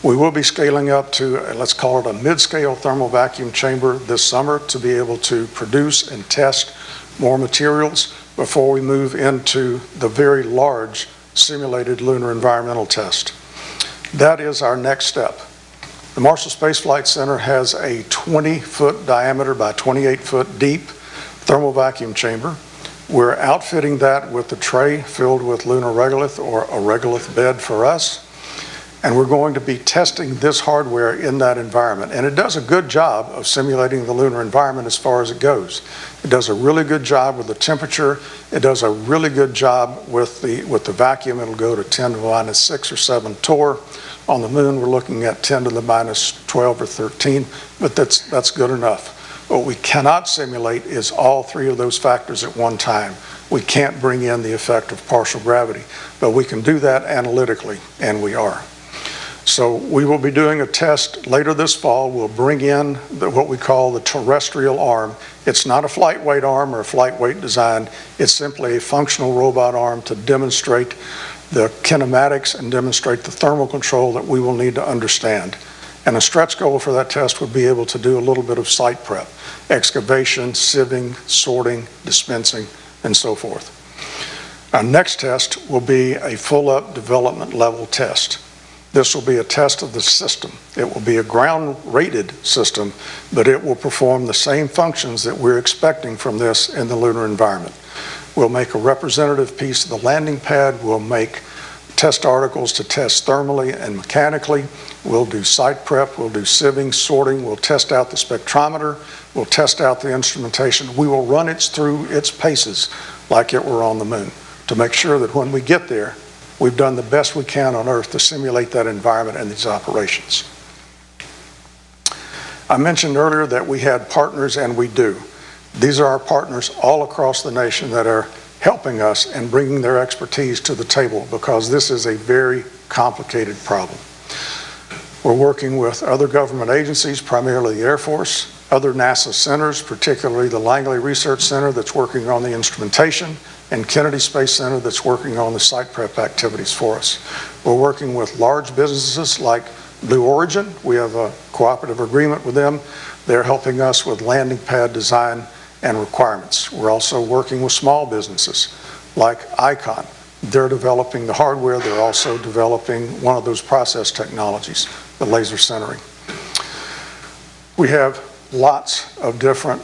We will be scaling up to, let's call it a mid-scale thermal vacuum chamber this summer to be able to produce and test more materials before we move into the very large simulated lunar environmental test. That is our next step. The Marshall Space Flight Center has a 20-foot diameter by 28-foot deep thermal vacuum chamber. We're outfitting that with a tray filled with lunar regolith, or a regolith bed for us. And we're going to be testing this hardware in that environment. And it does a good job of simulating the lunar environment as far as it goes. It does a really good job with the temperature. It does a really good job with the vacuum. It'll go to 10 to the minus 6 or 7 torr. On the moon, we're looking at 10 to the minus 12 or 13, but that's good enough. What we cannot simulate is all three of those factors at one time. We can't bring in the effect of partial gravity, but we can do that analytically, and we are. So we will be doing a test later this fall. We'll bring in what we call the terrestrial arm. It's not a flight weight arm or a flight weight design. It's simply a functional robot arm to demonstrate the kinematics and demonstrate the thermal control that we will need to understand. And a stretch goal for that test would be able to do a little bit of site prep, excavation, sieving, sorting, dispensing, and so forth. Our next test will be a full-up development level test. This will be a test of the system. It will be a ground-rated system, but it will perform the same functions that we're expecting from this in the lunar environment. We'll make a representative piece of the landing pad. We'll make test articles to test thermally and mechanically. We'll do site prep. We'll do sieving, sorting. We'll test out the spectrometer. We'll test out the instrumentation. We will run it through its paces like it were on the moon to make sure that when we get there, we've done the best we can on Earth to simulate that environment and these operations. I mentioned earlier that we had partners, and we do. These are our partners all across the nation that are helping us and bringing their expertise to the table because this is a very complicated problem. We're working with other government agencies, primarily the Air Force, other NASA centers, particularly the Langley Research Center that's working on the instrumentation, and Kennedy Space Center that's working on the site prep activities for us. We're working with large businesses like Blue Origin. We have a cooperative agreement with them. They're helping us with landing pad design and requirements. We're also working with small businesses like Icon. They're developing the hardware. They're also developing one of those process technologies, the laser centering. We have lots of different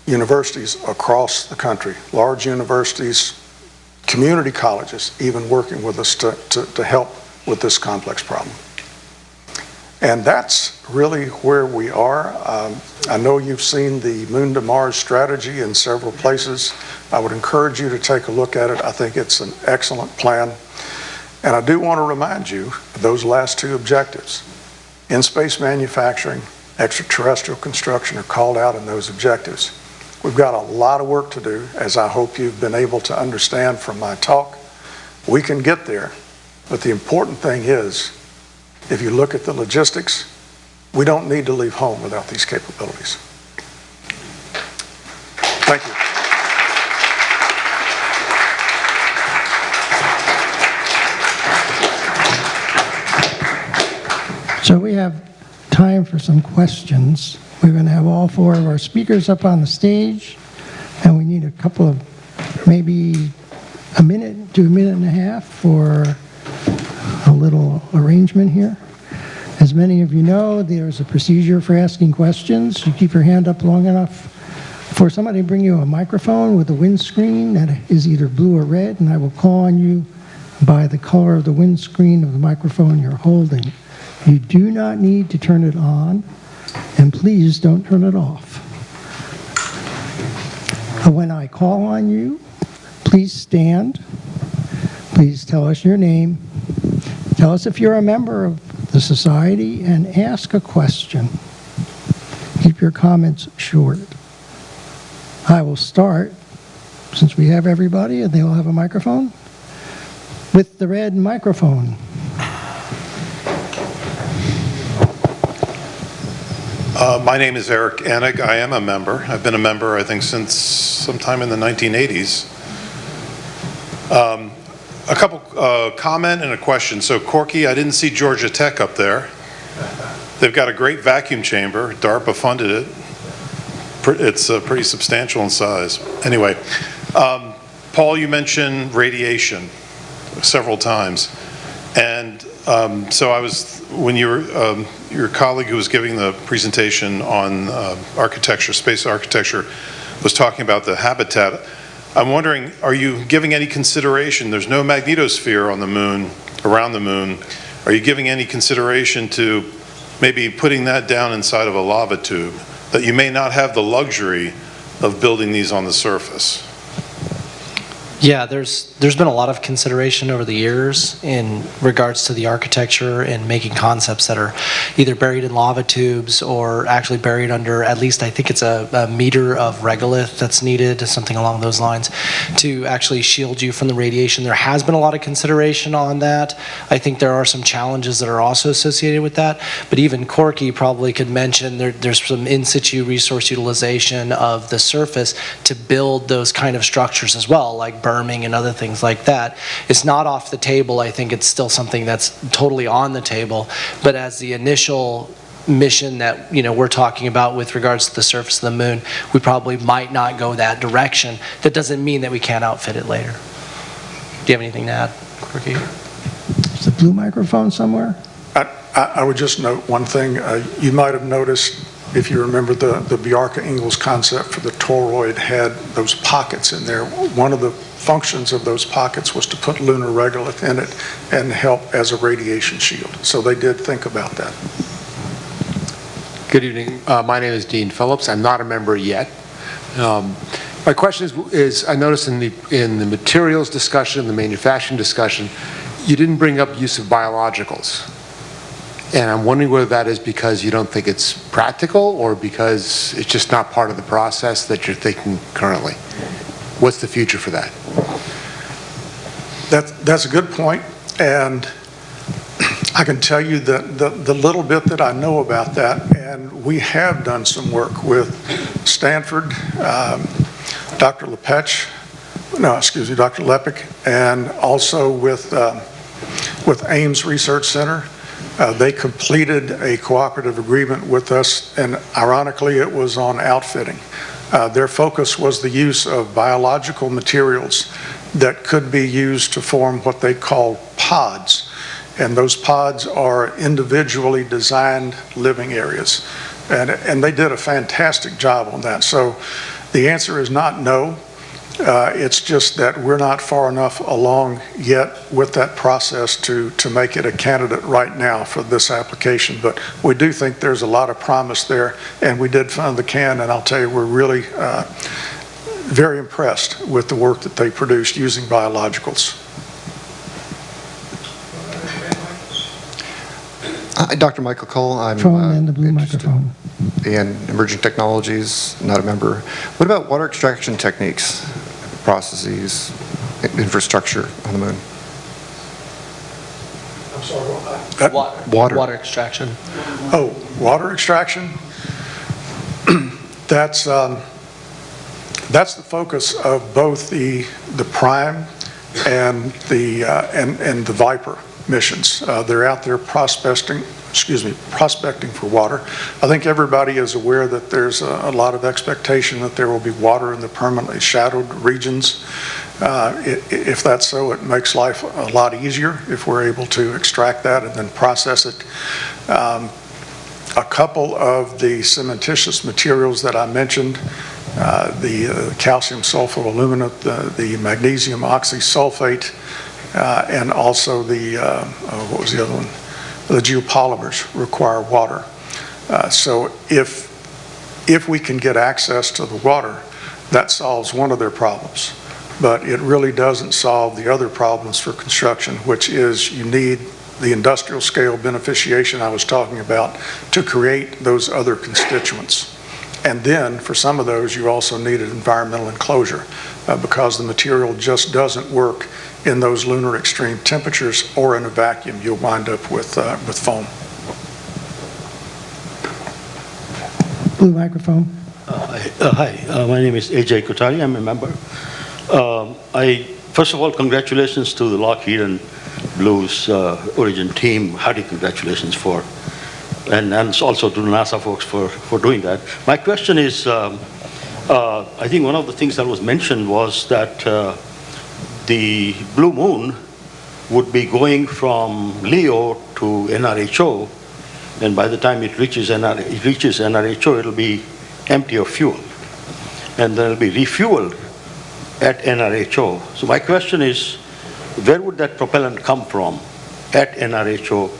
universities across the country, large universities, community colleges, even working with us to help with this complex problem. And that's really where we are. I know you've seen the Moon to Mars strategy in several places. I would encourage you to take a look at it. I think it's an excellent plan. And I do want to remind you of those last two objectives. In-space manufacturing, extraterrestrial construction are called out in those objectives. We've got a lot of work to do, as I hope you've been able to understand from my talk. We can get there, but the important thing is if you look at the logistics, we don't need to leave home without these capabilities. Thank you. So we have time for some questions. We're going to have all four of our speakers up on the stage, and we need a couple of, maybe a minute to a minute and a half for a little arrangement here. As many of you know, there's a procedure for asking questions. You keep your hand up long enough for somebody to bring you a microphone with a windscreen that is either blue or red, and I will call on you by the color of the windscreen of the microphone you're holding. You do not need to turn it on, and please don't turn it off. When I call on you, please stand. Please tell us your name. Tell us if you're a member of the society, and ask a question. Keep your comments short. I will start, since we have everybody and they all have a microphone, with the red microphone. My name is Eric Anig. I am a member. I've been a member, I think, since sometime in the 1980s. A couple comment and a question. So Corky, I didn't see Georgia Tech up there. They've got a great vacuum chamber. DARPA funded it. It's pretty substantial in size. Anyway, Paul, you mentioned radiation several times. And so I was, when you were, your colleague who was giving the presentation on architecture, space architecture, was talking about the habitat. I'm wondering, are you giving any consideration? There's no magnetosphere on the moon, around the moon. Are you giving any consideration to maybe putting that down inside of a lava tube, that you may not have the luxury of building these on the surface? Yeah, there's been a lot of consideration over the years in regards to the architecture and making concepts that are either buried in lava tubes or actually buried under, at least I think it's a meter of regolith that's needed, something along those lines, to actually shield you from the radiation. There has been a lot of consideration on that. I think there are some challenges that are also associated with that, but even Corky probably could mention there's some in situ resource utilization of the surface to build those kind of structures as well, like berming and other things like that. It's not off the table. I think it's still something that's totally on the table. But as the initial mission that we're talking about with regards to the surface of the moon, we probably might not go that direction. That doesn't mean that we can't outfit it later. Do you have anything to add, Corky? Is the blue microphone somewhere? I would just note one thing. You might have noticed, if you remember the Bjarke-Ingels concept for the toroid had those pockets in there. One of the functions of those pockets was to put lunar regolith in it and help as a radiation shield. So they did think about that. Good evening. My name is Dean Phillips. I'm not a member yet. My question is I noticed in the materials discussion, the manufacturing discussion, you didn't bring up use of biologicals. And I'm wondering whether that is because you don't think it's practical or because it's just not part of the process that you're thinking currently. What's the future for that? That's a good point, and I can tell you that the little bit that I know about that, and we have done some work with Stanford, Dr. Lepek, and also with Ames Research Center. They completed a cooperative agreement with us, and ironically, it was on outfitting. Their focus was the use of biological materials that could be used to form what they call pods. And those pods are individually designed living areas. And they did a fantastic job on that. So the answer is not no. It's just that we're not far enough along yet with that process to make it a candidate right now for this application. But we do think there's a lot of promise there, and we did fund the can, and I'll tell you, we're really very impressed with the work that they produced using biologicals. Dr. Michael Cole, I'm Phone and the blue microphone. in emerging technologies, not a member. What about water extraction techniques, processes, infrastructure on the moon? I'm sorry, Water extraction. Oh, water extraction? That's the focus of both the Prime and the Viper missions. They're out there prospecting for water. I think everybody is aware that there's a lot of expectation that there will be water in the permanently shadowed regions. If that's so, it makes life a lot easier if we're able to extract that and then process it. A couple of the cementitious materials that I mentioned, the calcium sulfoaluminate, the magnesium oxysulfate, and also the, what was the other one? The geopolymers require water. So if we can get access to the water, that solves one of their problems. But it really doesn't solve the other problems for construction, which is you need the industrial scale beneficiation I was talking about to create those other constituents. And then for some of those, you also need an environmental enclosure because the material just doesn't work in those lunar extreme temperatures or in a vacuum. You'll wind up with foam. Blue microphone. Hi, my name is Ajay Kothari. I'm a member. First of all, congratulations to the Lockheed and Blues Origin team. Hearty congratulations and also to the NASA folks for doing that. My question is, I think one of the things that was mentioned was that the Blue Moon would be going from LEO to NRHO, and by the time it reaches NRHO, it'll be empty of fuel, and then it'll be refueled at NRHO. So my question is, where would that propellant come from at NRHO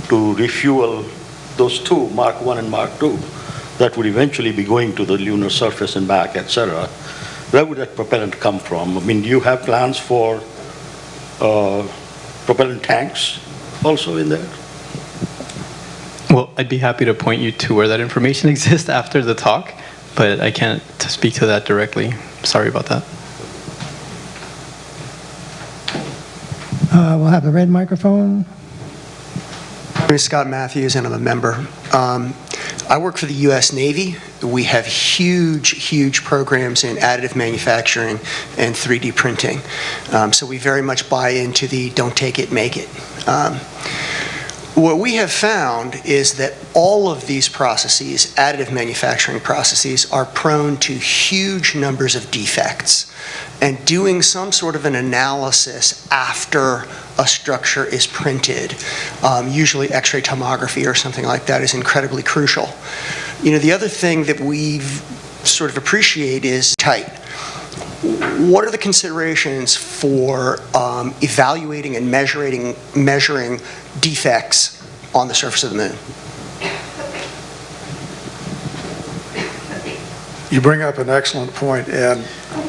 to refuel those two, Mark 1 and Mark 2, that would eventually be going to the lunar surface and back, etc.? Where would that propellant come from? I mean, do you have plans for propellant tanks also in there? Well, I'd be happy to point you to where that information exists after the talk, but I can't speak to that directly. Sorry about that. We'll have the red microphone. My name is Scott Matthews, and I'm a member. I work for the U.S. Navy. We have huge programs in additive manufacturing and 3D printing. So we very much buy into the don't take it, make it. What we have found is that all of these processes, additive manufacturing processes, are prone to huge numbers of defects. And doing some sort of an analysis after a structure is printed, usually X-ray tomography or something like that, is incredibly crucial. You know, the other thing that we sort of appreciate is tight. What are the considerations for evaluating and measuring defects on the surface of the moon? You bring up an excellent point, and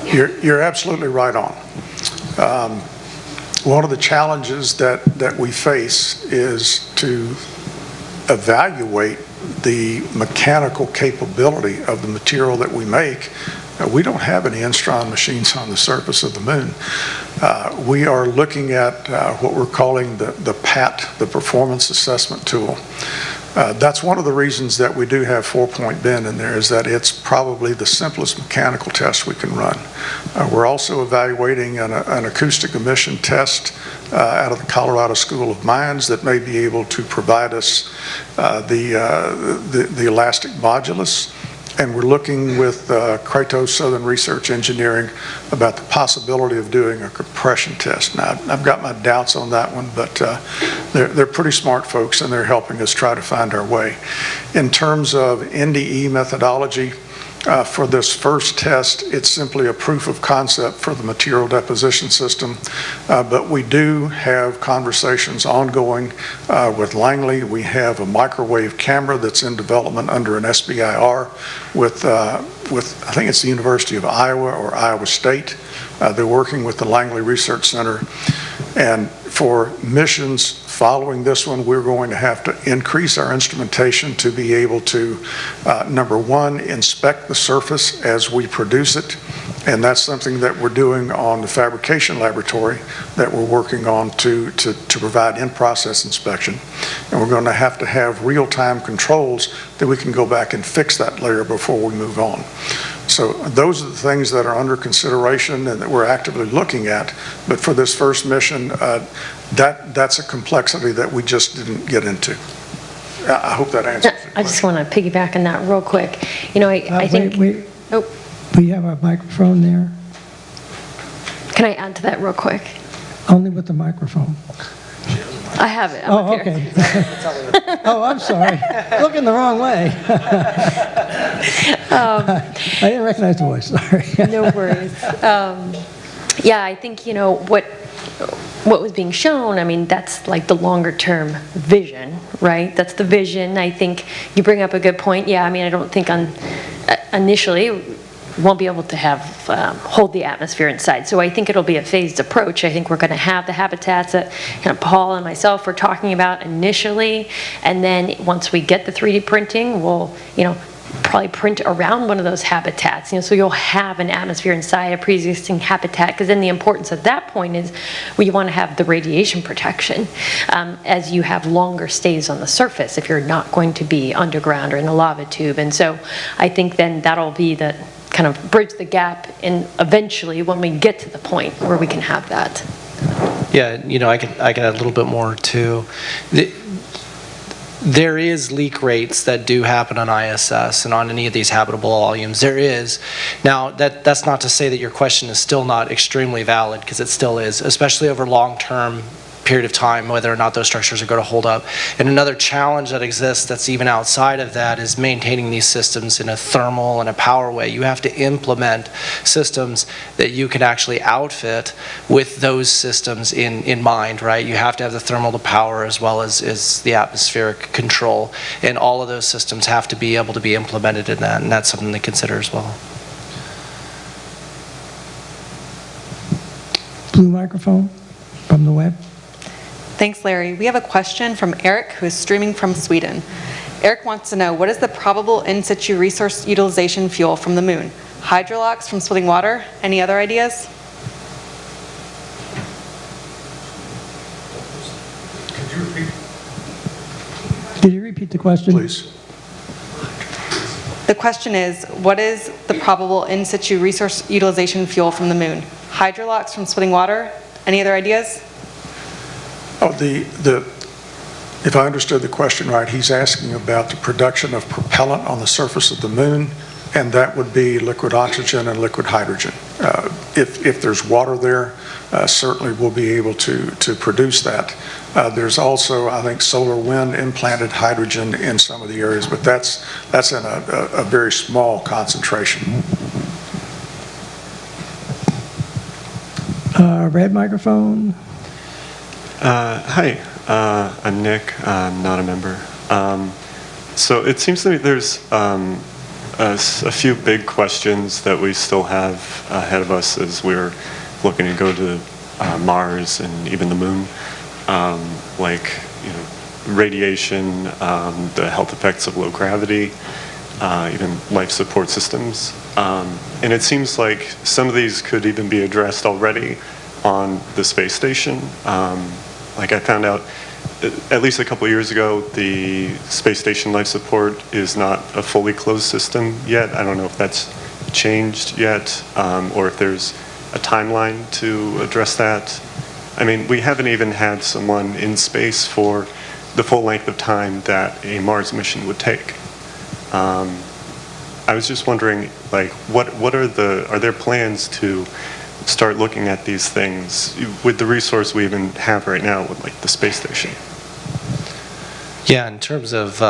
you're absolutely right on. One of the challenges that we face is to evaluate the mechanical capability of the material that we make. We don't have any Instron machines on the surface of the moon. We are looking at what we're calling the PAT, the Performance Assessment Tool. That's one of the reasons that we do have 4-point bend in there, is that it's probably the simplest mechanical test we can run. We're also evaluating an acoustic emission test out of the Colorado School of Mines that may be able to provide us the elastic modulus. And we're looking with Kratos Southern Research Engineering about the possibility of doing a compression test. Now, I've got my doubts on that one, but they're pretty smart folks, and they're helping us try to find our way. In terms of NDE methodology, for this first test, it's simply a proof of concept for the material deposition system, but we do have conversations ongoing with Langley. We have a microwave camera that's in development under an SBIR with I think it's the University of Iowa or Iowa State. They're working with the Langley Research Center, and for missions following this one, we're going to have to increase our instrumentation to be able to, number one, inspect the surface as we produce it, And that's something that we're doing on the fabrication laboratory that we're working on to provide in-process inspection. And we're going to have real-time controls that we can go back and fix that layer before we move on. So those are the things that are under consideration and that we're actively looking at. But for this first mission, that's a complexity that we just didn't get into. I hope that answers it. I just want to piggyback on that real quick. You know, I think... We have a microphone there. Can I add to that real quick? Only with the microphone. I have it. Oh, okay. Oh, I'm sorry. Looking the wrong way. I didn't recognize the voice, sorry. No worries. Yeah, I think, you know, what was being shown, I mean, that's like the longer term vision, right? That's the vision. I think you bring up a good point. Yeah, I mean, I don't think initially won't be able to have hold the atmosphere inside. So I think it'll be a phased approach. I think we're going to have the habitats that kind of Paul and myself were talking about initially, and then once we get the 3D printing, we'll, you know, probably print around one of those habitats, you know, so you'll have an atmosphere inside a pre-existing habitat, because then the importance at that point is you want to have the radiation protection as you have longer stays on the surface if you're not going to be underground or in a lava tube. And so I think then that'll be the kind of bridge the gap, and eventually when we get to the point where we can have that. Yeah, you know, I can add a little bit more too. There is leak rates that do happen on ISS and on any of these habitable volumes. There is. Now, that's not to say that your question is still not extremely valid, because it still is, especially over long-term period of time, whether or not those structures are going to hold up. And another challenge that exists that's even outside of that is maintaining these systems in a thermal and a power way. You have to implement systems that you can actually outfit with those systems in mind, right? You have to have the thermal to power as well as the atmospheric control. And all of those systems have to be able to be implemented in that, and that's something to consider as well. Blue microphone from the web. Thanks, Larry. We have a question from Eric, who is streaming from Sweden. Eric wants to know, what is the probable in situ resource utilization fuel from the moon? Hydrolox from splitting water? Any other ideas? Could you repeat the question? Please. The question is, what is the probable in situ resource utilization fuel from the moon? Hydrolox from splitting water? Any other ideas? Oh, if I understood the question right, he's asking about the production of propellant on the surface of the moon, and that would be liquid oxygen and liquid hydrogen. If there's water there, certainly we'll be able to produce that. There's also, I think, solar wind implanted hydrogen in some of the areas, but that's in a very small concentration. Red microphone. Hi, I'm Nick. I'm not a member. So it seems to me there's a few big questions that we still have ahead of us as we're looking to go to Mars and even the moon, like, you know, radiation, the health effects of low gravity, even life support systems. And it seems like some of these could even be addressed already on the space station. Like I found out, at least a couple of years ago, the space station life support is not a fully closed system yet. I don't know if that's changed yet, or if there's a timeline to address that. I mean, we haven't even had someone in space for the full length of time that a Mars mission would take. I was just wondering, like, what are there plans to start looking at these things with the resource we even have right now with, like, the space station? Yeah, in terms of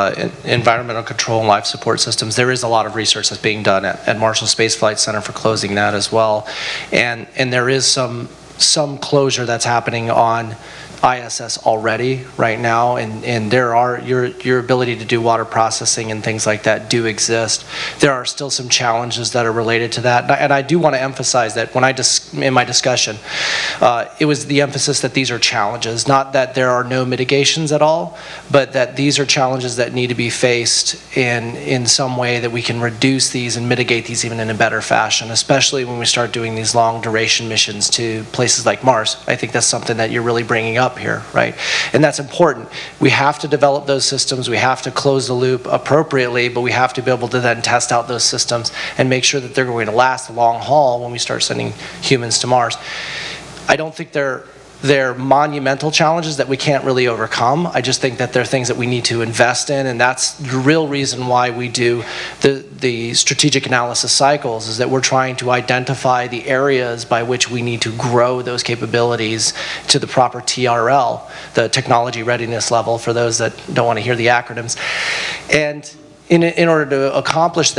environmental control and life support systems, there is a lot of research that's being done at Marshall Space Flight Center for closing that as well. And there is some closure that's happening on ISS already right now, and there are your ability to do water processing and things like that do exist. There are still some challenges that are related to that, and I do want to emphasize that when in my discussion, it was the emphasis that these are challenges, not that there are no mitigations at all, but that these are challenges that need to be faced in some way that we can reduce these and mitigate these even in a better fashion, especially when we start doing these long duration missions to places like Mars. I think that's something that you're really bringing up here, right? And that's important. We have to develop those systems, we have to close the loop appropriately, but we have to be able to then test out those systems and make sure that they're going to last the long haul when we start sending humans to Mars. I don't think they're monumental challenges that we can't really overcome. I just think that they're things that we need to invest in, and that's the real reason why we do the strategic analysis cycles, is that we're trying to identify the areas by which we need to grow those capabilities to the proper TRL, the technology readiness level, for those that don't want to hear the acronyms. And in order to accomplish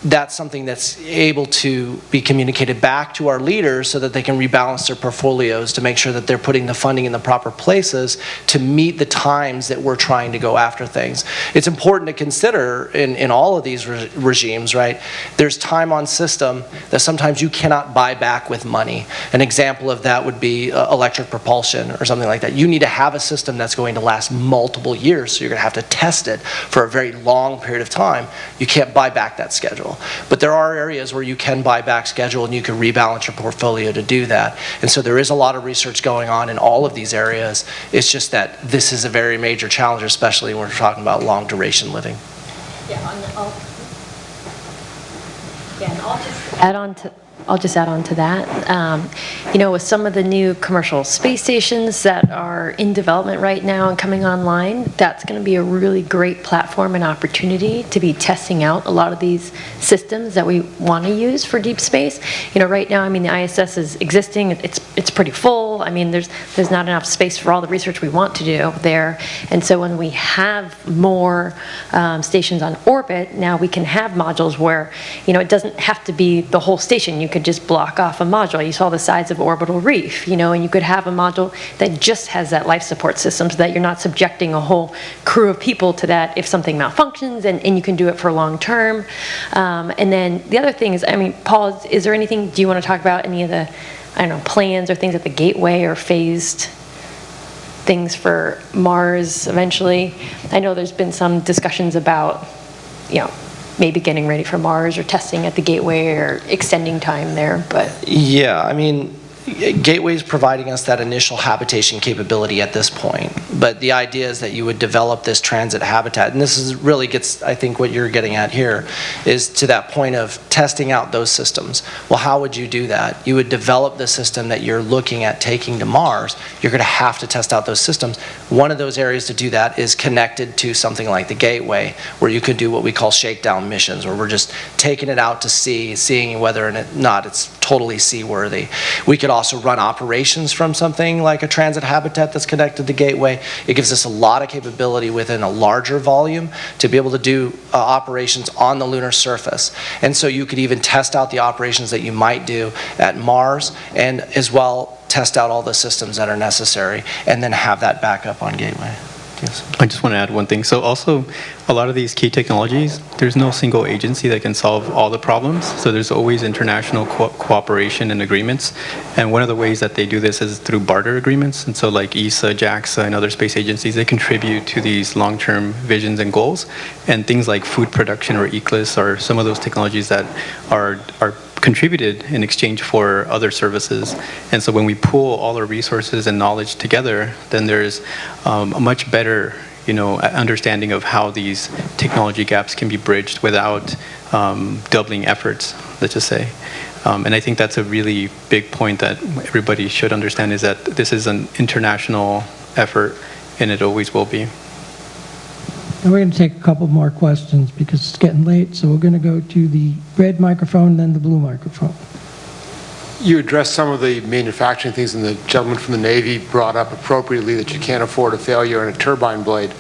that's something that's able to be communicated back to our leaders so that they can rebalance their portfolios to make sure that they're putting the funding in the proper places to meet the times that we're trying to go after things. It's important to consider in all of these regimes, right? There's time on system that sometimes you cannot buy back with money. An example of that would be electric propulsion or something like that. You need to have a system that's going to last multiple years, so you're going to have to test it for a very long period of time. You can't buy back that schedule. But there are areas where you can buy back schedule and you can rebalance your portfolio to do that. And so there is a lot of research going on in all of these areas. It's just that this is a very major challenge, especially when we're talking about long duration living. Yeah, and I'll just add on to that. With some of the new commercial space stations that are in development right now and coming online, that's going to be a really great platform and opportunity to be testing out a lot of these systems that we want to use for deep space. Right now, the ISS is existing. It's pretty full. There's not enough space for all the research we want to do there. And so when we have more stations on orbit, now we can have modules where, it doesn't have to be the whole station. You could just block off a module. You saw the size of orbital reef, and you could have a module that just has that life support system so that you're not subjecting a whole crew of people to that if something malfunctions, and you can do it for long term. And then the other thing is, Paul, is there anything, do you want to talk about any of the, plans or things at the gateway or phased things for Mars eventually? I know there's been some discussions about, maybe getting ready for Mars or testing at the gateway or extending time there, but... Yeah, Gateway is providing us that initial habitation capability at this point, but the idea is that you would develop this transit habitat, and this really gets, I think what you're getting at here, is to that point of testing out those systems. Well, how would you do that? You would develop the system that you're looking at taking to Mars. You're going to have to test out those systems. One of those areas to do that is connected to something like the Gateway, where you could do what we call shakedown missions, where we're just taking it out to sea, seeing whether or not it's totally seaworthy. We could also run operations from something like a transit habitat that's connected to Gateway. It gives us a lot of capability within a larger volume to be able to do operations on the lunar surface. And so you could even test out the operations that you might do at Mars, and as well test out all the systems that are necessary, and then have that backup on Gateway. Yes. I just want to add one thing. So also, a lot of these key technologies, there's no single agency that can solve all the problems. So there's always international cooperation and agreements. And one of the ways that they do this is through barter agreements. And so like ESA, JAXA, and other space agencies, they contribute to these long-term visions and goals. And things like food production or ECLIS are some of those technologies that are contributed in exchange for other services. And so when we pool all our resources and knowledge together, then there's a much better understanding of how these technology gaps can be bridged without doubling efforts, let's just say. And I think that's a really big point that everybody should understand, is that this is an international effort, and it always will be. And we're going to take a couple more questions because it's getting late, so we're going to go to the red microphone, then the blue microphone. You addressed some of the manufacturing things, and the gentleman from the Navy brought up appropriately that you can't afford a failure in a turbine blade.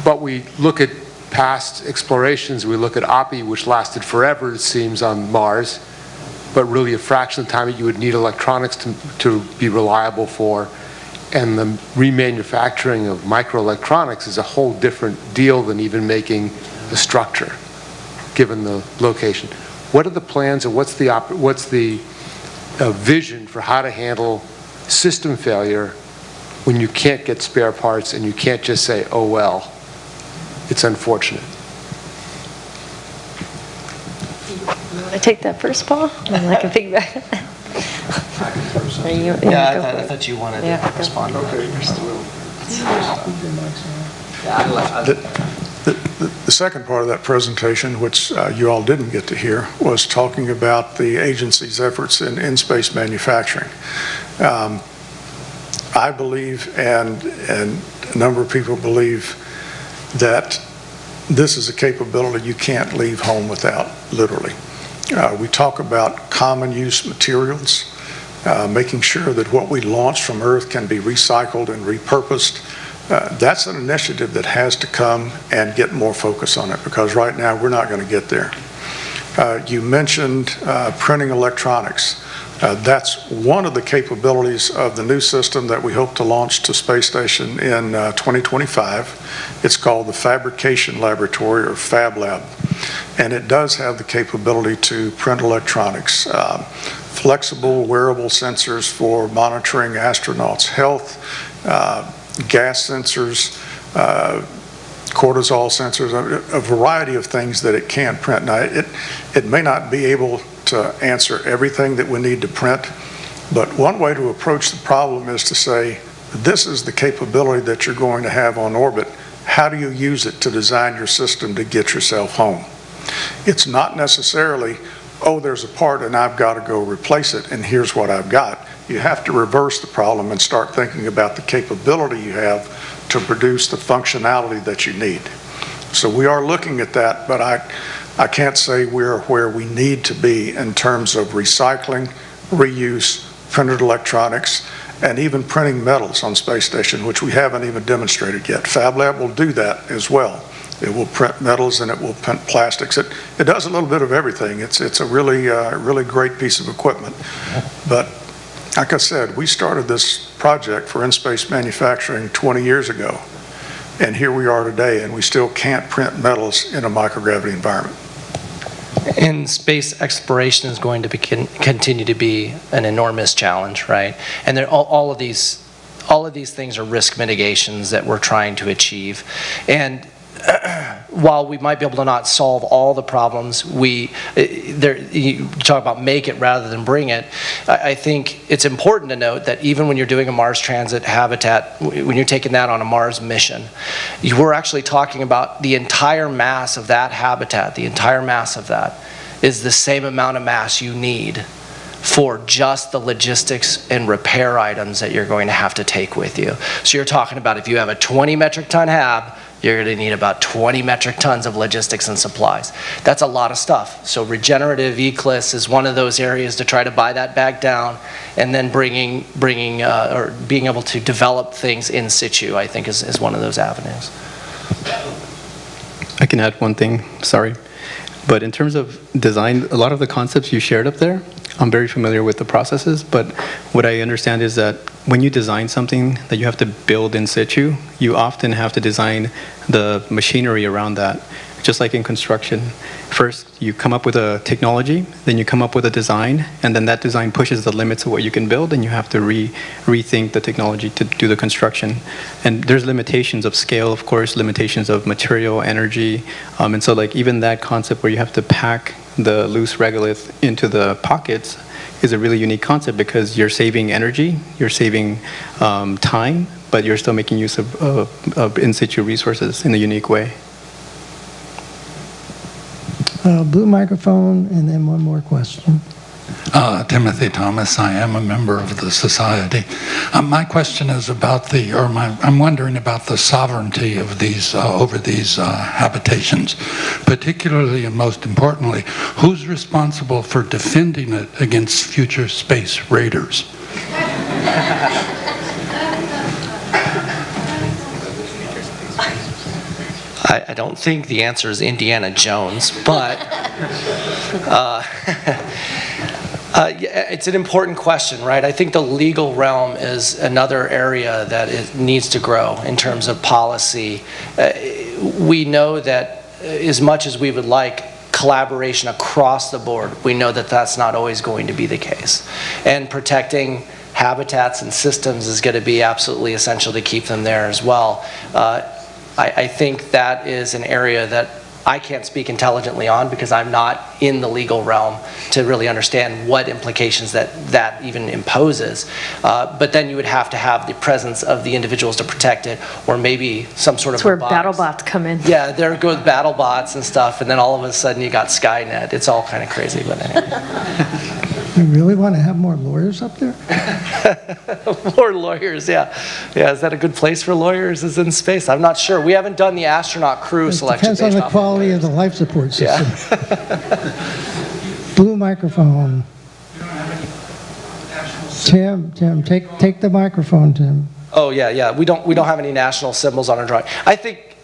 But we look at past explorations, we look at OPI, which lasted forever, it seems, on Mars, but really a fraction of the time that you would need electronics to be reliable for. and the remanufacturing of microelectronics is a whole different deal than even making a structure, given the location. What are the plans, and what's the vision for how to handle system failure when you can't get spare parts and you can't just say, oh well, it's unfortunate? You want to take that first, Paul? And I can piggyback. I thought you wanted to respond to The second part of that presentation, which you all didn't get to hear, was talking about the agency's efforts in in-space manufacturing. I believe, and a number of people believe, that this is a capability you can't leave home without, literally. We talk about common use materials, making sure that what we launch from Earth can be recycled and repurposed. That's an initiative that has to come and get more focus on it, because right now we're not going to get there. You mentioned printing electronics. That's one of the capabilities of the new system that we hope to launch to Space Station in 2025. It's called the Fabrication Laboratory, or Fab Lab. And it does have the capability to print electronics, flexible wearable sensors for monitoring astronauts' health, gas sensors, cortisol sensors, a variety of things that it can print. Now, it may not be able to answer everything that we need to print, but one way to approach the problem is to say, this is the capability that you're going to have on orbit. How do you use it to design your system to get yourself home? It's not necessarily, oh, there's a part and I've got to go replace it and here's what I've got. You have to reverse the problem and start thinking about the capability you have to produce the functionality that you need. So we are looking at that, but I can't say we're where we need to be in terms of recycling, reuse, printed electronics, and even printing metals on Space Station, which we haven't even demonstrated yet. Fab Lab will do that as well. It will print metals and it will print plastics. It does a little bit of everything. It's a really great piece of equipment. But like I said, we started this project for in-space manufacturing 20 years ago. And here we are today, and we still can't print metals in a microgravity environment. And space exploration is going to continue to be an enormous challenge, right? And all of these things are risk mitigations that we're trying to achieve. And while we might be able to not solve all the problems, you talk about make it rather than bring it. I think it's important to note that even when you're doing a Mars transit habitat, when you're taking that on a Mars mission, we're actually talking about the entire mass of that habitat. The entire mass of that is the same amount of mass you need for just the logistics and repair items that you're going to have to take with you. So you're talking about, if you have a 20 metric ton hab, you're going to need about 20 metric tons of logistics and supplies. That's a lot of stuff. So regenerative ECLIS is one of those areas to try to buy that back down, and then bringing or being able to develop things in situ, I think, is one of those avenues. I can add one thing, sorry. But in terms of design, a lot of the concepts you shared up there, I'm very familiar with the processes, but what I understand is that when you design something that you have to build in situ, you often have to design the machinery around that. Just like in construction, first you come up with a technology, then you come up with a design, and then that design pushes the limits of what you can build, and you have to rethink the technology to do the construction. And there's limitations of scale, of course, limitations of material, energy, and so like even that concept where you have to pack the loose regolith into the pockets is a really unique concept, because you're saving energy, you're saving time, but you're still making use of in situ resources in a unique way. Blue microphone, and then one more question. Timothy Thomas, I am a member of the Society. My question is about I'm wondering about the sovereignty of these, over these habitations, particularly and most importantly, who's responsible for defending it against future space raiders? I don't think the answer is Indiana Jones, but Yeah, it's an important question, right? I think the legal realm is another area that it needs to grow in terms of policy. We know that as much as we would like collaboration across the board, we know that that's not always going to be the case. And protecting habitats and systems is going to be absolutely essential to keep them there as well. I think that is an area that I can't speak intelligently on because I'm not in the legal realm to really understand what implications that even imposes. But then you would have to have the presence of the individuals to protect it, or maybe some sort of That's where robotics. BattleBots come in. Yeah, there goes BattleBots and stuff, and then all of a sudden you got Skynet. It's all kind of crazy, but anyway. You really want to have more lawyers up there? More lawyers, yeah. Yeah, is that a good place for lawyers, is in space? I'm not sure. We haven't done the astronaut crew selection. Depends on the quality of the life support system. Blue microphone. Tim, take the microphone, Tim. Oh, yeah. We don't have any national symbols on our drawing. I think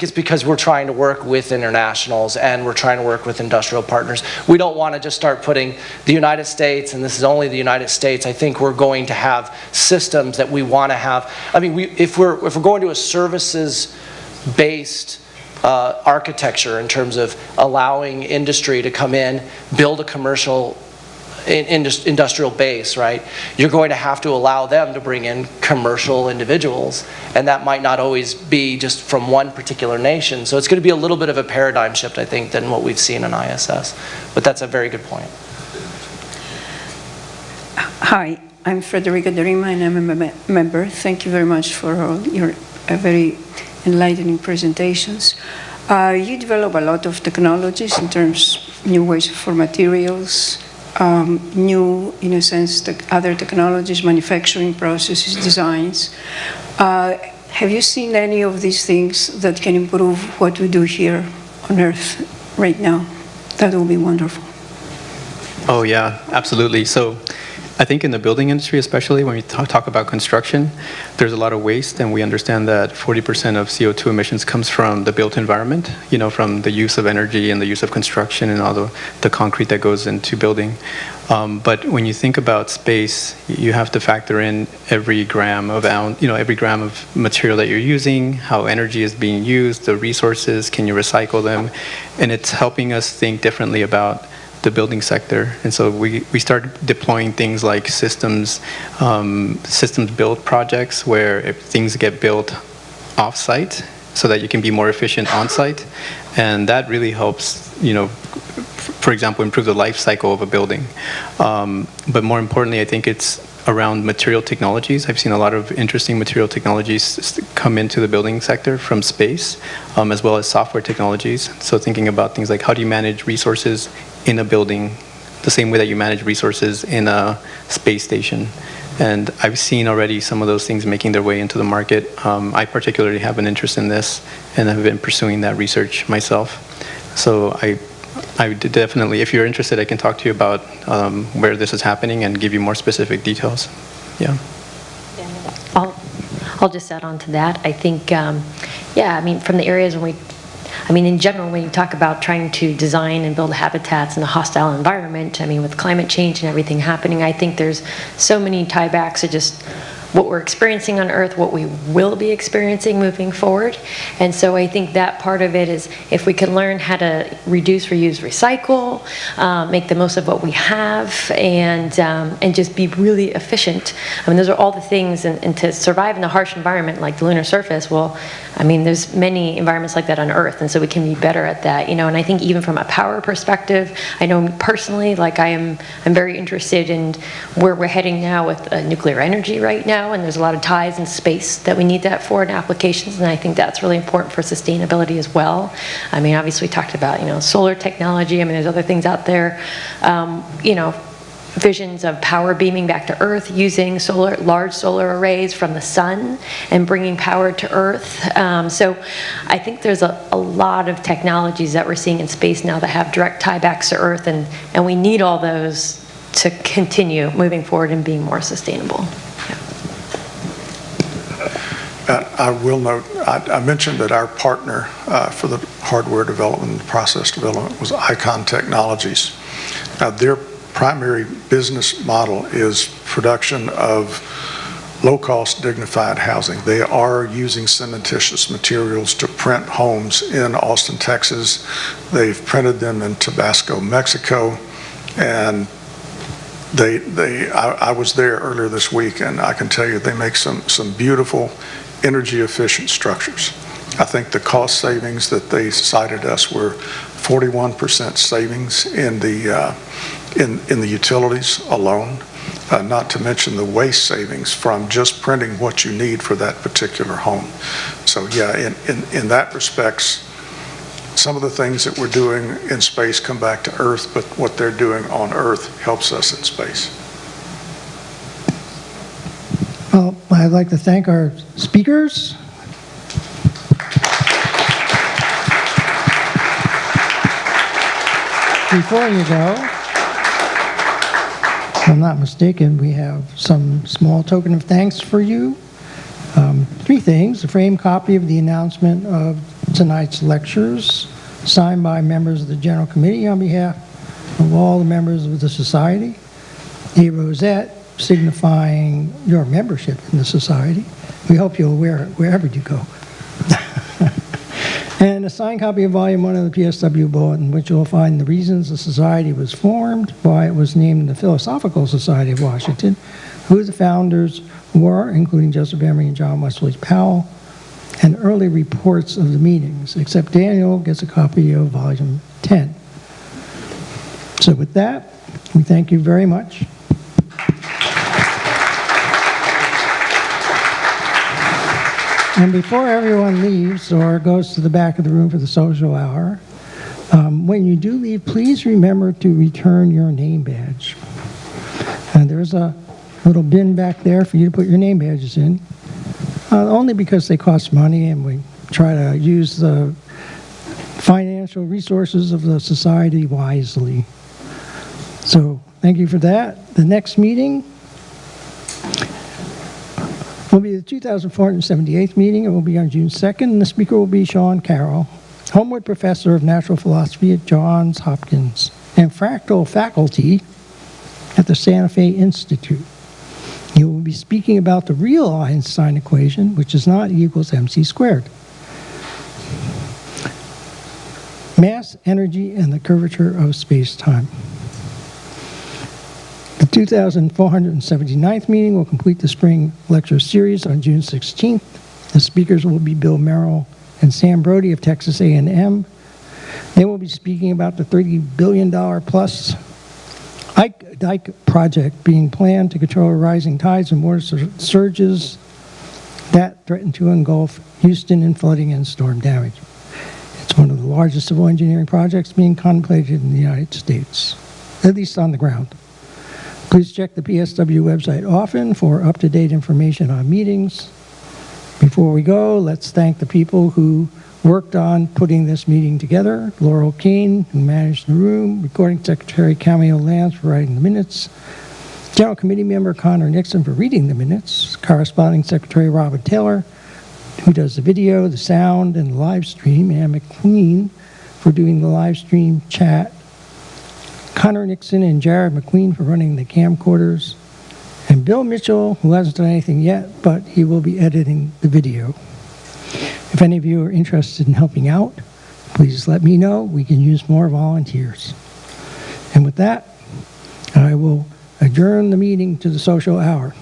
it's because we're trying to work with internationals and we're trying to work with industrial partners. We don't want to just start putting the United States, and this is only the United States. I think we're going to have systems that we want to have. I mean, if we're going to a services-based architecture in terms of allowing industry to come in, build a commercial industrial base, right? You're going to have to allow them to bring in commercial individuals, and that might not always be just from one particular nation. So it's going to be a little bit of a paradigm shift, I think, than what we've seen in ISS. But that's a very good point. Hi, I'm Frederica Derima, and I'm a member. Thank you very much for all your very enlightening presentations. You develop a lot of technologies in terms of new ways for materials, new, in a sense, other technologies, manufacturing processes, designs. Have you seen any of these things that can improve what we do here on Earth right now? That would be wonderful. Oh yeah, absolutely. So I think in the building industry, especially when we talk about construction, there's a lot of waste, and we understand that 40% of CO2 emissions comes from the built environment, from the use of energy and the use of construction and all the concrete that goes into building. But when you think about space, you have to factor in every gram of material that you're using, how energy is being used, the resources, can you recycle them, and it's helping us think differently about the building sector. And so we started deploying things like systems build projects where if things get built off-site so that you can be more efficient on-site, and that really helps, for example, improve the life cycle of a building. But more importantly, I think it's around material technologies. I've seen a lot of interesting material technologies come into the building sector from space, as well as software technologies. So thinking about things like how do you manage resources in a building the same way that you manage resources in a space station. And I've seen already some of those things making their way into the market. I particularly have an interest in this and have been pursuing that research myself. So I would definitely, if you're interested, I can talk to you about where this is happening and give you more specific details. Yeah. I'll just add on to that. I think, from the areas in general, when you talk about trying to design and build habitats in a hostile environment, with climate change and everything happening, I think there's so many tiebacks to just what we're experiencing on Earth, what we will be experiencing moving forward. And so I think that part of it is if we can learn how to reduce, reuse, recycle, make the most of what we have, and just be really efficient. Those are all the things, and to survive in a harsh environment like the lunar surface, there's many environments like that on Earth, and so we can be better at that, and I think even from a power perspective, I know personally, I'm very interested in where we're heading now with nuclear energy right now, and there's a lot of ties in space that we need that for in applications, and I think that's really important for sustainability as well. Obviously we talked about, solar technology, there's other things out there, visions of power beaming back to Earth using large solar arrays from the sun and bringing power to Earth. So I think there's a lot of technologies that we're seeing in space now that have direct tiebacks to Earth, and we need all those to continue moving forward and being more sustainable. I will note, I mentioned that our partner for the hardware development and process development was Icon Technologies. Their primary business model is production of low-cost, dignified housing. They are using cementitious materials to print homes in Austin, Texas. They've printed them in Tabasco, Mexico, and I was there earlier this week, and I can tell you they make some beautiful energy-efficient structures. I think the cost savings that they cited us were 41% savings in the utilities alone. Not to mention the waste savings from just printing what you need for that particular home. So yeah, in that respects, some of the things that we're doing in space come back to Earth, but what they're doing on Earth helps us in space. Well, I'd like to thank our speakers. Before you go, if I'm not mistaken, we have some small token of thanks for you. 3 things: a framed copy of the announcement of tonight's lectures, signed by members of the General Committee on behalf of all the members of the Society, a rosette signifying your membership in the Society. We hope you'll wear it wherever you go. And a signed copy of Volume 1 of the PSW Bulletin, which you'll find the reasons the Society was formed, why it was named the Philosophical Society of Washington, who the founders were, including Joseph Emery and John Wesley Powell, and early reports of the meetings, except Daniel gets a copy of Volume 10. So with that, we thank you very much. And before everyone leaves or goes to the back of the room for the social hour, when you do leave, please remember to return your name badge. And there's a little bin back there for you to put your name badges in, only because they cost money and we try to use the financial resources of the Society wisely. So thank you for that. The next meeting will be the 2478th meeting. It will be on June 2nd, and the speaker will be Sean Carroll, Homewood Professor of Natural Philosophy at Johns Hopkins and Fractal Faculty at the Santa Fe Institute. He will be speaking about the real Einstein equation, which is not E equals mc squared. Mass, energy, and the curvature of space-time. The 2479th meeting will complete the spring lecture series on June 16th. The speakers will be Bill Merrill and Sam Brody of Texas A&M. They will be speaking about the $30 billion plus Ike project being planned to control rising tides and water surges that threaten to engulf Houston in flooding and storm damage. It's one of the largest civil engineering projects being contemplated in the United States, at least on the ground. Please check the PSW website often for up-to-date information on meetings. Before we go, let's thank the people who worked on putting this meeting together. Laurel Kane, who managed the room, Recording Secretary Cameo Lance for writing the minutes, General Committee Member Connor Nixon for reading the minutes, Corresponding Secretary Robert Taylor, who does the video, the sound, and the live stream, Ann McQueen for doing the live stream chat, Connor Nixon and Jared McQueen for running the camcorders, and Bill Mitchell, who hasn't done anything yet, but he will be editing the video. If any of you are interested in helping out, please let me know. We can use more volunteers. And with that, I will adjourn the meeting to the social hour.